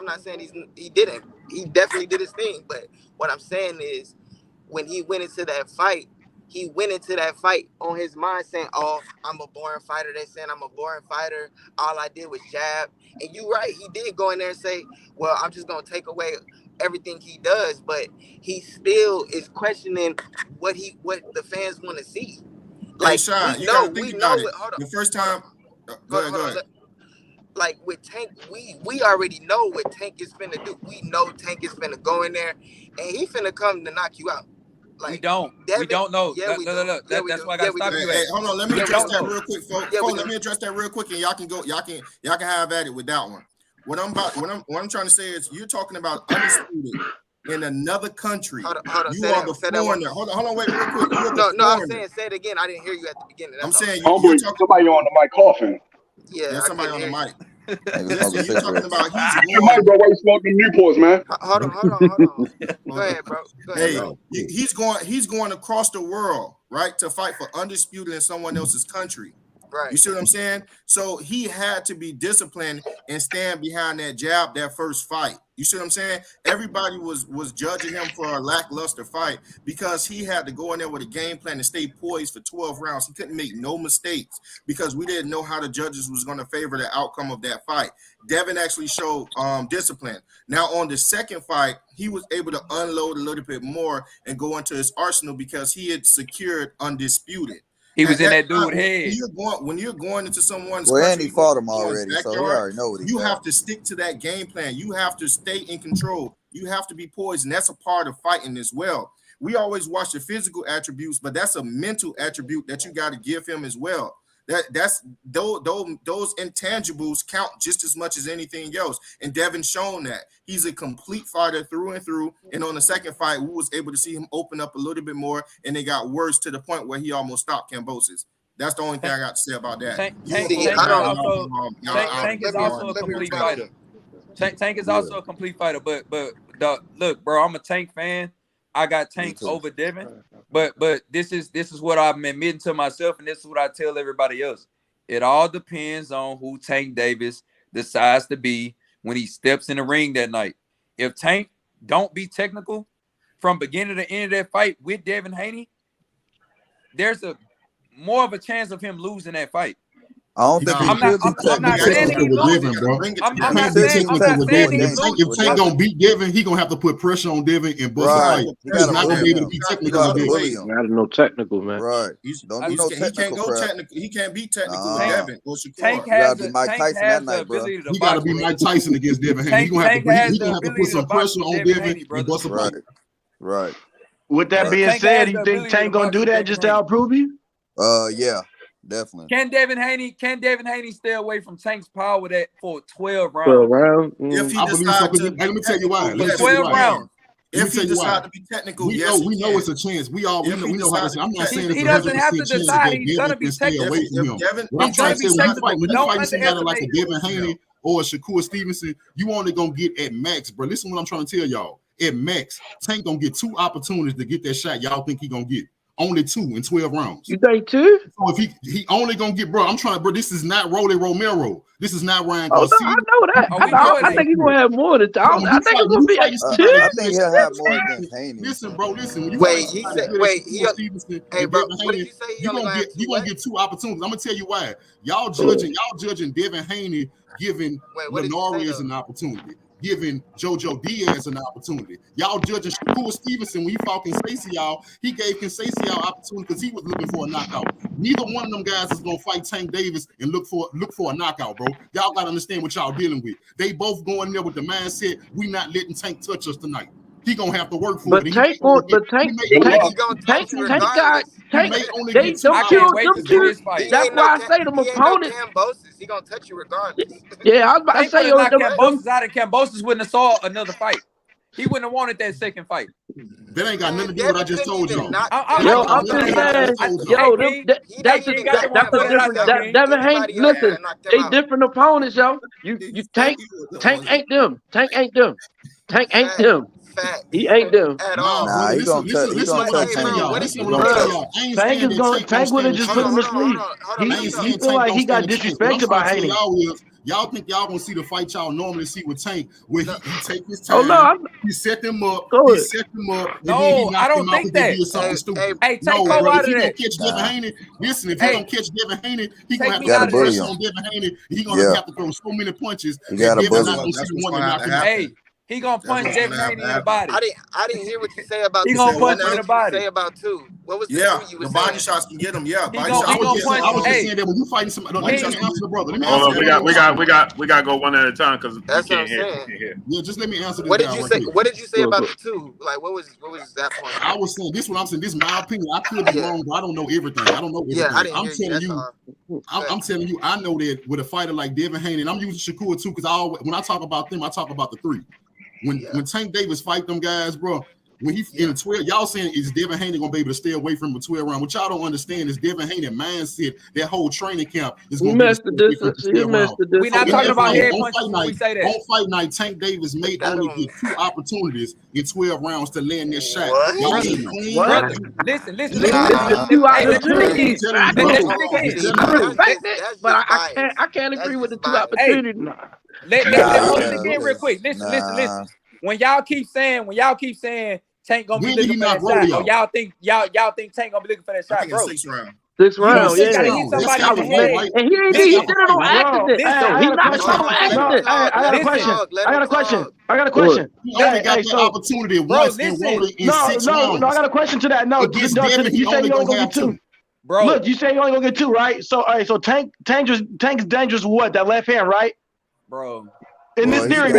not saying he didn't. He definitely did his thing. But what I'm saying is, when he went into that fight, on his mind saying, "Oh, I'm a boring fighter." They saying I'm a boring fighter. All I did was jab. And you're right. He did go in there and say, "Well, I'm just gonna take away everything he does," but he still is questioning what the fans want to see. Like, Sean, you gotta think about it. The first time, go ahead. Like with Tank, we already know what Tank is finna do. We know Tank is finna go in there, and he finna come to knock you out. Like, we don't know. Yeah, that's why I gotta stop you. Hey, hold on. Let me address that real quick, folks. Let me address that real quick, and y'all can have at it with that one. What I'm trying to say is, you're talking about undisputed in another country. Hold on, you are the foreigner. Hold on, wait, real quick. No, I'm saying, say it again. I didn't hear you at the beginning. I'm saying you're talking somebody on the mic coughing. Yeah, somebody on the mic. Listen, you're talking about you might go away smoking Newports, man. Hold on. Go ahead, bro. He's going across the world, right, to fight for undisputed in someone else's country. Right. You see what I'm saying? So he had to be disciplined and stand behind that jab that first fight. You see what I'm saying? Everybody was judging him for a lackluster fight because he had to go in there with a game plan and stay poised for 12 rounds. He couldn't make no mistakes because we didn't know how the judges was going to favor the outcome of that fight. Devin actually showed discipline. Now on the second fight, he was able to unload a little bit more and go into his arsenal because he had secured undisputed. He was in that dude's head. When you're going into someone's country, and he fought him already, so he already know what he got. Have to stick to that game plan. You have to stay in control. You have to be poised, and that's a part of fighting as well. We always watch the physical attributes, but that's a mental attribute that you got to give him as well. That's those intangibles count just as much as anything else. And Devin's shown that he's a complete fighter through and through. And on the second fight, we was able to see him open up a little bit more, and it got worse to the point where he almost stopped Kambosos. That's the only thing I got to say about that. Tank is also a complete fighter. Tank is also a complete fighter, but look, bro, I'm a Tank fan. I got Tank over Devin, but this is what I'm admitting to myself, and this is what I tell everybody else. It all depends on who Tank Davis decides to be when he steps in the ring that night. If Tank don't be technical from beginning to end of that fight with Devin Haney, there's a more of a chance of him losing that fight. I don't think I'm not saying he's losing, bro. I'm not saying he's losing. If Tank gonna beat Devin, he gonna have to put pressure on Devin and bust right. He's not gonna be able to be technical. Gotta know technical, man. Right. He can't go technical. He can't be technical with Devin. Tank has the ability to He gotta be Mike Tyson against Devin Haney. He gonna have to put some pressure on Devin and bust him. Right. With that being said, you think Tank gonna do that just to outprove you? Yeah. Definitely. Can Devin Haney stay away from Tank's power that for 12 rounds? 12 rounds? If he decides to, let me tell you why. 12 rounds. If he decides to be technical, we know it's a chance. We know how to. I'm not saying he doesn't have to decide. He's gonna be technical. Away from him. He's gonna be technical. When you fight somebody like a Devin Haney or a Shakur Stevenson, you only gonna get at max, bro. Listen to what I'm trying to tell y'all. At max, Tank gonna get 2 opportunities to get that shot. Y'all think he gonna get? Only 2 in 12 rounds. You think 2? So if he only gonna get, bro, I'm trying to, bro. This is not Rolly Romero. This is not Ryan Garcia. I know that. I think he's gonna have more than I think it's gonna be like 2. I think he'll have more than Haney. Listen, bro. Listen. Hey, bro. What did he say? You gonna get 2 opportunities. I'm gonna tell you why. Y'all judging Devin Haney giving Lenorius an opportunity, giving JoJo Diaz an opportunity. Y'all judging Shakur Stevenson when he fought Conceição, he gave Conceição opportunity because he was looking for a knockout. Neither one of them guys is gonna fight Tank Davis and look for a knockout, bro. Y'all gotta understand what y'all dealing with. They both going there with the mindset we not letting Tank touch us tonight. He gonna have to work for it. Tank got Tank. They don't kill them two. That's why I say them opponents. He gonna touch you regardless. Yeah, I was about to say Kambosos out of Kambosos wouldn't have saw another fight. He wouldn't have wanted that second fight. That ain't got nothing to do with what I just told y'all. I'm just saying, that's a different. Devin Haney, listen, they different opponents, yo. You Tank ain't them. Tank ain't them. Tank ain't them. He ain't them. Nah, he gonna touch Tank would have just put him to sleep. He feel like he got disrespected by Haney. Y'all think y'all gonna see the fight y'all normally see with Tank, where he take his time, he set them up, No, I don't think that. Hey, Tank, go out of that. Listen, if he don't catch Devin Haney, he gonna have to have pressure on Devin Haney. He gonna have to throw so many punches. Hey. He gonna punch Devin Haney in the body. I didn't hear what you say about. He gonna punch him in the body. Say about 2. What was the body shots can get him? Yeah, I was just saying that when you fighting somebody, let me answer the brother. Hold on, we got to go one at a time because that's what I'm saying. Yeah, just let me answer this. What did you say? What did you say about the 2? Like, what was that point? I was saying this. What I'm saying, this is my opinion. I could be wrong, but I don't know everything. I don't know everything. Yeah, I didn't hear you. I'm telling you, I know that with a fighter like Devin Haney, and I'm using Shakur too, because when I talk about them, I talk about the 3. When Tank Davis fight them guys, bro, when he in the 12, y'all saying is Devin Haney gonna be able to stay away from the 12 round? What y'all don't understand is Devin Haney mindset. That whole training camp is gonna be We're not talking about head punches when we say that. On fight night, Tank Davis may only get 2 opportunities in 12 rounds to land this shot. What? Listen. 2 opportunities. I respect it, but I can't agree with the 2 opportunities. Let's hold it again real quick. Listen. When y'all keep saying Tank gonna be looking for that shot, or y'all think Tank gonna be looking for that shot, bro? 6 rounds, yeah. Gotta hit somebody in the head. And he did it on accident. He's not on accident. I got a question. He only got the opportunity once in 6 rounds. No, I got a question to that. No, you say you only gonna get 2. Bro, look, you say you only gonna get 2, right? So, all right. So Tank's dangerous. What? That left hand, right? Bro, In this theory,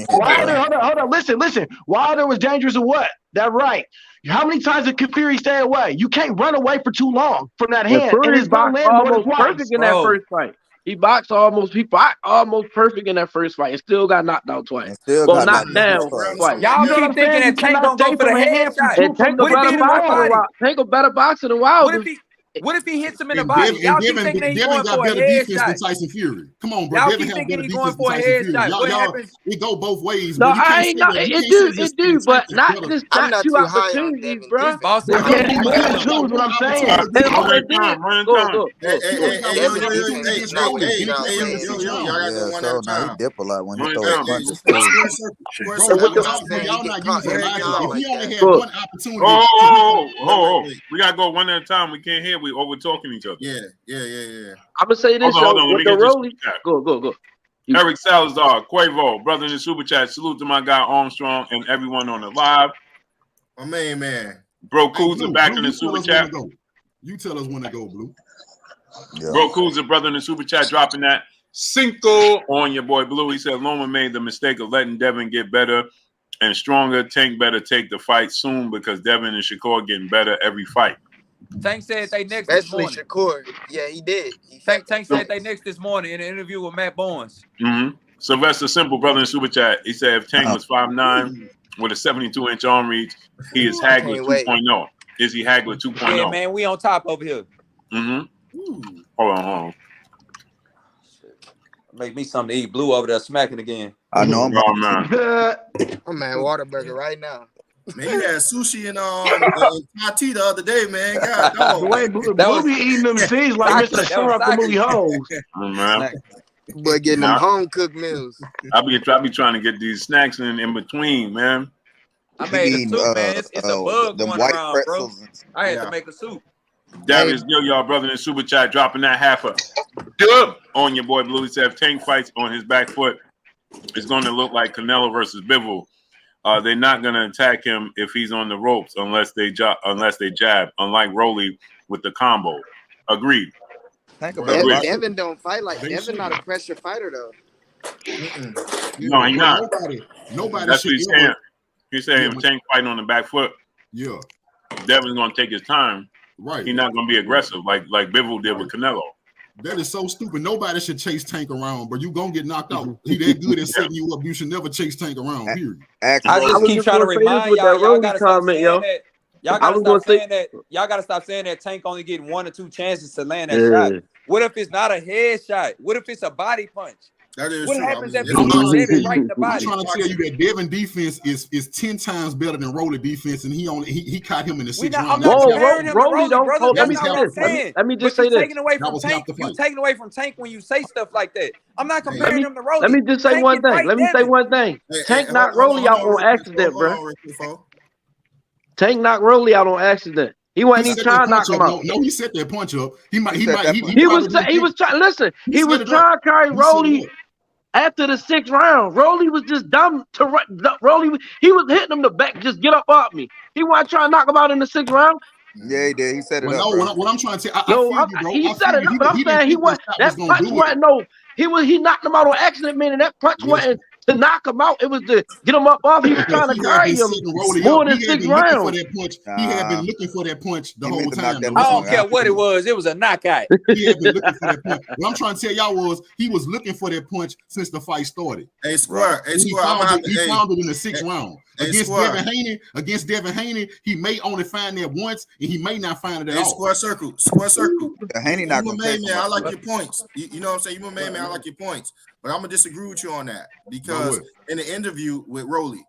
hold on. Listen. Wilder was dangerous and what? That right. How many times did Fury stay away? You can't run away for too long from that hand. And his box almost perfect in that first fight. He boxed almost perfect in that first fight and still got knocked out twice. Well, knocked down twice. Y'all keep thinking that Tank gonna go for the headshot. Tank a better boxer than Wilder. What if he hits him in the body? Y'all keep thinking he's going for a headshot. Tyson Fury. Come on, bro. Y'all keep thinking he's going for a headshot. What happens? It go both ways. No, I ain't know. It do, but not two opportunities, bro. What I'm saying. He dip a lot when he throws punches. Y'all not using logic. If he only had one opportunity. We gotta go one at a time. We can't hear. We over talking each other. Yeah. I'm gonna say this. Hold on. With the Rolly. Go. Eric Salazar, Quavo, brother in the super chat. Salute to my guy Armstrong and everyone on the live. My main man. Bro Kuzma back in the super chat. You tell us when to go, Blue. Yeah. Bro Kuzma, brother in the super chat, dropping that Cinco on your boy Blue. He said Loma made the mistake of letting Devin get better and stronger. Tank better take the fight soon because Devin and Shakur getting better every fight. Tank said they next Especially this morning. Shakur. Yeah, he did. Tank said they next this morning in an interview with Matt Barnes. Mm-hmm. Sylvester Simple, brother in super chat. He said if Tank was 5'9" with a 72-inch arm reach, he is Hagler 2.0. Is he Hagler 2.0? Yeah, man, we on top over here. Mm-hmm. Hold on. Make me something to eat. Blue over there smacking again. I know I'm man. I'm at Waterburger right now. Man, you had sushi and Tati the other day, man. God, dog. The way Blue be eating them seeds like Mr. Syrup the movie Hoes. Man. But getting them home cooked meals. I be trying to get these snacks in between, man. I made a soup, man. It's a bug going around, bro. I had to make a soup. Darius Gill, y'all brother in the super chat, dropping that half a dub on your boy Blue. He said if Tank fights on his back foot, it's going to look like Canelo versus Bivol. They're not going to attack him if he's on the ropes unless they jab, unlike Rolly with the combo. Agreed. Devin don't fight like Devin. Not a pressure fighter though. No, he's not. Nobody. That's what he's saying. He's saying if Tank fighting on the back foot, Devin's going to take his time. Right. He's not going to be aggressive like Bivol did with Canelo. That is so stupid. Nobody should chase Tank around, but you gonna get knocked out. He that good at setting you up. You should never chase Tank around. Period. I just keep trying to remind y'all gotta stop saying that. Y'all gotta stop saying that Tank only getting 1 or 2 chances to land that shot. What if it's not a headshot? What if it's a body punch? What happens if he hit it right in the body? I'm trying to tell you that Devin defense is 10 times better than Rolly defense, and he caught him in the 6th round. Rolly don't. Let me just say this. You taking away from Tank when you say stuff like that. I'm not comparing him to Rolly. Let me just say one thing. Tank knocked Rolly out on accident, bro. Tank knocked Rolly out on accident. He wasn't even trying to knock him out. No, he set that punch up. He was trying to carry Rolly after the 6th round. Rolly was just dumb to Rolly. He was hitting him the back, just get up off me. He wasn't trying to knock him out in the 6th round. Yeah, he did. He set it up. No, what I'm trying to say, he set it up. But I'm saying he wasn't. That punch wasn't no. He knocked him out on accident, man. And that punch wasn't to knock him out. It was to get him up off. He was trying to carry him more than 6 rounds. He had been looking for that punch the whole time. I don't care what it was. It was a knockout. He had been looking for that punch. What I'm trying to tell y'all was he was looking for that punch since the fight started. He found it in the 6th round. Against Devin Haney, he may only find that once, and he may not find it at all. Square circle. Haney not gonna man, I like your points. You know what I'm saying? You my man, I like your points. But I'm gonna disagree with you on that because in the interview with Rolly,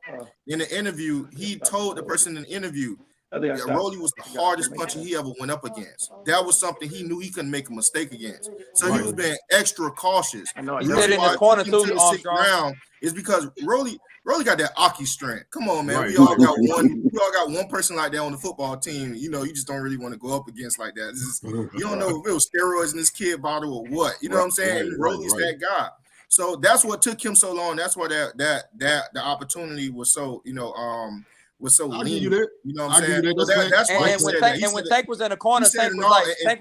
he told the person in the interview that Rolly was the hardest puncher he ever went up against. That was something he knew he couldn't make a mistake against. So he was being extra cautious. I know. He said in the corner too. The 6th round is because Rolly got that Aki strength. Come on, man. We all got one. We all got one person like that on the football team. You know, you just don't really want to go up against like that. You don't know if it was steroids in this kid bottle or what. You know what I'm saying? Rolly's that guy. So that's what took him so long. That's why that the opportunity was so was so lean. You know what I'm saying? That's why. And when Tank was in the corner, Tank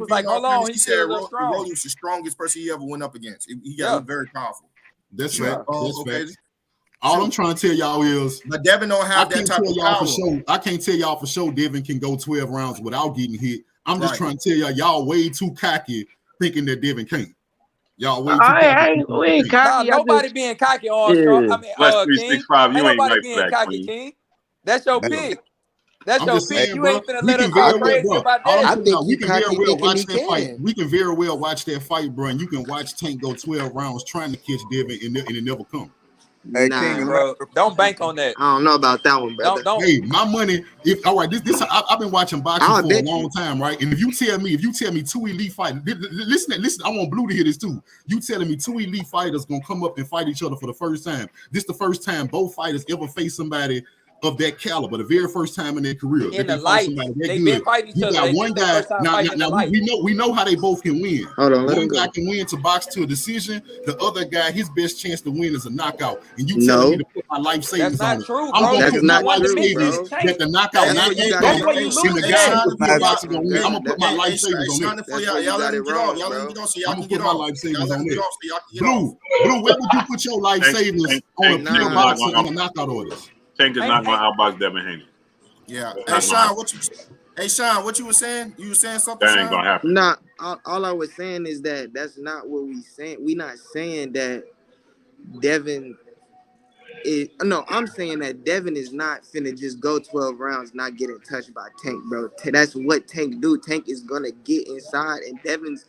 was like, hold on. He said Rolly was the strongest person he ever went up against. He got very powerful. That's right. That's facts. All I'm trying to tell y'all is, but Devin don't have that type of power. I can't tell y'all for sure Devin can go 12 rounds without getting hit. I'm just trying to tell y'all way too cocky thinking that Devin can't. Y'all way too cocky. We ain't cocky. Nobody being cocky, Armstrong. Yeah. I mean, King. You ain't nobody right being for that, cocky, Queen. King. That's your pick. That's I'm your just pick. saying, You bro, ain't finna let us very talk crazy about well, that. I think we can very well watch that fight. We can very well watch that fight, bro, and you can watch Tank go 12 rounds trying to catch Devin, and it never come. Hey, Nah, King, Bro, don't bank on that. I don't know about that one, brother. Don't. Hey, my money. If all right, I've been watching boxing for a long time, right? And if you tell me two elite fighters, listen, I want Blue to hear this too. You telling me two elite fighters gonna come up and fight each other for the first time? This the first time both fighters ever face somebody of that caliber, the very first time in their career. In the light, they've been fighting each other. You got one guy. Now we know how they both can win. Hold on, one guy can win to box to a decision. The other guy, his best chance to win is a knockout. And you telling me to put my life savings on it? That's not true, bro. I'm gonna put my life true, savings bro. that the knockout not That's where you lose the guy who put boxing on me. I'm gonna put my life savings on it. Y'all let him get on. Y'all let him get on so y'all can get on. My life savings on it. Blue, where would you put your life savings on a pure boxing on a knockout orders? Tank is not going to outbox Devin Haney. Yeah. Hey, Sean, what you were saying? You were saying something, That ain't going to happen. Nah, all I was saying is that that's not what we saying. We not saying that Devin is. No, I'm saying that Devin is not finna just go 12 rounds not getting touched by Tank, bro. That's what Tank do. Tank is gonna get inside, and Devin's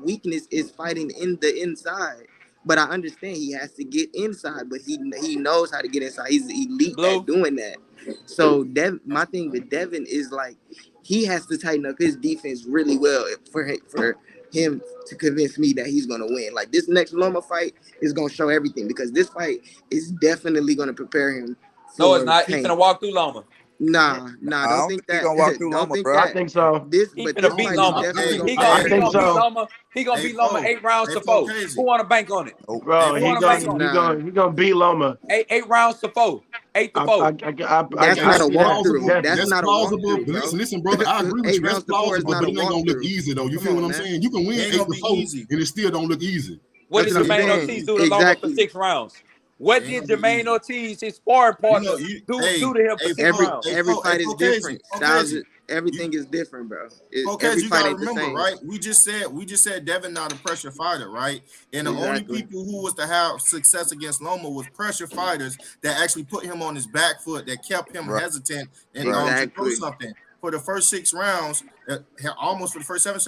weakness is fighting in the inside. But I understand he has to get inside, but he knows how to get inside. He's elite at doing that. So my thing with Devin is like he has to tighten up his defense really well for him to convince me that he's gonna win. Like this next Loma fight is gonna show everything because this fight is definitely gonna prepare him. No, it's not. He's gonna walk through Loma. Nah, don't think that. Gonna walk through Loma, bro. I think so. This gonna beat Loma. He gonna beat Loma. He gonna beat Loma 8 rounds to 4. Who want to bank on it? Bro, he gonna beat Loma. 8 rounds to 4. 8 to 4. That's not a walkthrough. That's not a walkthrough. Listen, brother, I agree with you. That's plausible, but it ain't gonna look easy though. You feel what I'm saying? You can win 8 to 4, and it still don't look easy. What did Jermaine Ortiz do to Loma for 6 rounds? What did Jermaine Ortiz, his sparring partner, do to him for 6 rounds? Every fight is different. Everything is different, bro. You gotta remember, right? We just said Devin not a pressure fighter, right? And the only people who was to have success against Loma was pressure fighters that actually put him on his back foot, that kept him hesitant and to do something. For the first 6 rounds, almost for the first 7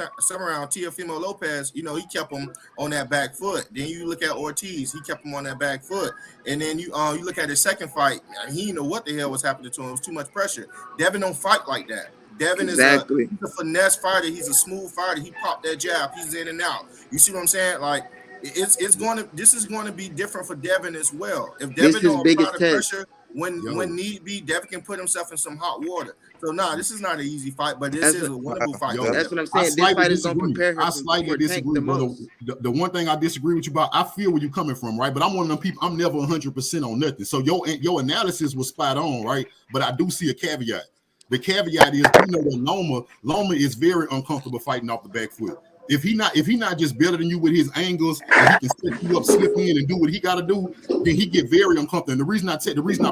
rounds, Teofimo Lopez, he kept him on that back foot. Then you look at Ortiz, he kept him on that back foot. And then you look at his second fight, he didn't know what the hell was happening to him. It was too much pressure. Devin don't fight like that. Devin is he's a finesse fighter. He's a smooth fighter. He popped that jab. He's in and out. You see what I'm saying? Like this is going to be different for Devin as well. If Devin don't apply the pressure when need be, Devin can put himself in some hot water. So this is not an easy fight, but this is a winnable fight. That's what I'm saying. This fight is gonna prepare him. I slightly disagree, brother. The one thing I disagree with you about, I feel where you're coming from, right? But I'm one of them people. I'm never 100% on nothing. So your analysis was spot on, right? But I do see a caveat. The caveat is, that Loma is very uncomfortable fighting off the back foot. If he not just better than you with his angles, and he can set you up, slip in, and do what he got to do, then he get very uncomfortable. And the reason I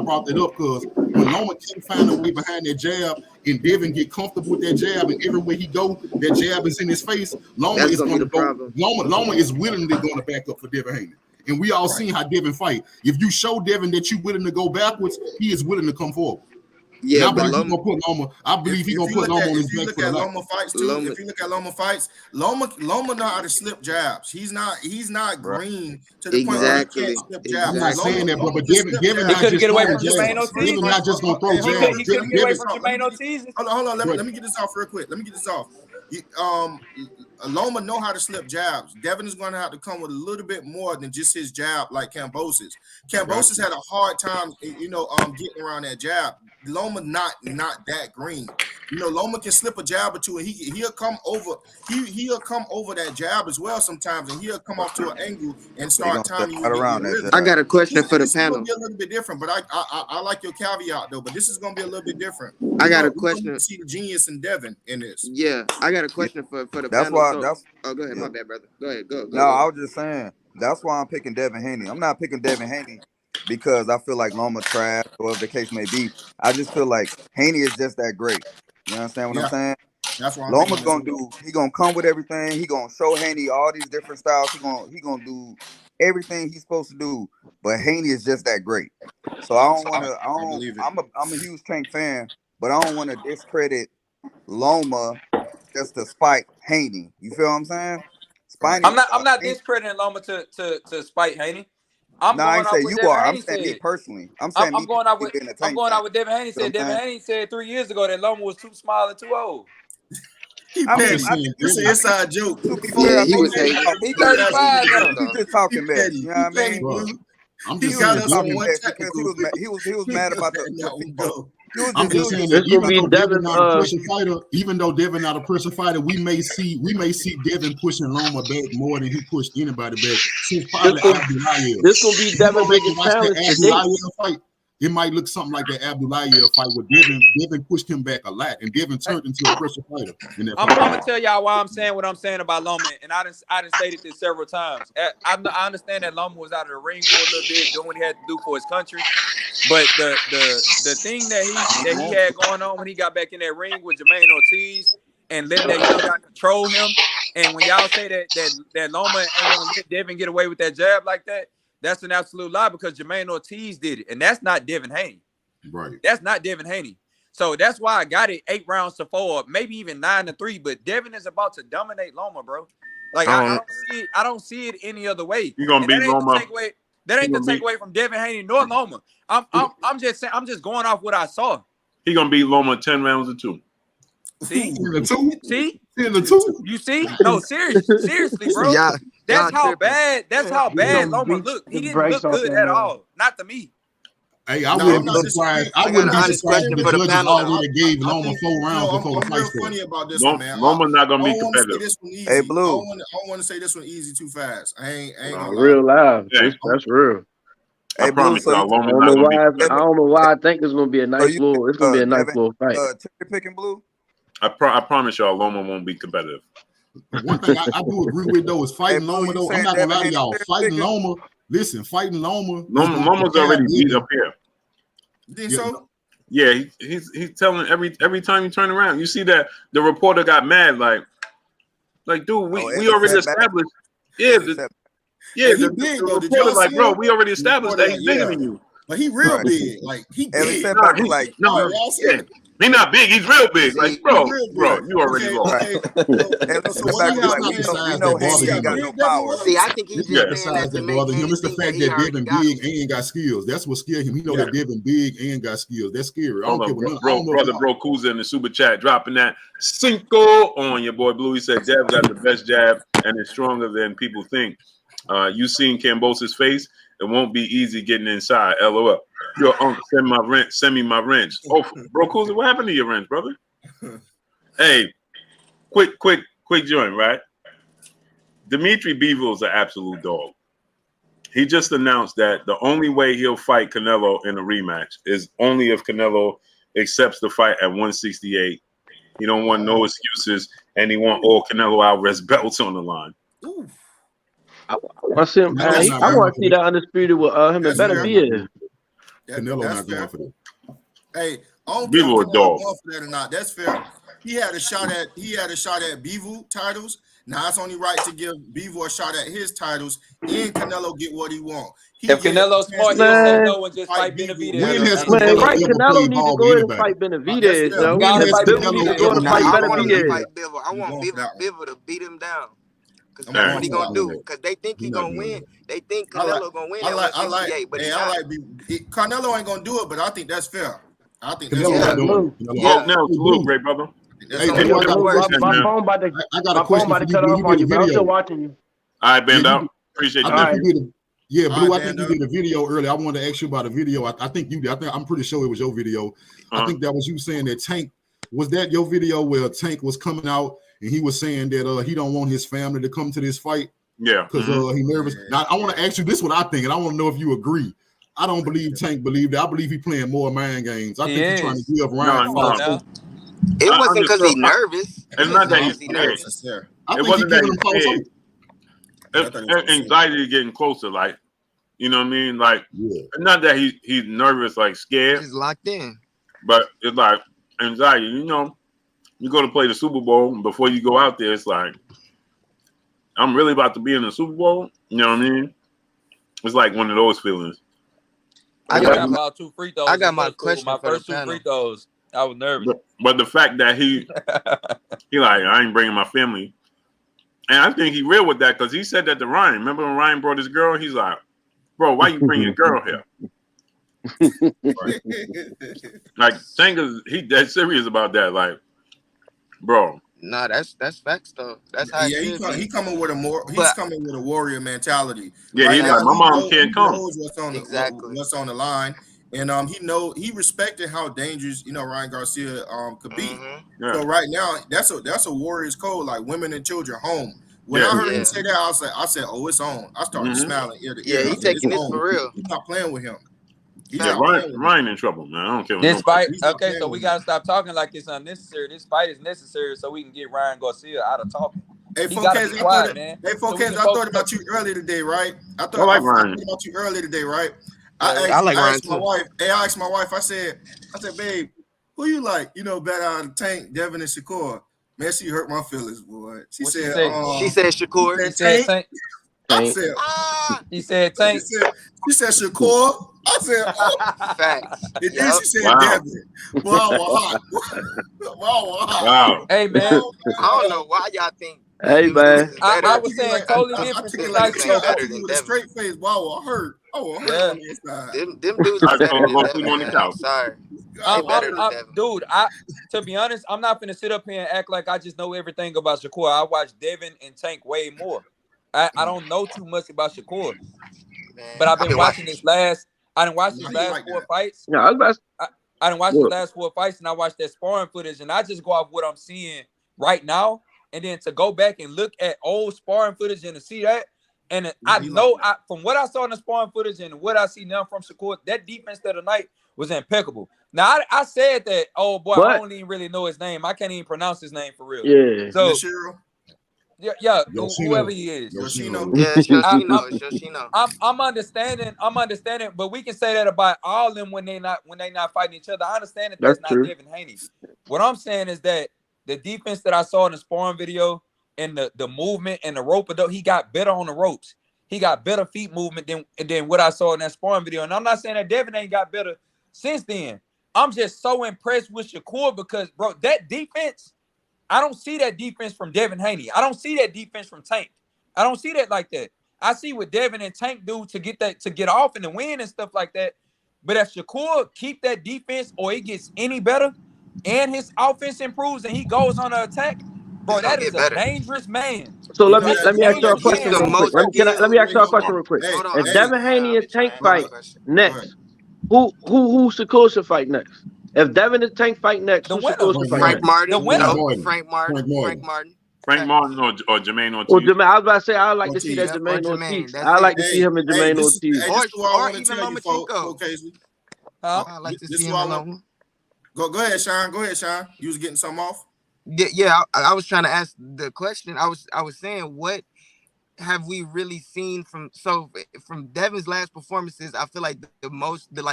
brought that up because when Loma can't find a way behind that jab, and Devin get comfortable with that jab, and everywhere he go, that jab is in his face. Loma is going to go. Loma is willingly going to back up for Devin Haney. And we all seen how Devin fight. If you show Devin that you're willing to go backwards, he is willing to come forward. Yeah, I believe he's gonna put Loma on his back for the Loma fights too. If you look at Loma fights, Loma know how to slip jabs. He's not green to the point where he can't slip jabs. I'm not saying that, bro, but Devin not just get away from Jermaine Ortiz. Devin not just gonna throw jabs. He couldn't get away from Jermaine Ortiz. Hold on. Let me get this off real quick. Loma know how to slip jabs. Devin is going to have to come with a little bit more than just his jab, like Kambosos. Kambosos had a hard time, getting around that jab. Loma not that green. Loma can slip a jab or two, and he'll come over. He'll come over that jab as well sometimes, and he'll come off to an angle and start timing you. I got a question for the panel. This is gonna be a little bit different, but I like your caveat though. But this is gonna be a little bit different. I got a question. See the genius in Devin in this. Yeah, I got a question for the panel. Go ahead, my bad, brother. Go ahead. Go. No, I was just saying, That's why I'm picking Devin Haney. I'm not picking Devin Haney because I feel like Loma trash or whatever the case may be. I just feel like Haney is just that great. You understand what I'm saying? That's why I'm Loma's gonna do. He gonna come with everything. He gonna show Haney all these different styles. He gonna do everything he's supposed to do. But Haney is just that great. So I don't want to. I'm a huge Tank fan, but I don't want to discredit Loma just to spite Haney. You feel what I'm saying? I'm not discrediting Loma to spite Haney. I'm going off what Devin Haney said. Me personally. I'm saying I'm going out with Devin Haney said. Devin Haney said 3 years ago that Loma was too small and too old. It's an inside joke. Yeah, he was saying he's 35 now. He's just talking mess. You know what I mean? I'm just saying he was mad about the. I'm just saying that even though Devin not a pressure fighter, we may see Devin pushing Loma back more than he pushed anybody back. Since probably this will be Devin's biggest challenge fight. It might look something like that Abdullah fight where Devin pushed him back a lot, and Devin turned into a pressure fighter. I'm gonna tell y'all why I'm saying what I'm saying about Loma, and I done stated this several times. I understand that Loma was out of the ring for a little bit, doing what he had to do for his country, but the thing that he had going on when he got back in that ring with Jermaine Ortiz and letting that young guy control him, and when y'all say that Loma ain't gonna let Devin get away with that jab like that. That's an absolute lie because Jermaine Ortiz did it, and that's not Devin Haney. Right. That's not Devin Haney. So that's why I got it 8 rounds to 4, maybe even 9-3. But Devin is about to dominate Loma, bro. Like I don't see it any other way. You're gonna beat Loma. That ain't the takeaway from Devin Haney nor Loma. I'm just saying. I'm just going off what I saw. He gonna beat Loma 10 rounds to 2. See? See? In the 2. You see? No, seriously, bro. Yeah. That's how bad Loma looked. He didn't look good at all. Not to me. Hey, I wouldn't be surprised. I wouldn't be surprised if the judges already gave Loma 4 rounds before the fight started. Funny about this one, man. Loma's not gonna be competitive. Hey, Blue. I don't want to say this one easy too fast. I ain't gonna real live. That's real. Hey, Blue, I don't know why I think it's gonna be a nice little. It's gonna be a nice little fight. Cherry picking Blue. I promise y'all, Loma won't be competitive. One thing I do agree with though is fighting Loma. Though I'm not gonna lie to y'all, fighting Loma. Listen, fighting Loma. Loma's already beat up here. You think so? Yeah, he's telling every time you turn around, you see that the reporter got mad. Like, dude, we already established. The reporter like, bro, we already established that he's bigger than you. But he real big, like he big. He's not big. He's real big. Like, bro, you already lost. See, I think he's just saying that to make him. It's the fact that Devin big and got skills. That's what scared him. He know that Devin big and got skills. That's scary. Brother Kuza in the super chat dropping that Cinco on your boy Blue. He said Dev got the best jab and is stronger than people think. You seen Cambosa's face? It won't be easy getting inside. LOL. Your uncle send me my wrench. Oh, bro, Kuza, what happened to your wrench, brother? Hey, quick joint, right? Dimitri Bivol is an absolute dog. He just announced that the only way he'll fight Canelo in a rematch is only if Canelo accepts the fight at 168. He don't want no excuses, and he want all Canelo Alvarez belts on the line. Ooh. I want to see that undisputed with him and Benavidez. Canelo not going for that. Hey, I don't care if Canelo going for that or not. That's fair. He had a shot at Bivol titles. Now it's only right to give Bivol a shot at his titles and Canelo get what he want. If Canelo's smart, he'll say no and just fight Benavidez. Right, Canelo needs to go ahead and fight Benavidez. Though. He needs to go and fight Benavidez. I want Bivol to beat him down. Because that's what he gonna do. Because they think he gonna win. They think Canelo gonna win. I like Canelo ain't gonna do it, but I think that's fair. I think that's fair. Now, salute, great brother. My phone about to cut off on you, but I'm still watching you. All right, band out. Appreciate you. Yeah, Blue, I think you did a video earlier. I wanted to ask you about a video. I think you did. I'm pretty sure it was your video. I think that was you saying that Tank, was that your video where Tank was coming out and he was saying that he don't want his family to come to this fight? Yeah. Because he nervous. Now, I want to ask you this what I think, and I want to know if you agree. I don't believe Tank believed that. I believe he playing more mind games. I think he's trying to give Ryan. It wasn't because he's nervous. It's not that he's nervous. I think he giving him false hope. anxiety getting closer, like, you know what I mean? Like, not that he's nervous, like scared. He's locked in. But it's like anxiety. You know, you go to play the Super Bowl, and before you go out there, it's like, I'm really about to be in the Super Bowl. You know what I mean? It's like one of those feelings. I got about 2 free throws. I got my question. My first 2 free throws, I was nervous. But the fact that he like, I ain't bringing my family. And I think he real with that because he said that to Ryan. Remember when Ryan brought his girl? He's like, bro, why you bring your girl here? Like, he dead serious about that. Like, bro. Nah, that's facts though. That's how. Yeah, he coming with coming with a warrior mentality. Yeah, right he's now, like, my mom can't come. What's on the line, and he respected how dangerous Ryan Garcia could be. Yeah. So right now, that's a warrior's code, like women and children home. When I heard him say that, I said, oh, it's on. I started smiling ear to ear. Yeah, he's taking this for real. He's not playing with him. Ryan in trouble, man. I don't care. This fight, okay, so we gotta stop talking like it's unnecessary. This fight is necessary so we can get Ryan Garcia out of talking. Hey, Focus, I thought about you earlier today, right? I thought about you earlier today, right? I asked my wife. Hey, I asked my wife. I said, babe, who you like? Better out of Tank, Devin, and Shakur. Man, she hurt my feelings, boy. She said Shakur. She said Tank. I said, he said Tank. She said Shakur. I said, facts. And then she said Devin. Wow. Wow. Hey, man. I don't know why y'all think. Hey, man. I was saying totally different. With a straight face. Wow, I hurt. Them dudes are better than Devin. I'm sorry. Dude, to be honest, I'm not finna sit up here and act like I just know everything about Shakur. I watch Devin and Tank way more. I don't know too much about Shakur, but I've been watching this last. I didn't watch these last 4 fights. Yeah, I didn't watch the last 4 fights, and I watched that sparring footage, and I just go off what I'm seeing right now, and then to go back and look at old sparring footage and to see that, and I know from what I saw in the sparring footage and what I see now from Shakur, that defense the other night was impeccable. Now I said that, oh boy, I don't even really know his name. I can't even pronounce his name for real. Yeah. So. Yeah, whoever he is. Yoshino. Yeah, it's Yoshino. I'm understanding, but we can say that about all of them when they not fighting each other. I understand that that's not true. Devin Haney. What I'm saying is that the defense that I saw in the sparring video and the movement and the rope, he got better on the ropes. He got better feet movement than what I saw in that sparring video. And I'm not saying that Devin ain't got better since then. I'm just so impressed with Shakur because, bro, that defense. I don't see that defense from Devin Haney. I don't see that defense from Tank. I don't see that like that. I see what Devin and Tank do to get off and to win and stuff like that. But if Shakur keep that defense or it gets any better and his offense improves and he goes on an attack, bro, that is a dangerous man. So let me ask you a question real quick. Let me ask you a question real quick. If Devin Haney and Tank fight next, who Shakur should fight next? If Devin and Tank fight next, who Shakur should fight Frank Martin. The winner. Frank Martin or Jermaine Ortiz. Well, Jermaine, I was about to say I'd like to see that Jermaine Ortiz. I'd like to see him and Jermaine Ortiz. Or even Lomachenko. I like to see him. Go ahead, Sean. You was getting something off? Yeah. I was trying to ask the question. I was saying, what have we really seen from Devin's last performances? I feel like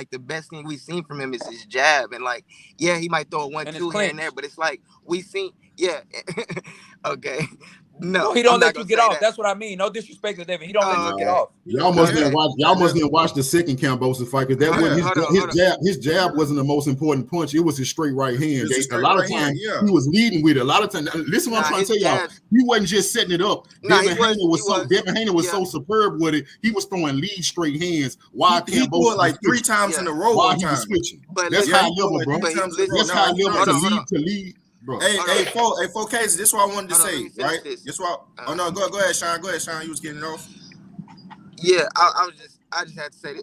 the best thing we've seen from him is his jab, and he might throw a 1-2 here and there, but it's like we seen, okay. No, he don't let you get off. That's what I mean. No disrespect to Devin. He don't let you get off. Y'all must didn't watch the second Kambosos fight because that wasn't his jab wasn't the most important punch. It was his straight right hand. A lot of times he was leading with it. A lot of times, listen, what I'm trying to tell y'all. He wasn't just setting it up. Devin Haney was so superb with it. He was throwing lead straight hands. Why he threw it like 3 times in a row? While he was switching. That's high level, bro. That's high level to lead. Bro. Hey, 4K. This is what I wanted to say, right? This what. Oh no, go ahead, Sean. Go ahead, Sean. You was getting it off. Yeah, I just had to say,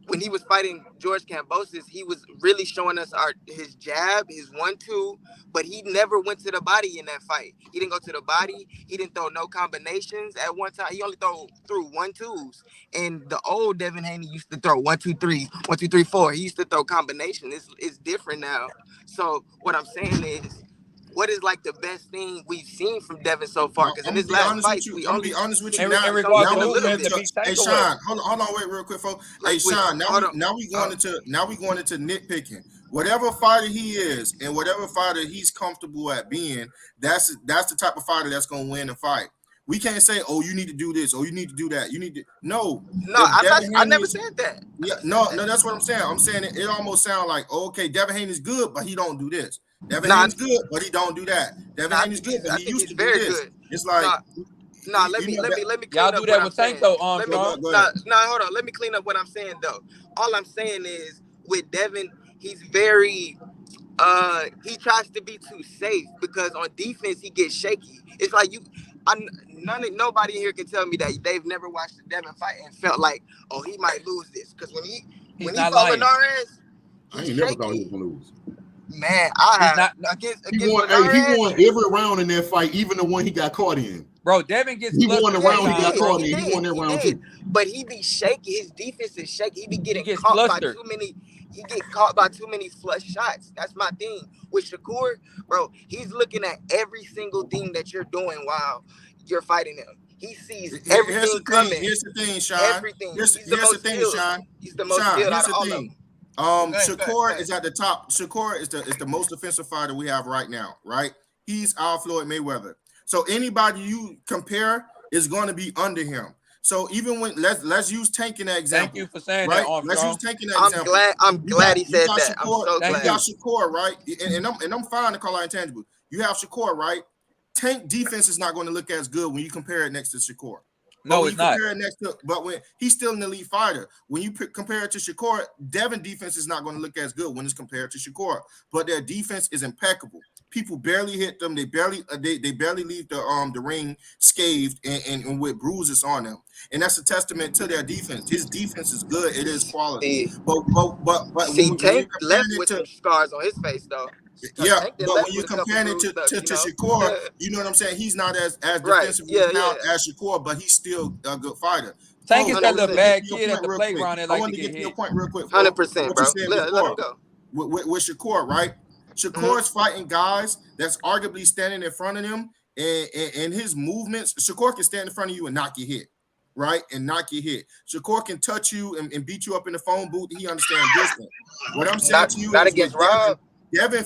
when he was fighting George Kambosos, he was really showing us his jab, his 1-2, but he never went to the body in that fight. He didn't go to the body. He didn't throw no combinations at one time. He only threw 1-2s. And the old Devin Haney used to throw 1-2-3, 1-2-3-4. He used to throw combinations. It's different now. So what I'm saying is, what is like the best thing we've seen from Devin so far? Because in this I'm last fight, we only. be honest with you. In Now, regards now to we who, going the big hey takeaway. Sean, hold on, wait, real quick, folks. Like, Hey Sean, now we going into nitpicking. Whatever fighter he is, and whatever fighter he's comfortable at being, that's the type of fighter that's gonna win the fight. We can't say, oh, you need to do this, or you need to do that. You need to No, I never said that. Yeah, no, that's what I'm saying. I'm saying it almost sounds like, okay, Devin Haney's good, but he don't do this. Devin Haney's good, but he don't do that. Devin Haney's good, but he used to do this. Good. It's like let me clean y'all up do that what with I'm Tank saying. though, Armstrong. Hold on. Let me clean up what I'm saying though. All I'm saying is with Devin, he's very he tries to be too safe because on defense he gets shaky. It's like nobody here can tell me that they've never watched a Devin fight and felt like, oh, he might lose this. Because when he fought Linares, I ain't never thought he was gonna lose. Man, against he won every round in that fight, even the one he got caught in. Bro, Devin gets he won the round he got caught in. He won that round too. But he be shaky. His defense is shaky. He be getting caught by too many. He get caught by too many flush shots. That's my thing with Shakur, bro. He's looking at every single thing that you're doing while you're fighting him. He sees everything coming. Here's the thing, Sean. Everything. Here's the thing, Sean. He's the most skilled out of all of them. Shakur is at the top. Shakur is the most offensive fighter we have right now, right? He's our Floyd Mayweather. So anybody you compare is going to be under him. So even when let's use Tank in that example. Thank you for saying right? that, Armstrong. Let's use Tank in that example. I'm glad he said that. Shakur, I'm so glad. You got Shakur, right? And I'm fine to call out intangible. You have Shakur, right? Tank defense is not going to look as good when you compare it next to Shakur. No, it's not. But when he's still an elite fighter, when you compare it to Shakur, Devin defense is not going to look as good when it's compared to Shakur. But their defense is impeccable. People barely hit them. They barely leave the ring scathed and with bruises on them. And that's a testament to their defense. His defense is good. It is quality. But see, Tank left with some scars on his face though. Yeah, but when you're comparing it to Shakur, you know what I'm saying? He's not as defensively sound as Shakur, but he's still a good fighter. Tank is that little bad kid at the playground that like to get hit. Your point real quick. 100%, bro. Let him go. With Shakur, right? Shakur's fighting guys that's arguably standing in front of him, and his movements. Shakur can stand in front of you and knock you hit, right? And knock you hit. Shakur can touch you and beat you up in the phone booth. He understands distance. What I'm saying to you is against Rob. Devin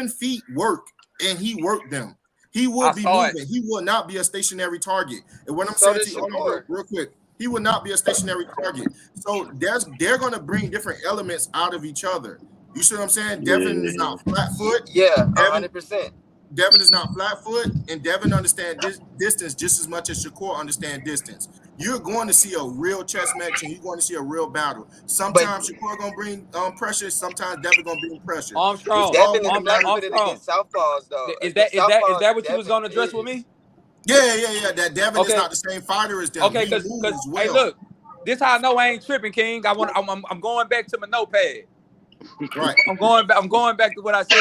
feet work, and he worked them. He will be moving. He will not be a stationary target. And what I'm saying to you, hold on, real quick, he will not be a stationary target. So they're going to bring different elements out of each other. You see what I'm saying? Devin is not flat foot. Yeah, 100%. Devin is not flat foot, and Devin understands distance just as much as Shakur understands distance. You're going to see a real chess match, and you're going to see a real battle. Sometimes Shakur going to bring pressure. Sometimes Devin going to bring pressure. Armstrong. Devin is against southpaws, though. Is that what you was going to address with me? Yeah. That Devin is not the same fighter as them. Okay, because hey, look, this how I know I ain't tripping, King. I'm going back to my notepad. Right. I'm going back to what I said.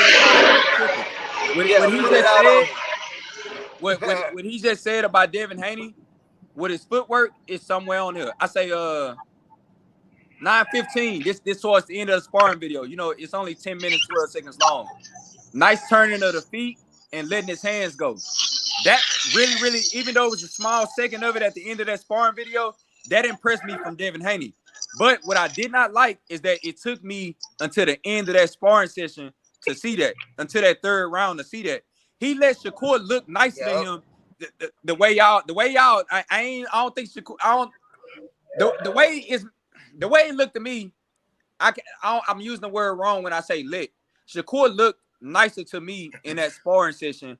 What he just said about Devin Haney, with his footwork is somewhere on here. I say 9:15. This towards the end of the sparring video. You know, it's only 10 minutes, 12 seconds long. Nice turning of the feet and letting his hands go. That really, even though it was a small second of it at the end of that sparring video, that impressed me from Devin Haney. But what I did not like is that it took me until the end of that sparring session to see that, until that third round to see that. He let Shakur look nicer than him. The way y'all, I don't think Shakur, the way it looked to me, I'm using the word wrong when I say lit. Shakur looked nicer to me in that sparring session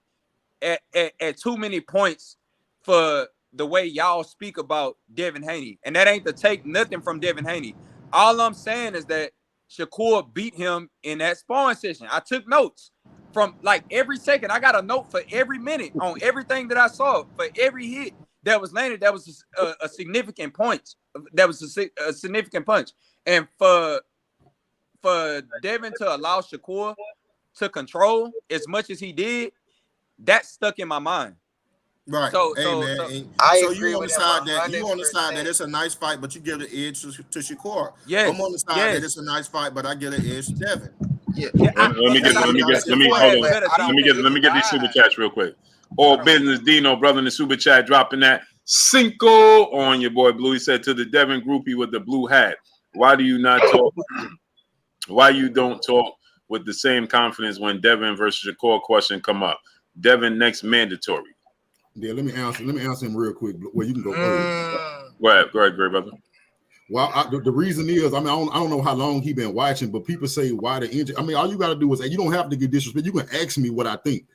at too many points for the way y'all speak about Devin Haney. And that ain't to take nothing from Devin Haney. All I'm saying is that Shakur beat him in that sparring session. I took notes from like every second. I got a note for every minute on everything that I saw. For every hit that was landed, that was a significant point. That was a significant punch. And for Devin to allow Shakur to control as much as he did, that stuck in my mind. Right. I agree you on with the side that 100%. that it's a nice fight, but you give the edge to Shakur. Yes. I'm on the side that it's a nice fight, but I give the edge to Devin. Yeah. Let me get these super chats real quick. All business, Dino, brother in the super chat, dropping that Cinco on your boy Blue. He said to the Devin groupie with the blue hat, why do you not talk? Why you don't talk with the same confidence when Devin versus Shakur question come up? Devin next mandatory. Yeah, let me answer him real quick. Well, you can go. Go ahead, great brother. Well, the reason is, I don't know how long he been watching, but people say why the injury. I mean, all you got to do is, you don't have to get disrespect. You can ask me what I think.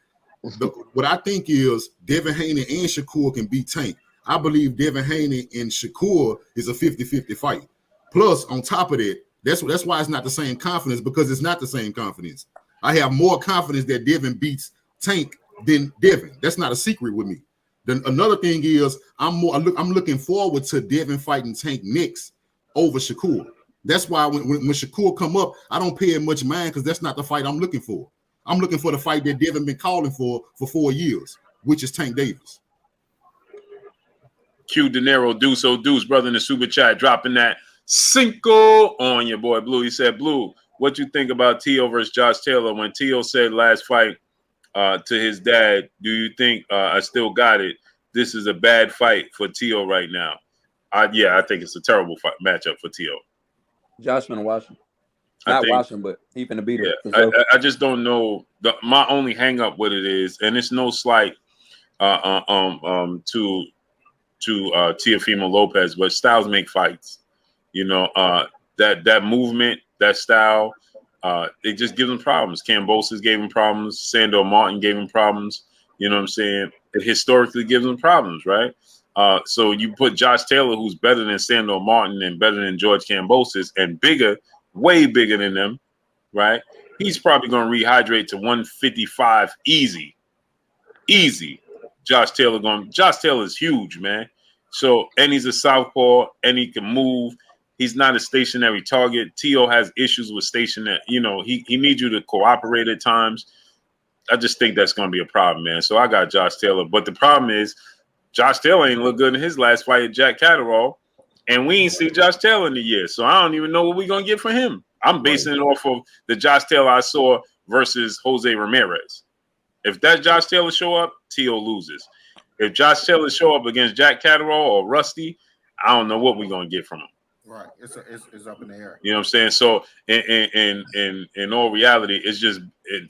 What I think is Devin Haney and Shakur can beat Tank. I believe Devin Haney and Shakur is a 50-50 fight. Plus, on top of that, that's why it's not the same confidence, because it's not the same confidence. I have more confidence that Devin beats Tank than Devin. That's not a secret with me. Then another thing is I'm looking forward to Devin fighting Tank next over Shakur. That's why when Shakur come up, I don't pay it much mind, because that's not the fight I'm looking for. I'm looking for the fight that Devin been calling for 4 years, which is Tank Davis. Q De Niro, Deuce, brother in the super chat, dropping that Cinco on your boy Blue. He said, Blue, what you think about T.O. versus Josh Taylor? When T.O. said last fight to his dad, do you think I still got it? This is a bad fight for T.O. right now. I think it's a terrible matchup for T.O. Josh finna watch him. Not watching, but he finna beat him. Yeah, I just don't know. My only hang up with it is, and it's no slight to Teofimo Lopez, but styles make fights. You know, that movement, that style, it just gives him problems. Kambosos gave him problems. Sandor Martin gave him problems. You know what I'm saying? It historically gives him problems, right? So you put Josh Taylor, who's better than Sandor Martin and better than George Kambosos and bigger, way bigger than them, right? He's probably going to rehydrate to 155 easy. Josh Taylor is huge, man. So, and he's a southpaw, and he can move. He's not a stationary target. T.O. has issues with stationary. You know, he needs you to cooperate at times. I just think that's going to be a problem, man. So I got Josh Taylor. But the problem is Josh Taylor ain't look good in his last fight at Jack Catterall, and we ain't see Josh Taylor in the year. So I don't even know what we're going to get for him. I'm basing it off of the Josh Taylor I saw versus Jose Ramirez. If that Josh Taylor show up, T.O. loses. If Josh Taylor show up against Jack Catterall or Rusty, I don't know what we're going to get from him. Right. It's up in the air. You know what I'm saying? So in all reality, it's just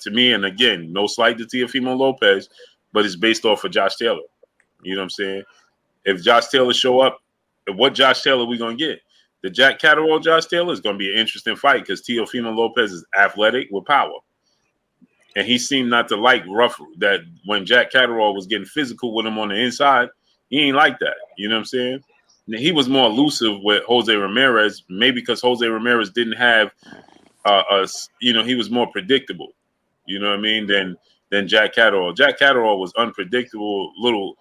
to me, and again, no slight to Teofimo Lopez, but it's based off of Josh Taylor. You know what I'm saying? If Josh Taylor show up, what Josh Taylor we gonna get? The Jack Catterall Josh Taylor is gonna be an interesting fight because Teofimo Lopez is athletic with power. And he seemed not to like rough that when Jack Catterall was getting physical with him on the inside, he ain't like that. You know what I'm saying? He was more elusive with Jose Ramirez, maybe because Jose Ramirez didn't have he was more predictable, you know what I mean, than Jack Catterall. Jack Catterall was unpredictable, little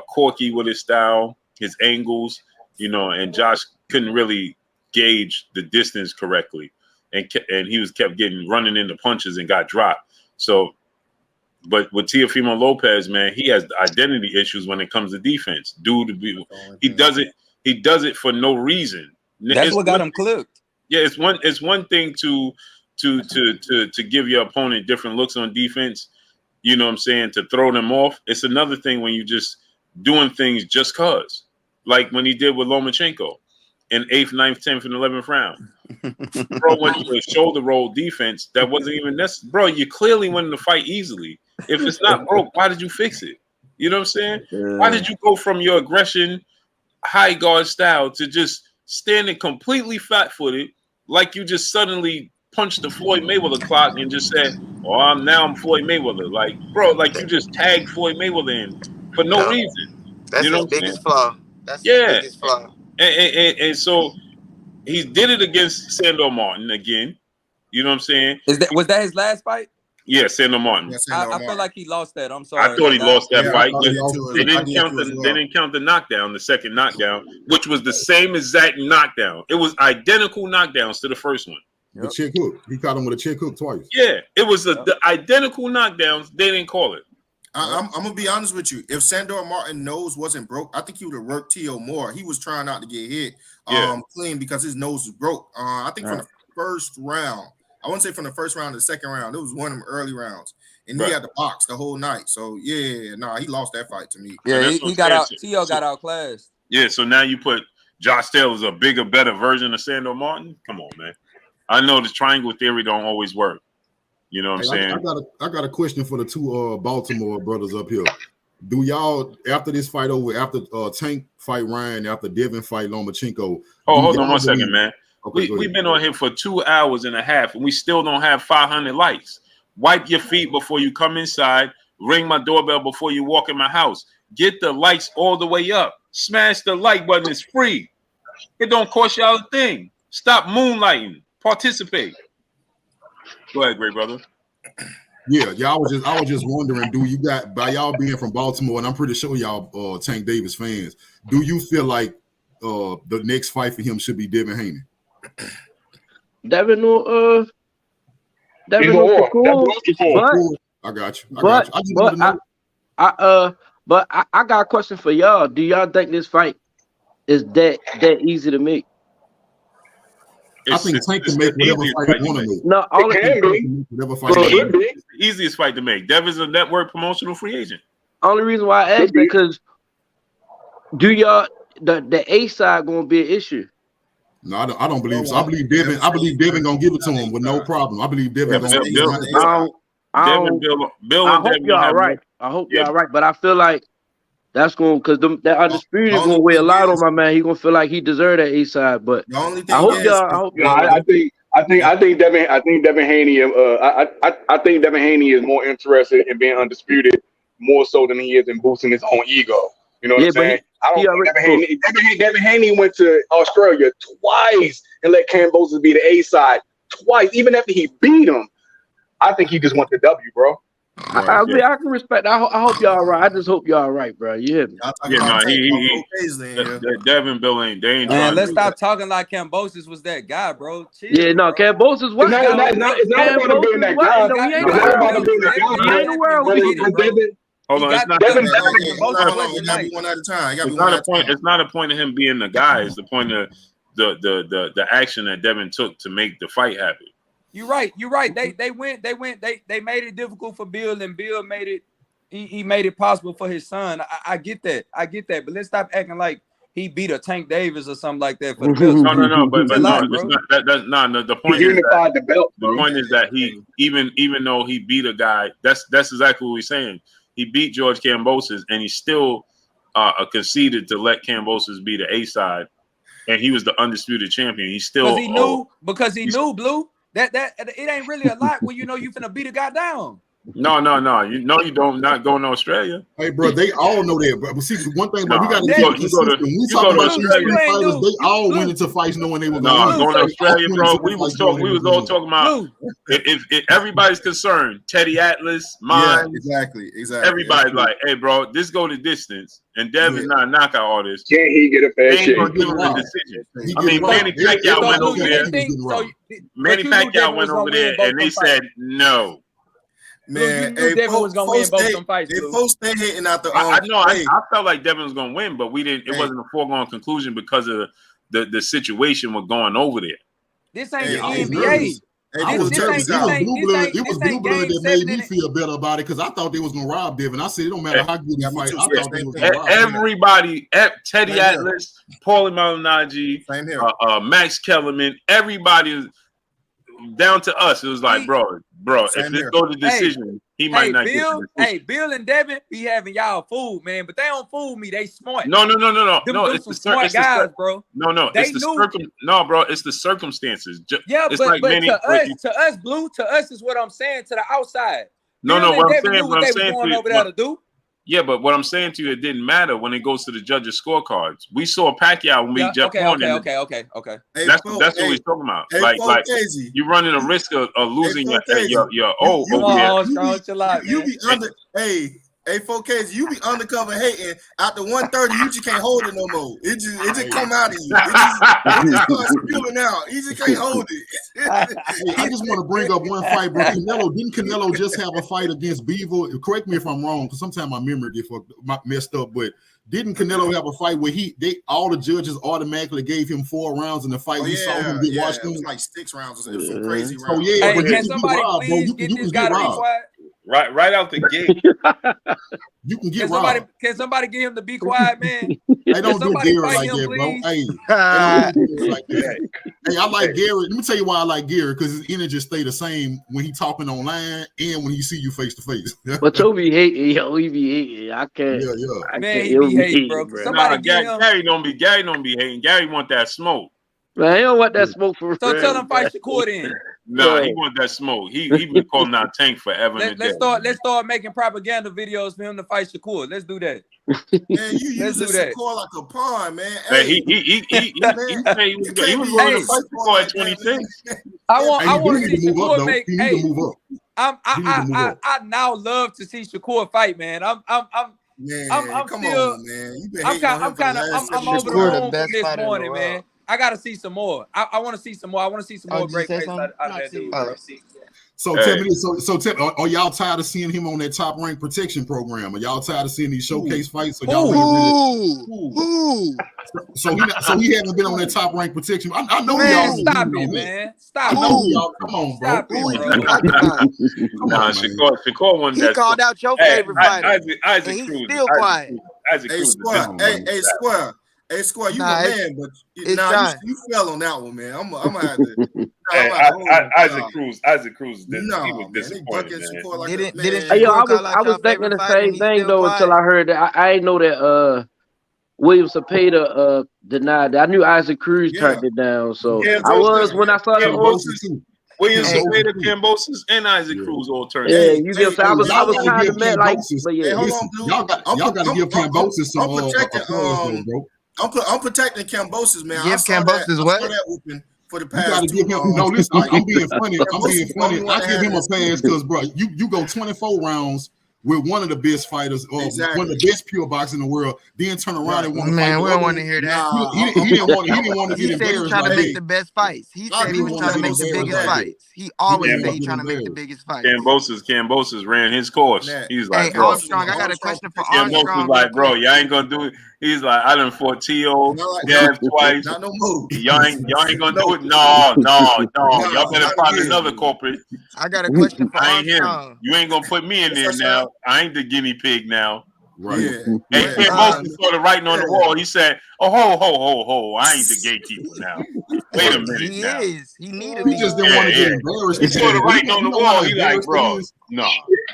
quirky with his style, his angles, you know, and Josh couldn't really gauge the distance correctly. And he was kept running into punches and got dropped. So, but with Teofimo Lopez, man, he has identity issues when it comes to defense. He does it for no reason. That's what got him clipped. Yeah, it's one thing to give your opponent different looks on defense, you know what I'm saying, to throw them off. It's another thing when you just doing things just cause. Like when he did with Lomachenko in 8th, 9th, 10th, and 11th round. Bro, when you shoulder roll defense, that wasn't even necessary. Bro, you clearly winning the fight easily. If it's not broke, why did you fix it? You know what I'm saying? Yeah. Why did you go from your aggression, high guard style to just standing completely flat-footed, like you just suddenly punched the Floyd Mayweather clock and just said, "Oh, I'm Floyd Mayweather." Like, bro, like you just tagged Floyd Mayweather in for no reason. That's you know his biggest flaw. That's his biggest flaw. And so he did it against Sandor Martin again. You know what I'm saying? Was that his last fight? Yeah, Sandor Martin. Yeah, I feel like he lost that. I'm sorry. I thought he lost that fight. They didn't count the knockdown, the second knockdown, which was the same exact knockdown. It was identical knockdowns to the first one. The chick hook. He caught him with a chick hook twice. Yeah, it was the identical knockdowns. They didn't call it. I'm gonna be honest with you. If Sandor Martin nose wasn't broke, I think he would have worked T.O. more. He was trying not to get hit clean because his nose was broke. I think from the first round, I wouldn't say from the first round to the second round. It was one of them early rounds, and he had to box the whole night. So he lost that fight to me. Yeah, he got out. T.O. got outclassed. Yeah, so now you put Josh Taylor's a bigger, better version of Sandor Martin. Come on, man. I know the triangle theory don't always work. You know what I'm saying? I got a question for the two Baltimore brothers up here. Do y'all, after this fight over, after Tank fight Ryan, after Devin fight Lomachenko? Oh, hold on one second, man. Okay, we've been on here for 2 hours and a half, and we still don't have 500 likes. Wipe your feet before you come inside. Ring my doorbell before you walk in my house. Get the likes all the way up. Smash the like button. It's free. It don't cost y'all a thing. Stop moonlighting. Participate. Go ahead, great brother. Yeah, I was just wondering, do you got, by y'all being from Baltimore, and I'm pretty sure y'all Tank Davis fans, do you feel like the next fight for him should be Devin Haney? Devin or cool. I got you. But I got a question for y'all. Do y'all think this fight is that easy to make? I think Tank can make whatever fight he want to make. No, all it can be. The easiest fight to make. Devin's a network promotional free agent. Only reason why I asked that because do y'all the A side gonna be an issue? No, I don't believe so. I believe Devin gonna give it to him with no problem. I believe Devin gonna give it to him. I hope y'all right. I hope y'all right, but I feel like that's going because that undisputed is gonna weigh a lot on my man. He gonna feel like he deserved that A side, but I hope y'all. I think Devin Haney. I think Devin Haney is more interested in being undisputed more so than he is in boosting his own ego. You know what I'm saying? Devin Haney went to Australia twice and let Kambosos be the A side twice, even after he beat him. I think he just wants the W, bro. I can respect. I hope y'all right. I just hope y'all right, bro. You hear me? Devin Bill ain't. They ain't. Man, let's stop talking like Kambosos was that guy, bro. Chill. Yeah, no, Kambosos was. It's not about being that guy. He ain't the world. Hold on, it's not Devin. One at a time. It's not a point of him being the guy. It's the point of the action that Devin took to make the fight happen. You're right. They made it difficult for Bill, and Bill made it. He made it possible for his son. I get that. But let's stop acting like he beat a Tank Davis or something like that. For the Bills. No. But the point is the point is that he even though he beat a guy, that's exactly what we're saying. He beat George Kambosos, and he still conceded to let Kambosos be the A side, and he was the undisputed champion. He still because he knew Blue. That it ain't really a lot when you know you finna beat a guy down. No. You know you don't not go to Australia. Hey, bro, they all know that. But see, one thing, but we got to go to Australia. Fighters, they all went into fights knowing they were going to Australia, bro. We was all talking about if everybody's concerned, Teddy Atlas, mine, exactly. Everybody's like, hey, bro, this go the distance, and Devin's not a knockout artist. Can't he get a fair shake? Give him the decision. I mean, Manny Pacquiao went over there. Manny Pacquiao went over there, and they said no. Man, Devin was gonna win both them fights. They both stay hitting out the. I felt like Devin was gonna win, but we didn't. It wasn't a foregone conclusion because of the situation with going over there. This ain't the NBA. It was Blue Blood that made me feel better about it because I thought they was gonna rob Devin. I said it don't matter how good he fight. I thought they was gonna rob everybody. Teddy Atlas, Paulie Malignaggi, Max Kellerman, everybody down to us. It was like, bro, if this go to decision, he might not get the decision. Bill and Devin be having y'all fooled, man, but they don't fool me. They smart. No. It's the smart guys, bro. No. It's the circumstances. Yeah, it's but to us, Blue, to us is what I'm saying to the outside. What I'm saying going over there to do. Yeah, but what I'm saying to you, it didn't matter when it goes to the judges' scorecards. We saw Pacquiao when we Jeff Horn. Okay. That's what we're talking about. Like you're running a risk of losing your You be under. Hey, 4Ks, you be undercover hating. After 130, you just can't hold it no more. It just come out of you. It just starts spilling out. You just can't hold it. I just want to bring up one fight, bro. Didn't Canelo just have a fight against Beaver? Correct me if I'm wrong, because sometimes my memory gets messed up. But Didn't Canelo have a fight where all the judges automatically gave him 4 rounds in the fight? We saw him get watched. It was like 6 rounds or some crazy rounds. So yeah, hey, can somebody please get this guy to be quiet? Right out the gate. You can get robbed. Can somebody get him to be quiet, man? They don't do Gary like that, bro. Hey, I like Gary. Let me tell you why I like Gary, because his energy stay the same when he talking online and when he see you face to face. But Toby hating, he be hating. I can't. Yeah. Man, he be hating, bro. Somebody Gary don't be hating. Gary want that smoke. Man, he don't want that smoke for real. So tell him fight Shakur then. Nah, he want that smoke. He been calling out Tank forever. Let's start making propaganda videos for him to fight Shakur. Let's do that. Man, you use Shakur like a pawn, man. Hey, he was going to fight Shakur at 26. I want to see Shakur make. Hey, move up. I now love to see Shakur fight, man. I'm come on, man. I'm over the moon from this morning, man. I gotta see some more. I want to see some more. I want to see some more great fights out of that dude. So tell me this. So are y'all tired of seeing him on that top rank protection program? Are y'all tired of seeing these showcase fights? So y'all So he hasn't been on that top rank protection. I know y'all. Stop it, man. Stop it. Y'all. Come on, bro. Nah, Shakur won that. He called out your favorite fighter. Isaac Cruz. Still quiet. Isaac Cruz. Hey, Square, you my man, but you fell on that one, man. I'm gonna have to. Isaac Cruz. He was disappointed, man. I was thinking the same thing though until I heard that. I didn't know that William Cepeda denied that. I knew Isaac Cruz turned it down, so I was when I saw the William Cepeda, Cambosis, and Isaac Cruz all turned. Yeah, you get. I was trying to met like, but yeah. Y'all got to give Cambosis some bro. I'm protecting Cambosis, man. Give Cambosis what? For the past. You gotta give him. No, listen. I'm being funny. I give him a pass because, bro, you go 24 rounds with one of the best fighters, or one of the best pure boxers in the world, then turn around and want to fight. Man, we don't want to hear that. He didn't want to get embarrassed. He said he's trying to make the best fights. He said he was trying to make the biggest fights. He always said he's trying to make the biggest fights. Cambosis ran his course. He's like, hey, Armstrong, I got a question for Armstrong. Cambosis like, bro, y'all ain't gonna do it. He's like, I done fought T.O. Gav twice. Not no more. Y'all ain't gonna do it. No. Y'all better find another culprit. I got a question for Armstrong. You ain't gonna put me in there now. I ain't the guinea pig now. Right. And Cambosis started writing on the wall. He said, "Oh, ho! I ain't the gatekeeper now. Wait a minute. He now. is. He needed. He just didn't want to get embarrassed. He started writing on the wall. He like, bro, no.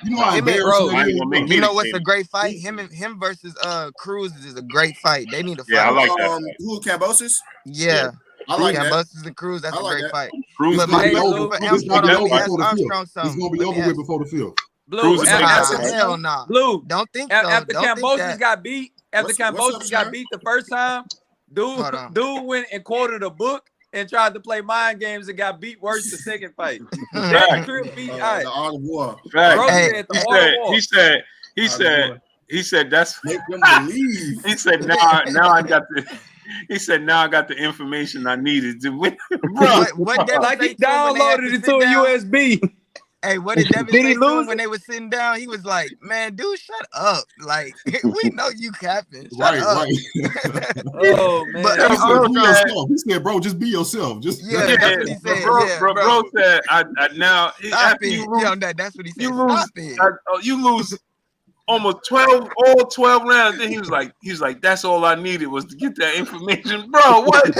You know how embarrassing. You know what's a great fight? Him versus Cruz is a great fight. They need to fight. Yeah, I like that. Who Cambosis? Yeah. I like Cambosis and Cruz. That's a great fight. Cruz is going to be over with before the field. Blue, hell nah. Blue, don't think so. After Cambosis got beat, the first time, dude went and quoted a book and tried to play mind games and got beat worse the second fight. The art of war. He said that's make them believe. He said now I got the. He said, "Now I got the information I needed to win." Bro, like he downloaded it to a USB. Hey, what did Devin say when they were sitting down? He was like, "Man, dude, shut up! Like, we know you capping. Shut up." Right. Oh man! But he said, "Bro, just be yourself." Just that's what he said. Bro said, "I now stop it." That's what he said. You lose almost 12 rounds. Then he was like, "That's all I needed was to get that information, bro." What?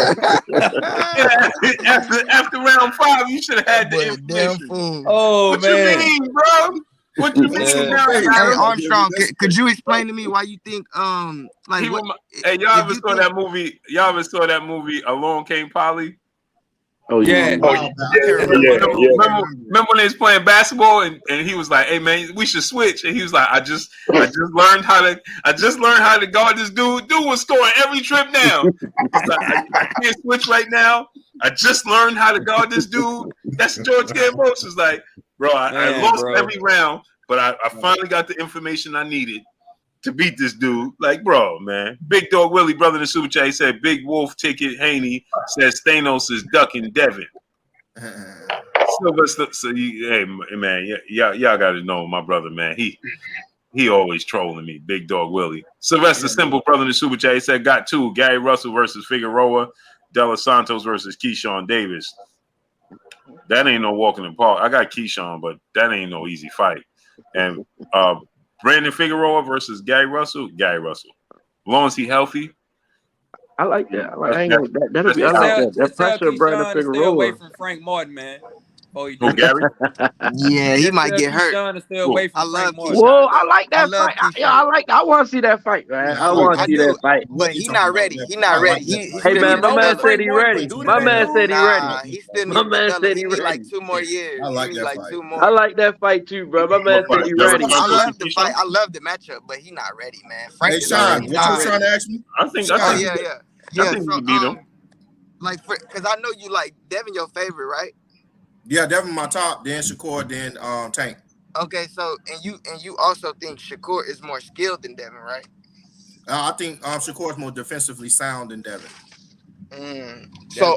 after round 5, you should have had the information. Oh what man! You mean, bro? What you mean now? Hey, Armstrong, could you explain to me why you think hey, y'all ever saw that movie? Y'all ever saw that movie Alone Came Polly? Oh yeah. Remember when they was playing basketball and he was like, "Hey man, we should switch." And he was like, "I just learned how to guard this dude. Dude was scoring every trip now. He's like, I can't switch right now. I just learned how to guard this dude." That's George Cambosis. Was like, bro, I lost every round, but I finally got the information I needed to beat this dude. Like, bro, man. Big Dog Willie, brother in the super chat, he said, "Big Wolf Ticket Haney says Thanos is ducking Devin." Hey, man, y'all got to know my brother, man. He always trolling me, Big Dog Willie. Sylvester Simple, brother in the Super Chat, he said, got two. Gary Russell versus Figueroa. De Los Santos versus Keyshawn Davis. That ain't no walk in the park. I got Keyshawn, but that ain't no easy fight. And Brandon Figueroa versus Gary Russell. Gary Russell. As long as he healthy. I like that. That pressure of Brandon Figueroa. Stay away from Frank Martin, man. Oh, Gary? Yeah, he might get hurt. To stay away from Frank Martin. Whoa, I like that fight. I want to see that fight, man. I want to see that fight. But he's not ready. He's not ready. Hey, man, my man said he ready. My man said he ready. He still my man said he ready. Like 2 more years. I like that fight. 2 more. I like that fight too, bro. My man said he ready. I love the fight. I love the matchup, but he's not ready, man. Frank Hey, Sean, what you was trying to ask me? I think so, you beat him. Because I know you like Devin, your favorite, right? Yeah, Devin my top, then Shakur, then Tank. Okay, so and you also think Shakur is more skilled than Devin, right? I think Shakur is more defensively sound than Devin. So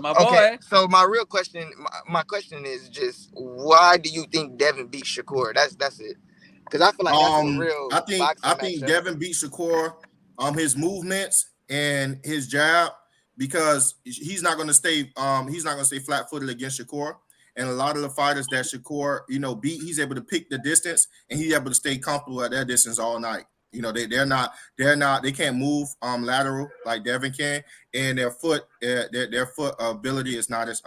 so my real question, my question is just why do you think Devin beat Shakur? That's it. Because I feel like that's a real. I think Devin beat Shakur, his movements and his jab, because he's not going to stay flat-footed against Shakur. And a lot of the fighters that Shakur, beat, he's able to pick the distance and he's able to stay comfortable at that distance all night. They can't move lateral like Devin can, and their foot ability is not as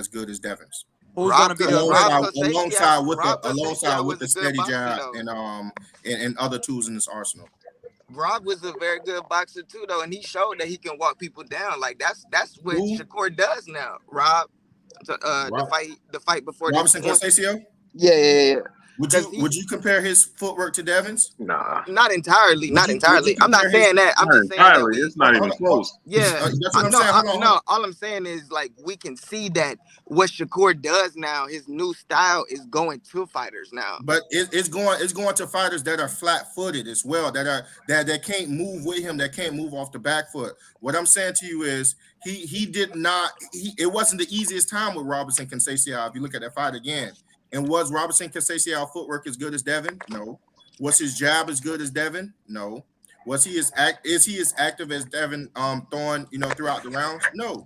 good as Devin's. Who's gonna be alongside with the steady jab and other tools in his arsenal. Rob was a very good boxer too, though, and he showed that he can walk people down. Like that's what Shakur does now. Rob. The fight before Robinson Conceição? Yeah. Would you compare his footwork to Devin's? Nah, not entirely. I'm not saying that. I'm just saying that it's not even close. Yeah, that's what I'm saying. No, all I'm saying is like we can see that what Shakur does now, his new style is going to fighters now. But it's going to fighters that are flat-footed as well, that can't move with him, that can't move off the back foot. What I'm saying to you is it wasn't the easiest time with Robinson Conceição. If you look at that fight again. And was Robinson Conceição footwork as good as Devin? No. Was his jab as good as Devin? No. Is he as active as Devin throwing throughout the rounds? No.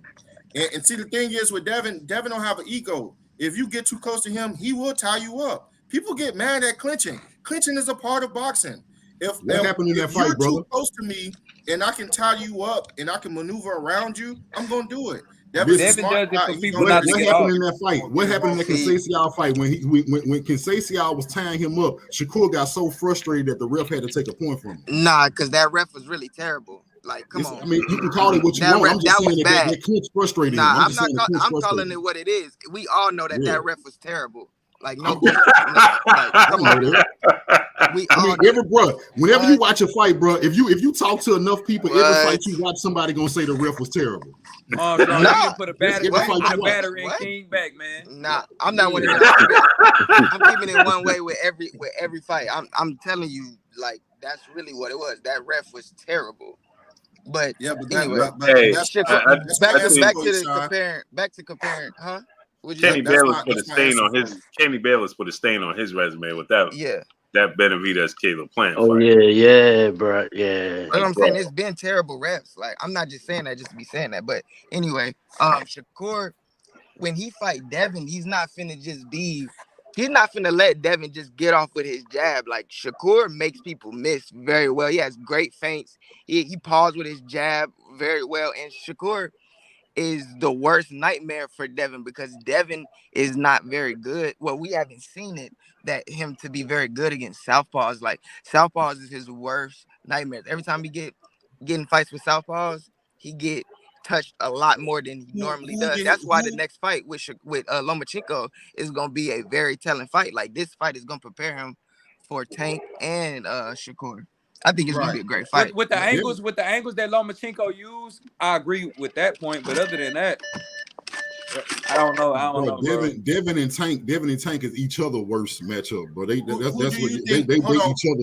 And see, the thing is with Devin don't have an ego. If you get too close to him, he will tie you up. People get mad at clinching. Clinching is a part of boxing. What happened in that fight, brother? Too close to me and I can tie you up and I can maneuver around you, I'm gonna do it. Devin does it for people not to get off. What happened in that fight? What happened in that Conceição fight when Conceição was tying him up? Shakur got so frustrated that the ref had to take a point from him. Nah, because that ref was really terrible. Like, come on. I mean, you can call it what you want. I'm just saying that clinch frustrated him. I'm calling it what it is. We all know that ref was terrible. Like, no, come on. Whenever you watch a fight, bro, if you talk to enough people, every fight you watch, somebody gonna say the ref was terrible. Oh, so you put a battery in King back, man. Nah, I'm not one of them. I'm keeping it one way with every fight. I'm telling you, like, that's really what it was. That ref was terrible. But anyway, back to comparing, huh? Kenny Bayless put a stain on his resume with that. Yeah. That Benavidez Caleb Plant. Oh fight. Yeah, bro. Yeah. What I'm saying, it's been terrible refs. Like, I'm not just saying that just to be saying that. But anyway, Shakur, when he fight Devin, he's not finna let Devin just get off with his jab. Like, Shakur makes people miss very well. He has great feints. He paused with his jab very well. And Shakur is the worst nightmare for Devin because Devin is not very good. Well, we haven't seen it that him to be very good against southpaws. Like, southpaws is his worst nightmare. Every time he get in fights with southpaws, he get touched a lot more than he normally does. That's why the next fight with Lomachenko is gonna be a very telling fight. Like, this fight is gonna prepare him for Tank and Shakur. I think it's gonna be a great fight. With the angles that Lomachenko used, I agree with that point. But other than that, I don't know. Devin and Tank is each other's worst matchup, bro. They each other's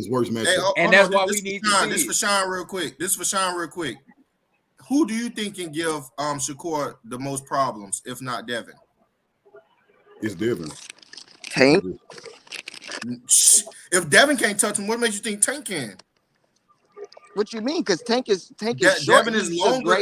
worst matchup. And that's why we need to see. This for Sean real quick. Who do you think can give Shakur the most problems, if not Devin? It's Devin. Tank. If Devin can't touch him, what makes you think Tank can? What you mean? Because Tank is short. Devin is longer.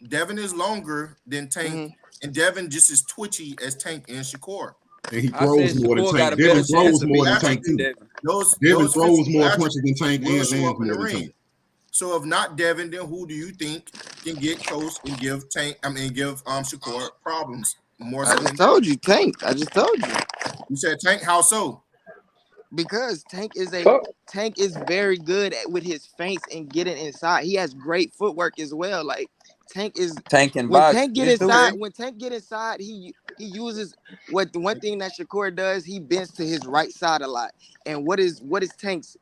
Devin is longer than Tank, and Devin just as twitchy as Tank and Shakur. And he throws more than Tank. Devin throws more than Tank too. Devin throws more punches than Tank and lands more than Tank. So if not Devin, then who do you think can get close and give Shakur problems more? I just told you Tank. You said Tank. How so? Because Tank is very good with his feints and getting inside. He has great footwork as well. Like Tank can when box. Tank get inside. When Tank get inside, he uses the one thing that Shakur does. He bends to his right side a lot. And what is Tank's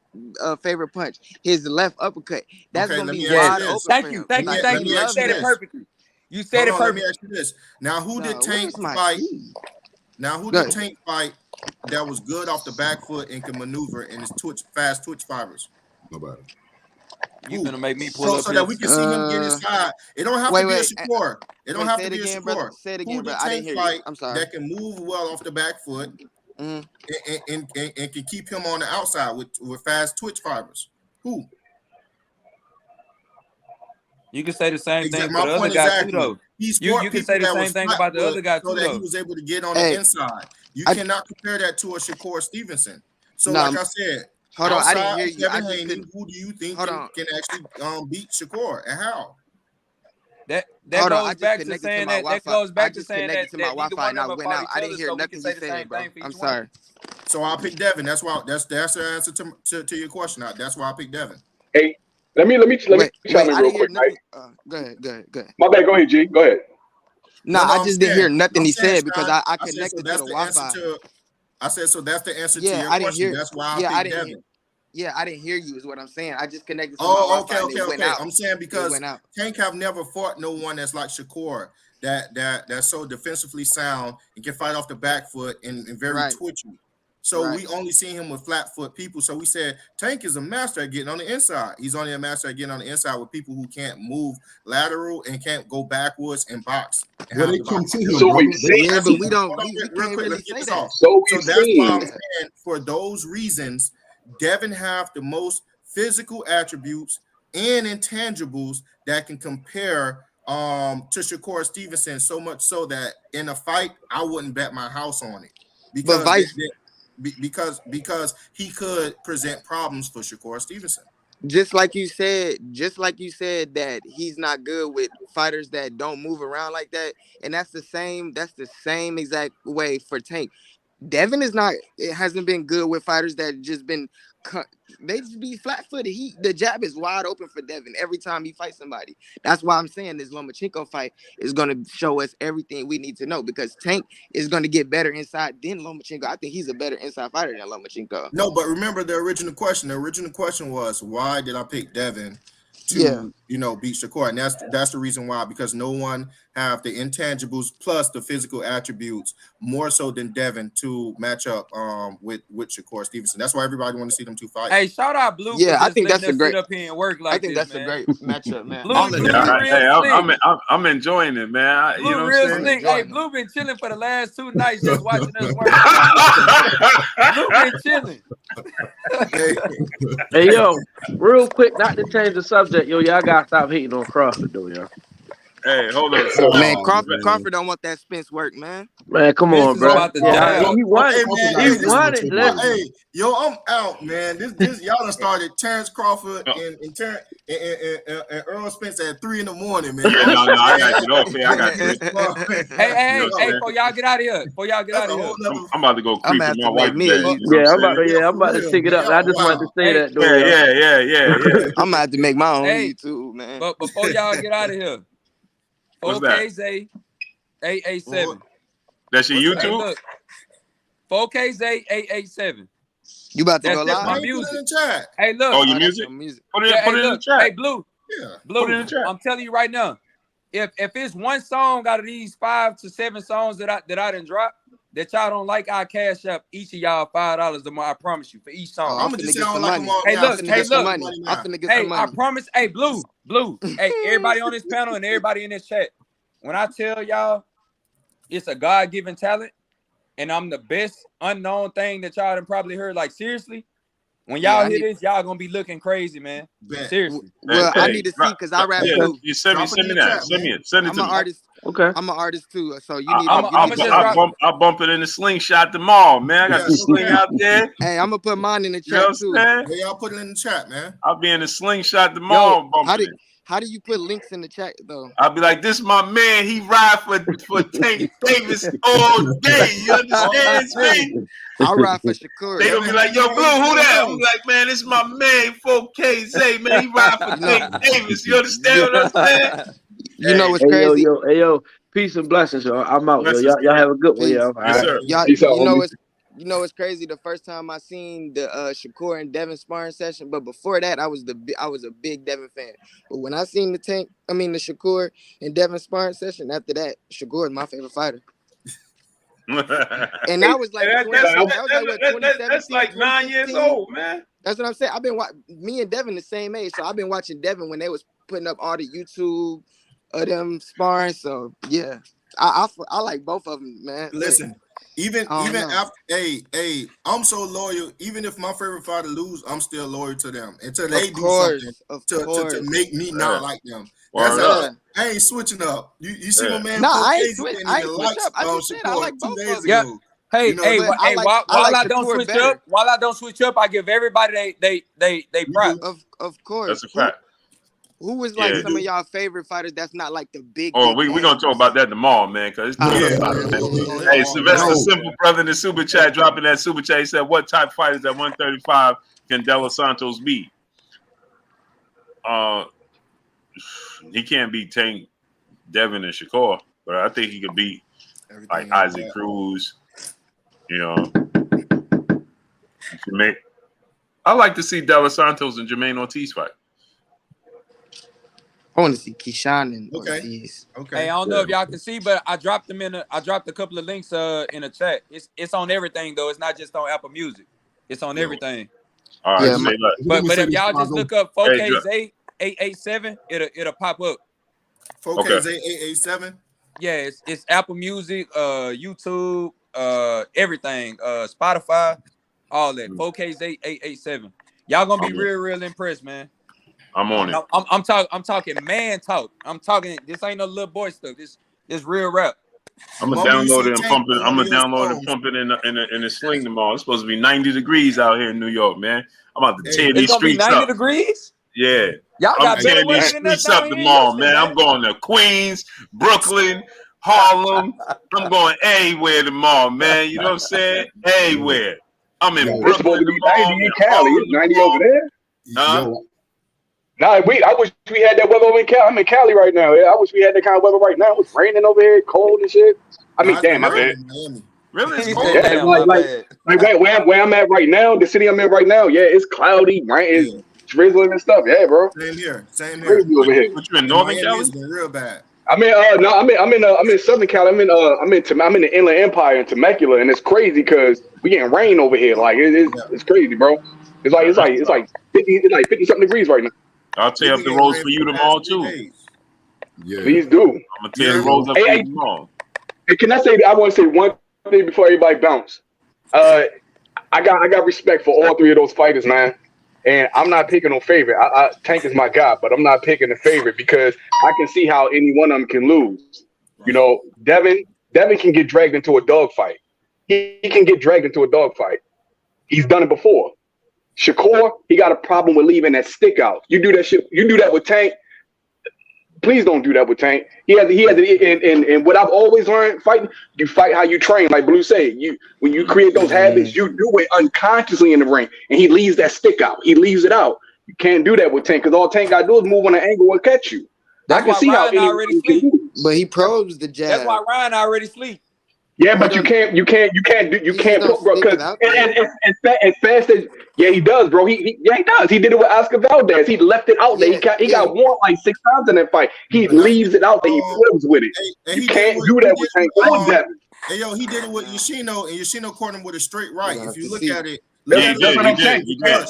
favorite punch? His left uppercut. That's gonna be wide open. Thank you. You said it perfectly. You said it perfectly. Let me ask you this. Now, who did Tank fight? Tank fight that was good off the back foot and can maneuver in his fast twitch fibers? Nobody. You gonna make me pull up so that we can see him get inside. It don't have to be a Shakur. It don't have to be a Shakur. Say it again, bro. I didn't hear you. I'm sorry. That can move well off the back foot and can keep him on the outside with fast twitch fibers. Who? You can say the same thing for the other guy too, though. You can say the same thing about the other guy too, that he was able to get on the inside. You cannot compare that to a Shakur Stevenson. So, like I said, hold on, I didn't hear you. Devin Haney, who do you think can actually beat Shakur and how? That goes back to saying that. That goes back to saying that. My Wi-Fi now went out. I didn't hear nothing you said, bro. I'm sorry. So I'll pick Devin. That's why. That's the answer to your question. That's why I picked Devin. Hey, let me chime in real quick. Right? Go ahead. My bad. Go ahead, G. Go ahead. No, I just didn't hear nothing he said because I connected to the Wi-Fi. I said so. That's the answer to your question. That's why I picked Devin. Yeah, I didn't hear you is what I'm saying. I just connected to my Wi-Fi. Okay. I'm saying because Tank have never fought no one that's like Shakur that's so defensively sound and can fight off the back foot and very twitchy. So we only seen him with flat foot people. So we said Tank is a master at getting on the inside. He's only a master at getting on the inside with people who can't move lateral and can't go backwards and box. Well, they come to him. So we say, but we don't. We can't really say that. So that's why I'm saying for those reasons, Devin have the most physical attributes and intangibles that can compare to Shakur Stevenson, so much so that in a fight I wouldn't bet my house on it because he could present problems for Shakur Stevenson. Just like you said that he's not good with fighters that don't move around like that, and that's the same exact way for Tank. Devin hasn't been good with fighters that just been they just be flat-footed. The jab is wide open for Devin every time he fights somebody. That's why I'm saying this Lomachenko fight is going to show us everything we need to know because Tank is going to get better inside than Lomachenko. I think he's a better inside fighter than Lomachenko. No, but remember the original question. The original question was, why did I pick Devin to beat Shakur? And that's the reason why, because no one have the intangibles plus the physical attributes more so than Devin to match up with Shakur Stevenson. That's why everybody want to see them two fight. Hey, shout out Blue. Yeah, I think that's a great. Up here and work like I think that's a great matchup, man. I'm enjoying it, man. You know what I'm saying? Hey, Blue been chilling for the last 2 nights just watching us work. Blue been chilling. Hey, yo, real quick, not to change the subject, y'all gotta stop hating on Crawford, though, y'all. Hey, hold on. Man, Crawford don't want that Spence work, man. Man, come on, bro. He won it. Hey, yo, I'm out, man. This y'all done started Terence Crawford and Earl Spence at 3 a.m, man. No, I got you. Okay, I got you. Hey, before y'all get out of here. I'm about to go creep with my wife. I'm about to pick it up. I just wanted to say that, though. Yeah. I'm about to make my own YouTube, man. But before y'all get out of here. What's 4KZ887. That's your YouTube? Hey, look. 4KZ887. You about to go live? My music. Hey, look. Oh, your music? Put it in the chat. Hey, Blue. Yeah. Blue, put it in the chat. I'm telling you right now, if it's one song out of these 5 to 7 songs that I done dropped that y'all don't like, I cash up each of y'all $5 the more. I promise you for each song. I'm gonna just say I don't like them all. Hey, look. I'm finna get some money. I promise. Hey, Blue. Hey, everybody on this panel and everybody in this chat. When I tell y'all it's a God-given talent, and I'm the best unknown thing that y'all done probably heard. Like seriously, when y'all hear this, y'all gonna be looking crazy, man. Seriously. Well, I need to see because I rap too. You send me that. Send it to me. I'm an artist. Okay. I'm an artist too, so you need. I'll bump it in the slingshot tomorrow, man. I got the sling out there. Hey, I'm gonna put mine in the chat too. Yeah, y'all put it in the chat, man. I'll be in the slingshot tomorrow. How do you put links in the chat though? I'll be like, this my man. He ride for Tank Davis all day. You understand me? I ride for Shakur. They gonna be like, yo, Blue, who that? I'm like, man, this is my man, 4K Zay, man. He ride for Tank Davis. You understand what I'm saying? You know what's crazy? Hey, yo, peace and blessings, y'all. I'm out, yo. Y'all have a good one, yo. Yes, sir. You know what's crazy? The first time I seen the Shakur and Devin sparring session, but before that, I was a big Devin fan. But when I seen the Shakur and Devin sparring session, after that, Shakur is my favorite fighter. And I was like, that's like 9 years old, man. That's what I'm saying. I've been me and Devin the same age, so I've been watching Devin when they was putting up all the YouTube of them sparring. So yeah, I like both of them, man. Listen. Even after, hey, I'm so loyal. Even if my favorite fighter lose, I'm still loyal to them until they do something to make me not like them. I ain't switching up. You see my man? No, I ain't switching up. I just said I like both of them. Yeah. Hey, while I don't switch up, I give everybody they pride. Of course, that's a fact. Who was like some of y'all favorite fighters that's not like the big? Oh, we're going to talk about that tomorrow, man, because it's Hey, Sylvester Simple Brother in the Super Chat, dropping that Super Chat. He said, what type fighters at 135 can De Los Santos beat? He can't beat Tank, Devin, and Shakur, but I think he could beat like Isaac Cruz, you know. I like to see De Los Santos and Jermaine Ortiz fight. I want to see Keyshawn and Ortiz. Okay. Hey, I don't know if y'all can see, but I dropped a couple of links in the chat. It's on everything though. It's not just on Apple Music. It's on everything. All right. But if y'all just look up 4K Zay 887, it'll pop up. 4K Zay 887. Yeah, it's Apple Music, YouTube, everything, Spotify, all that. 4K Zay 887. Y'all gonna be real impressed, man. I'm on it. I'm talking man talk. I'm talking. This ain't no little boy stuff. This real rap. I'm gonna download it and pump it. I'm gonna download and pump it in a sling tomorrow. It's supposed to be 90 degrees out here in New York, man. I'm about to tear these streets up. 90 degrees? Yeah. Y'all got better weather than us down here tomorrow, man. I'm going to Queens, Brooklyn, Harlem. I'm going everywhere tomorrow, man. You know what I'm saying? Everywhere. I'm in Brooklyn. It's supposed to be 90 in Cali. It's 90 over there. Nah, I wish we had that weather over in Cali. I'm in Cali right now. Yeah, I wish we had that kind of weather right now. It's raining over here, cold and shit. I mean, damn, my bad. Really? It's cold. Yeah, like where I'm at right now, the city I'm in right now, yeah, it's cloudy, right? It's drizzling and stuff. Yeah, bro. Same here. Over here. But you in Northern Cali? It's been real bad. I'm in Southern Cali. I'm in the Inland Empire in Temecula, and it's crazy because we getting rain over here. Like it's crazy, bro. It's like 50 something degrees right now. I'll tear up the roads for you tomorrow too. Yeah, please do. I'm gonna tear the roads up for you tomorrow. Hey, can I say? I want to say one thing before everybody bounce. I got respect for all three of those fighters, man. And I'm not picking no favorite. Tank is my guy, but I'm not picking a favorite because I can see how any one of them can lose. You know, Devin can get dragged into a dogfight. He can get dragged into a dogfight. He's done it before. Shakur, he got a problem with leaving that stick out. You do that shit. You do that with Tank. Please don't do that with Tank. He has and what I've always learned fighting, you fight how you train. Like Blue said, when you create those habits, you do it unconsciously in the ring, and he leaves that stick out. He leaves it out. You can't do that with Tank because all Tank got to do is move on an angle and catch you. That's I can see Ryan how already sleep. But he probes the jab. That's why Ryan already sleep. Yeah, but you can't put, bro, because as fast as he does, bro. He does. He did it with Oscar Valdez. He left it out there. He got warned like 6 times in that fight. He leaves it out there. He flips with it. You can't do that with Tank or Devin. Hey, yo, he did it with Yoshino, and Yoshino caught him with a straight right. If you look at it, that's what I'm saying. He can't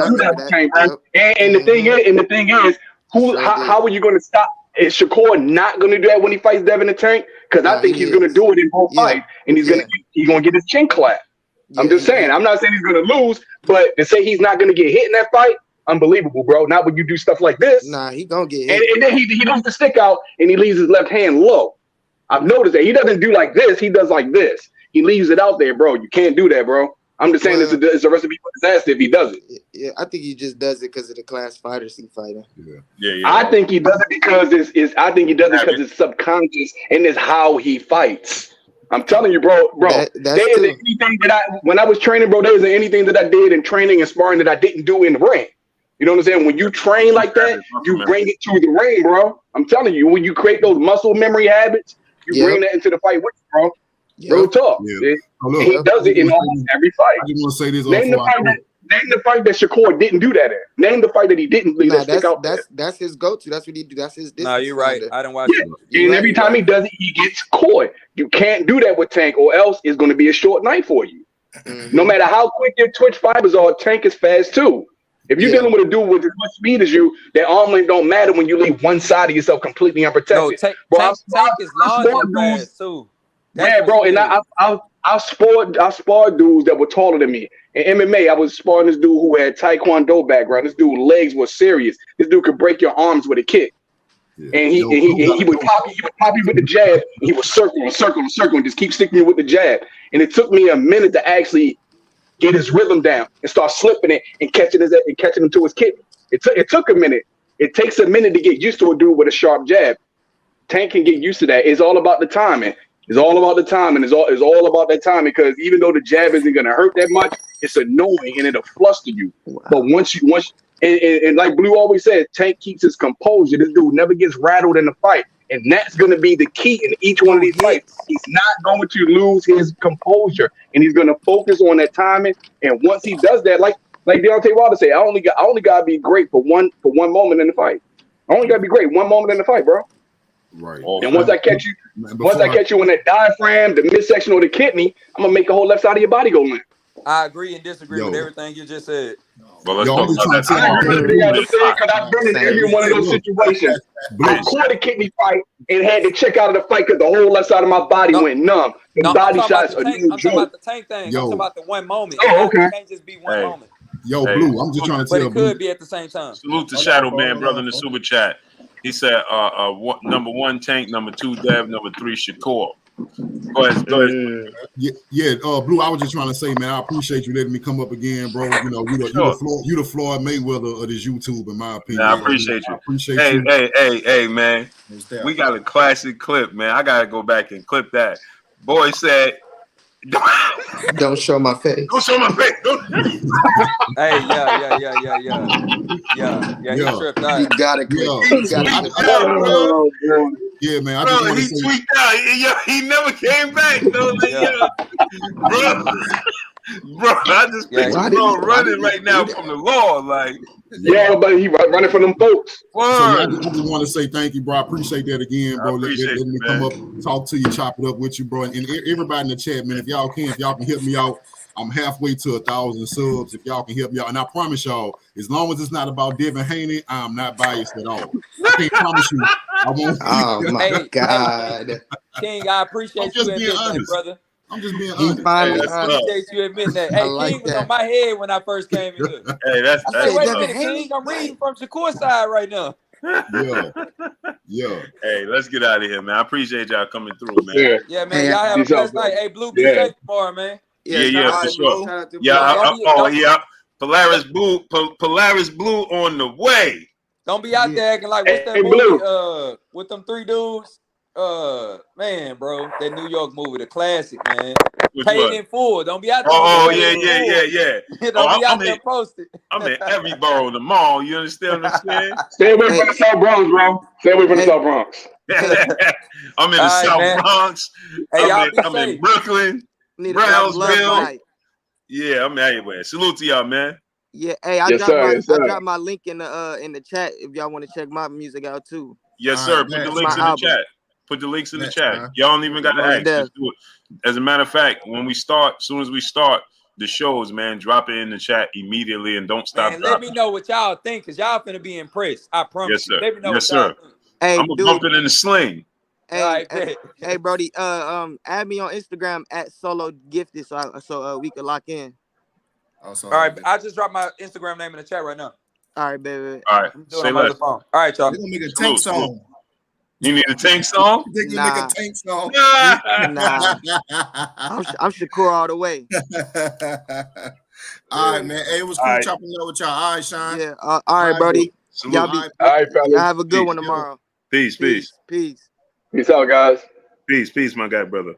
do that with Tank. And the thing is, how are you going to stop? is Shakur not going to do that when he fights Devin and Tank? Because I think he's going to do it in both fights, and he's going to get his chin clapped. I'm just saying. I'm not saying he's going to lose, but to say he's not going to get hit in that fight, unbelievable, bro. Not when you do stuff like this. Nah, he gonna get hit. And then he leaves the stick out and he leaves his left hand low. I've noticed that he doesn't do like this. He does like this. He leaves it out there, bro. You can't do that, bro. I'm just saying it's a recipe for disaster if he does it. Yeah, I think he just does it because of the class fighters he fighting. Yeah. I think he does it because it's subconscious and it's how he fights. I'm telling you, bro. There isn't anything that when I was training, bro, there isn't anything that I did in training and sparring that I didn't do in the ring. You know what I'm saying? When you train like that, you bring it to the ring, bro. I'm telling you, when you create those muscle memory habits, you bring that into the fight with you, bro. Real talk. Yeah. He does it in almost every fight. I just want to say this. Name the fight that Shakur didn't do that in. Name the fight that he didn't leave that stick out there. That's his go-to. That's what he do. That's his. No, you're right. I don't watch it. And every time he does it, he gets caught. You can't do that with Tank, or else it's going to be a short night for you. No matter how quick your twitch fibers are, Tank is fast too. If you're dealing with a dude with as much speed as you, that arm length don't matter when you leave one side of yourself completely unprotected. No, Tank is large and fast too. Yeah, bro, and I sparred dudes that were taller than me. In MMA, I was sparring this dude who had Taekwondo background. This dude's legs were serious. This dude could break your arms with a kick. Yeah. And he would pop you with the jab. And he would circle, and just keep sticking you with the jab. And it took me a minute to actually get his rhythm down and start slipping it and catching him to his kidney. It took a minute. It takes a minute to get used to a dude with a sharp jab. Tank can get used to that. It's all about the timing. It's all about the timing. It's all about that timing, because even though the jab isn't gonna hurt that much, it's annoying and it'll fluster you. Wow. But once and like Blue always said, Tank keeps his composure. This dude never gets rattled in the fight. And that's going to be the key in each one of these fights. He's not going to lose his composure, and he's going to focus on that timing. And once he does that, like Deontay Wilder said, I only got to be great for one moment in the fight. I only got to be great one moment in the fight, bro. Right. And once I catch you in that diaphragm, the midsection, or the kidney, I'm gonna make the whole left side of your body go limp. I agree and disagree with everything you just said. Well, let's talk about that. Because I've been in every one of those situations. I caught a kidney fight and had to check out of the fight because the whole left side of my body went numb. The body shots are I'm talking about the Tank thing. I'm talking about the one moment. Oh, okay. It can't just be one moment. Yo, Blue, I'm just trying to tell you. But it could be at the same time. Salute to Shadow Man, brother, in the super chat. He said, number 1, Tank, number 2, Dev, number 3, Shakur. Go ahead. Blue, I was just trying to say, man, I appreciate you letting me come up again, bro. You know, you the Floyd Mayweather of this YouTube, in my opinion. I appreciate you. Hey, man. We got a classic clip, man. I gotta go back and clip that. Boy said, don't show my face. Don't show my face. Hey, yeah. He tripped out. You gotta Yeah, man. He tweaked out. He never came back. Bro, I just picture bro running right now from the law. Like, but he running from them folks. So I just want to say thank you, bro. I appreciate that again, bro. Let me come up, talk to you, chop it up with you, bro. And everybody in the chat, man, if y'all can help me out. I'm halfway to 1,000 subs. If y'all can help me out, and I promise y'all, as long as it's not about Devin Haney, I'm not biased at all. I can't promise you. I won't. Oh my God, King, I appreciate you admitting that, brother. I'm just being honest. I appreciate you admitting that. Hey, like King was on my head when I first came in. Hey, that's wait a minute, King. I'm reading from Shakur's side right now. Yeah. Hey, let's get out of here, man. I appreciate y'all coming through, man. Yeah, man. Y'all have a blessed night. Hey, Blue, be safe tomorrow, man. Yeah, for sure. Polaris Blue on the way. Don't be out there acting like what's that movie with them 3 dudes? Man, bro, that New York movie, the classic, man. Paid in full. Don't be out there. Yeah. Don't be out there posted. I'm in every borough of the mall. You understand what I'm saying? Stay away from the South Bronx, bro. Stay away from the South Bronx. I'm in the South Bronx. Hey, I'm in Brooklyn. Brownsville. Yeah, I'm everywhere. Salute to y'all, man. Yeah, hey, I dropped my link in the chat if y'all want to check my music out too. Yes, sir. Put the links in the chat. Put the links in the chat. Y'all don't even got to ask. Just do it. As a matter of fact, as soon as we start the shows, man, drop it in the chat immediately and don't stop. Man, let me know what y'all think, because y'all finna be impressed. I promise. Yes, sir. Let me know what y'all think. Hey, I'm gonna bump it in the sling. Hey, Brody. Add me on Instagram at Solo Gifted so we can lock in. All right, I just dropped my Instagram name in the chat right now. All right, baby. All right, I'm doing on my other phone. All right, y'all. We're gonna make a Tank song. You need a Tank song? They can make a Tank song. Nah. I'm Shakur all the way. All right, man. Hey, it was cool chopping it up with y'all. All right, Sean. Yeah. All right, Brody. Y'all have a good one tomorrow. Peace. Peace out, guys. Peace, my guy, brother.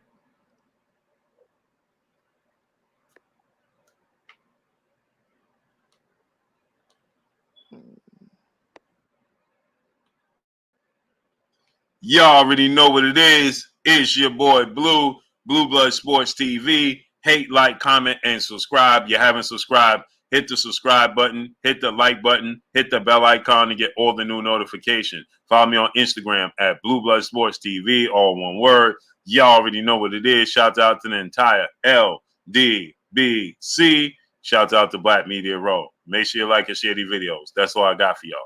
Y'all already know what it is. It's your boy Blue Blood Sports TV. Hate, like, comment, and subscribe. You haven't subscribed, hit the subscribe button, hit the like button, hit the bell icon to get all the new notifications. Follow me on Instagram at Blue Blood Sports TV, all one word. Y'all already know what it is. Shout out to the entire LDBC. Shout out to Black Media Row. Make sure you like and share these videos. That's all I got for y'all.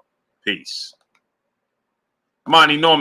Peace. Monty Norman.